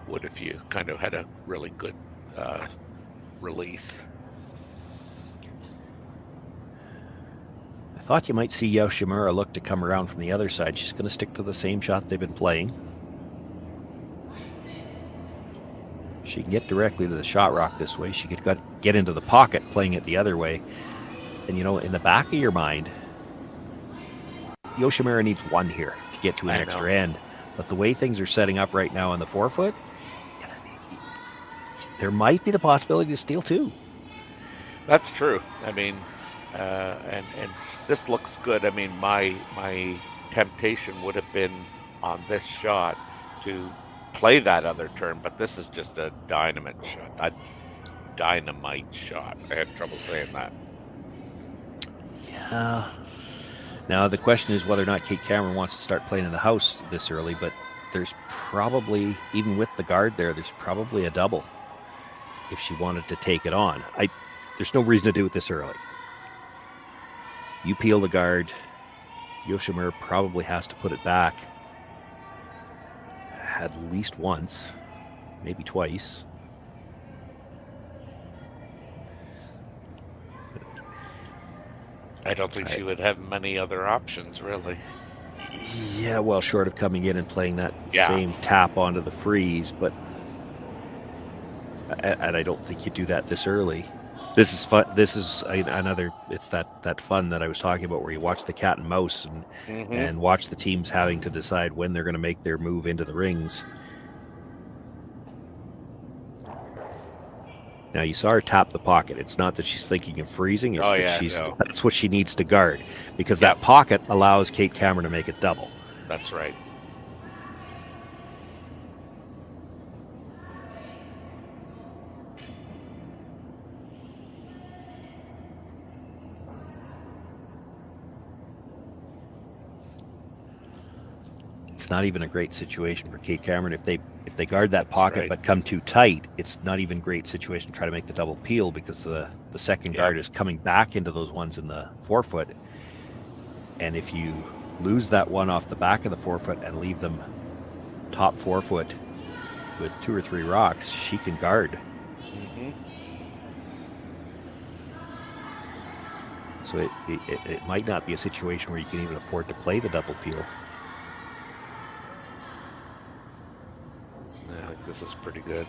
S2: would if you kind of had a really good release.
S3: I thought you might see Yoshimura look to come around from the other side. She's going to stick to the same shot they've been playing. She can get directly to the shot rock this way. She could get into the pocket playing it the other way. And, in the back of your mind, Yoshimura needs 1 here to get to an extra end. But the way things are setting up right now on the 4-foot, there might be the possibility to steal 2.
S2: That's true. I mean, and this looks good. I mean, my temptation would have been on this shot to play that other turn, but this is just a dynamite shot. I had trouble saying that.
S3: Yeah. Now the question is whether or not Kate Cameron wants to start playing in the house this early, but there's probably, even with the guard there, there's probably a double if she wanted to take it on. There's no reason to do it this early. You peel the guard, Yoshimura probably has to put it back at least once, maybe twice.
S2: I don't think she would have many other options, really.
S3: Yeah, well, short of coming in and playing that same tap onto the freeze, and I don't think you do that this early. This is fun. This is another. It's that fun that I was talking about, where you watch the cat and mouse and watch the teams having to decide when they're going to make their move into the rings. Now you saw her tap the pocket. It's not that she's thinking of freezing. It's that's what she needs to guard, because that pocket allows Kate Cameron to make it double.
S2: That's right.
S3: It's not even a great situation for Kate Cameron if they guard that pocket but come too tight. It's not even a great situation to try to make the double peel, because the second guard is coming back into those ones in the 4-foot. And if you lose that one off the back of the 4-foot and leave them top 4-foot with 2 or 3 rocks, she can guard. So it might not be a situation where you can even afford to play the double peel.
S2: I think this is pretty good.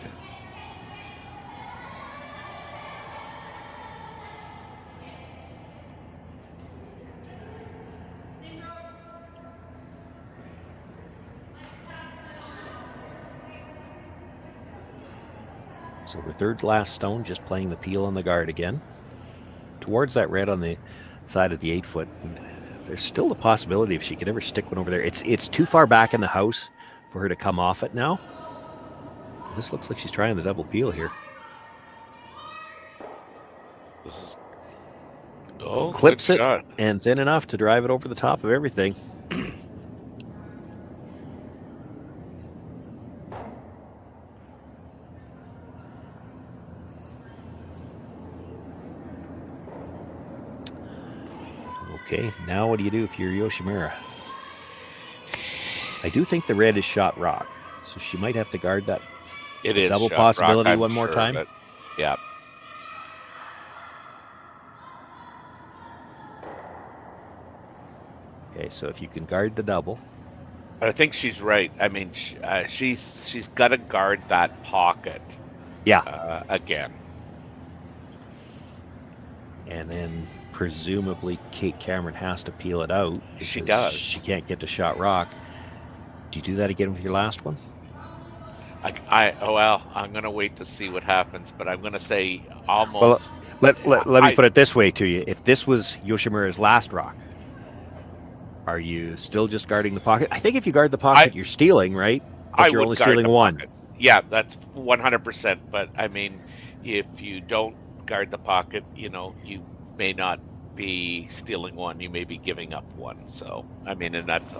S3: So her third last stone, just playing the peel on the guard again. Towards that red on the side of the 8-foot. There's still the possibility if she could ever stick one over there. It's too far back in the house for her to come off it now. This looks like she's trying the double peel here.
S2: This is
S3: clips it and thin enough to drive it over the top of everything. Okay, now what do you do if you're Yoshimura? I do think the red is shot rock, so she might have to guard that.
S2: It is
S3: double
S2: shot
S3: possibility
S2: rock,
S3: one more time.
S2: Yeah.
S3: Okay, so if you can guard the double,
S2: I think she's right. I mean, she's got to guard that pocket
S3: yeah,
S2: again.
S3: and then presumably Kate Cameron has to peel it out.
S2: She
S3: because
S2: does.
S3: She can't get to shot rock. Do you do that again with your last one?
S2: Well, I'm gonna wait to see what happens, but I'm gonna say
S3: Well,
S2: almost.
S3: let me put it this way to you. If this was Yoshimura's last rock, are you still just guarding the pocket? I think if you guard the pocket, you're stealing, right? But you're
S2: would
S3: only
S2: guard
S3: stealing
S2: the
S3: one.
S2: pocket. Yeah, that's 100%. But I mean, if you don't guard the pocket, you may not be stealing one. You may be giving up one. So I mean, that's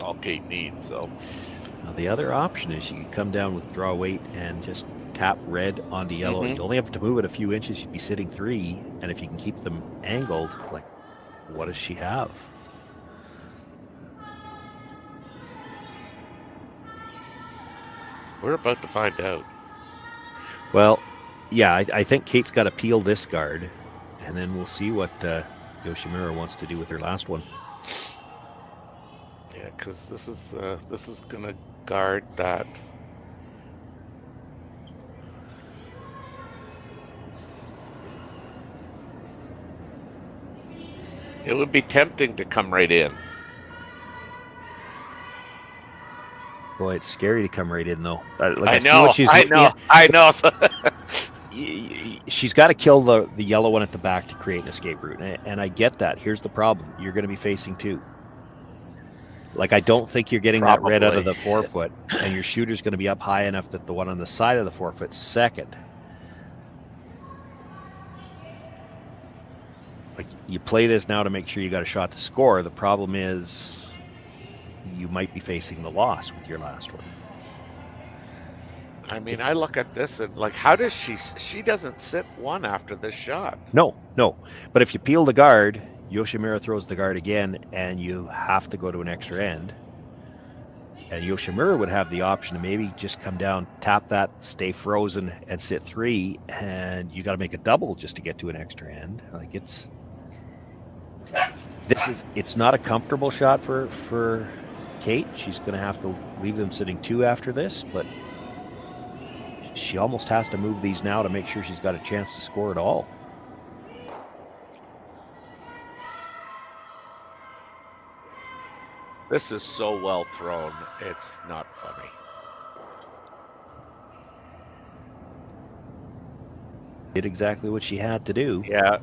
S2: all Kate needs. So
S3: Now, the other option is you can come down with draw weight and just tap red onto yellow.
S2: Mhm.
S3: You only have to move it a few inches. You'd be sitting 3, and if you can keep them angled, like, what does she have?
S2: we're about to find out.
S3: Well, yeah, I think Kate's got to peel this guard, and then we'll see what Yoshimura wants to do with her last one.
S2: Yeah, because this is gonna guard that. It would be tempting to come right in.
S3: Boy, it's scary to come right in, though.
S2: I
S3: see
S2: know.
S3: what she's
S2: I
S3: looking
S2: know.
S3: at.
S2: I know.
S3: She's got to kill the yellow one at the back to create an escape route, and I get that. Here's the problem: you're going to be facing 2. Like, I don't think you're getting that red out of the 4-foot, and your shooter's going to be up high enough that the one on the side of the 4-foot's second. Like, you play this now to make sure you got a shot to score. The problem is you might be facing the loss with your last one.
S2: I mean, I look at this and like, how does she doesn't sit one after this shot?
S3: No. But if you peel the guard, Yoshimura throws the guard again, and you have to go to an extra end. And Yoshimura would have the option to maybe just come down, tap that, stay frozen, and sit 3, and you got to make a double just to get to an extra end. Like, it's not a comfortable shot for Kate. She's going to have to leave them sitting 2 after this, but she almost has to move these now to make sure she's got a chance to score it all.
S2: This is so well thrown. It's not funny.
S3: Did exactly what she had to do.
S2: Yeah.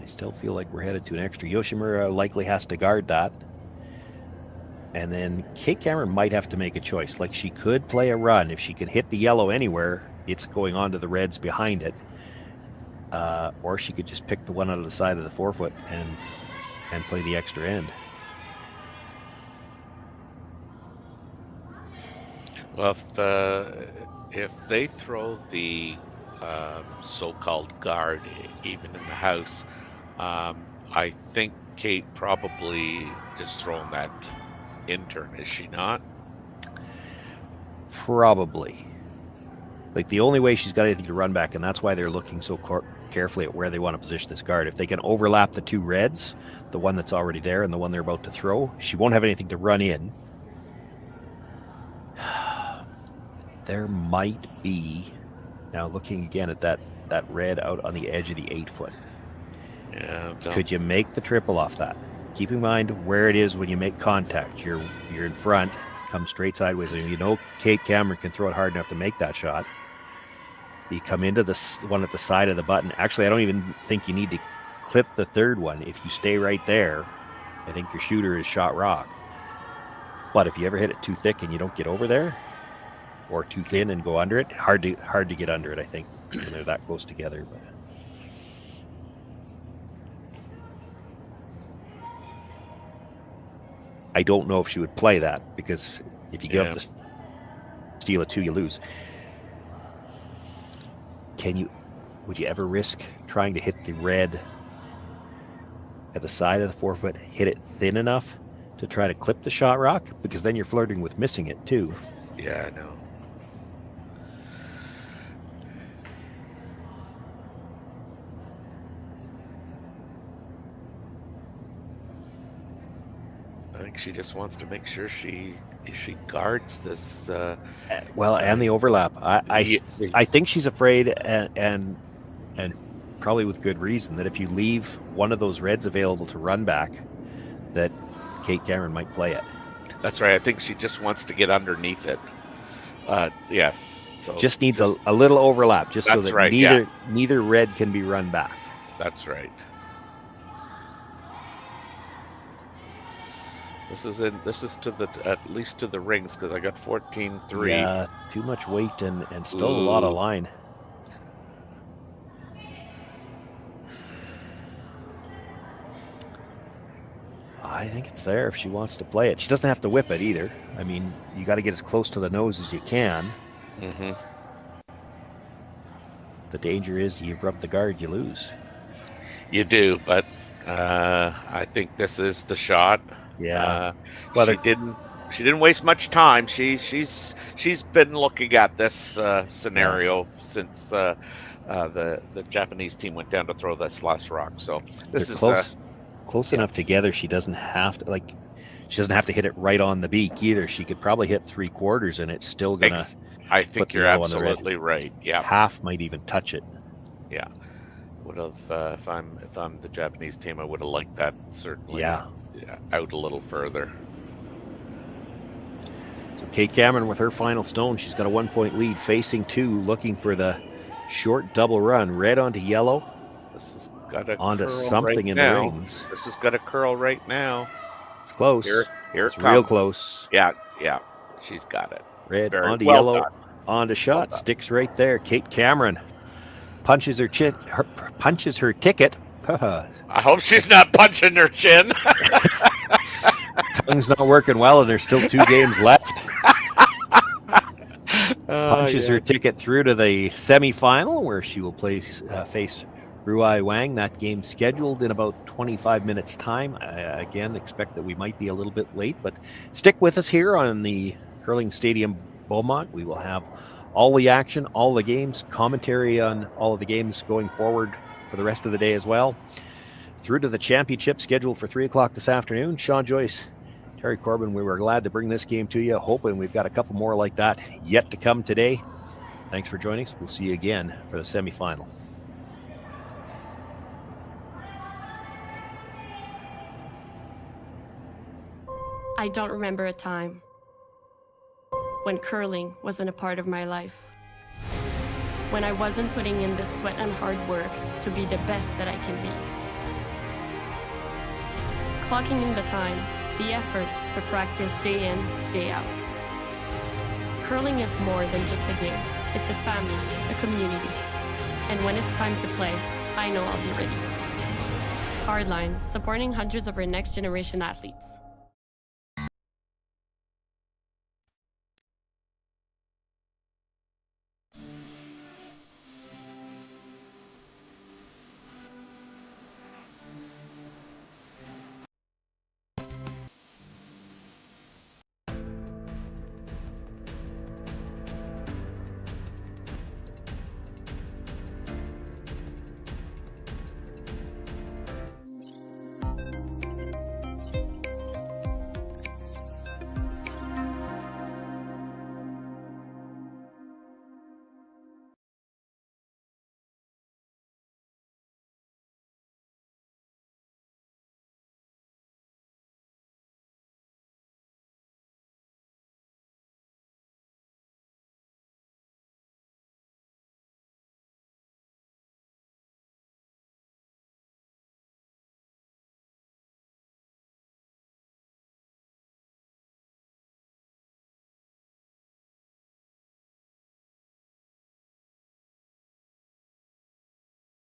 S3: I still feel like we're headed to an extra. Yoshimura likely has to guard that. And then Kate Cameron might have to make a choice. Like, she could play a run. If she can hit the yellow anywhere, it's going on to the reds behind it. Or she could just pick the one out of the side of the 4-foot and play the extra end.
S2: Well, if they throw the so-called guard even in the house, I think Kate probably is throwing that intern, is she not?
S3: Probably. Like, the only way she's got anything to run back, and that's why they're looking so carefully at where they want to position this guard. If they can overlap the 2 reds, the one that's already there and the one they're about to throw, she won't have anything to run in. There might be, now looking again at that red out on the edge of the 8-foot.
S2: Yeah.
S3: Could you make the triple off that? Keep in mind where it is when you make contact. You're in front, come straight sideways, and you know Kate Cameron can throw it hard enough to make that shot. You come into the one at the side of the button. Actually, I don't even think you need to clip the 3rd one. If you stay right there, I think your shooter is shot rock. But if you ever hit it too thick and you don't get over there, or too thin and go under it, hard to get under it, I think, when they're that close together. But I don't know if she would play that, because if you give up the steal of 2, you lose. Would you ever risk trying to hit the red at the side of the 4-foot, hit it thin enough to try to clip the shot rock? Because then you're flirting with missing it too.
S2: Yeah, I know. think she just wants to make sure she guards this.
S3: Well, and the overlap. I think she's afraid, and probably with good reason, that if you leave one of those reds available to run back, that Kate Cameron might play it.
S2: That's right. I think she just wants to get underneath it. Yes. So
S3: just needs a little overlap, just so that
S2: right,
S3: neither red can be run back.
S2: That's right. This is to the at least to the rings, because I got 14-3.
S3: Yeah, too much weight and still a lot of line. I think it's there if she wants to play it. She doesn't have to whip it either. I mean, you got to get as close to the nose as you can.
S2: Mm-hmm. The
S3: danger is you rub the guard, you lose.
S2: You do, but I think this is the shot.
S3: Yeah.
S2: Well, she didn't waste much time. She's been looking at this scenario since the Japanese team went down to throw this last rock. So this is
S3: close enough together. She doesn't have to hit it right on the beak either. She could probably hit 3/4 and it's still gonna.
S2: I think you're absolutely right. Yeah,
S3: half might even touch it.
S2: Yeah, would have if I'm the Japanese team, I would have liked that certainly.
S3: Yeah,
S2: out a little further.
S3: So Kate Cameron with her final stone. She's got a 1-point lead, facing 2, looking for the short double run. Red onto yellow.
S2: This has got a
S3: onto
S2: curl
S3: something
S2: right
S3: in
S2: now.
S3: the rings.
S2: This has got a curl right now.
S3: It's close.
S2: Here
S3: it's real close.
S2: Yeah, she's got it.
S3: Red
S2: Very
S3: onto
S2: well
S3: yellow,
S2: done.
S3: onto shot, sticks right there. Kate Cameron punches her ticket.
S2: I hope she's not punching her chin.
S3: Tongue's not working well, and there's still 2 games left. Punches her ticket through to the semifinal, where she will face Ruai Wang. That game scheduled in about 25 minutes' time. I again expect that we might be a little bit late, but stick with us here on the Curling Stadium Beaumont. We will have all the action, all the games, commentary on all of the games going forward for the rest of the day as well. Through to the championship scheduled for 3 o'clock this afternoon. Shawn, Joyce, Terry Corbin, we were glad to bring this game to you, hoping we've got a couple more like that yet to come today. Thanks for joining us. We'll see you again for the semifinal.
S1: I don't remember a time when curling wasn't a part of my life. When I wasn't putting in the sweat and hard work to be the best that I can be. Clocking in the time, the effort to practice day in, day out. Curling is more than just a game. It's a family, a community. And when it's time to play, I know I'll be ready. Hardline, supporting hundreds of our next generation athletes.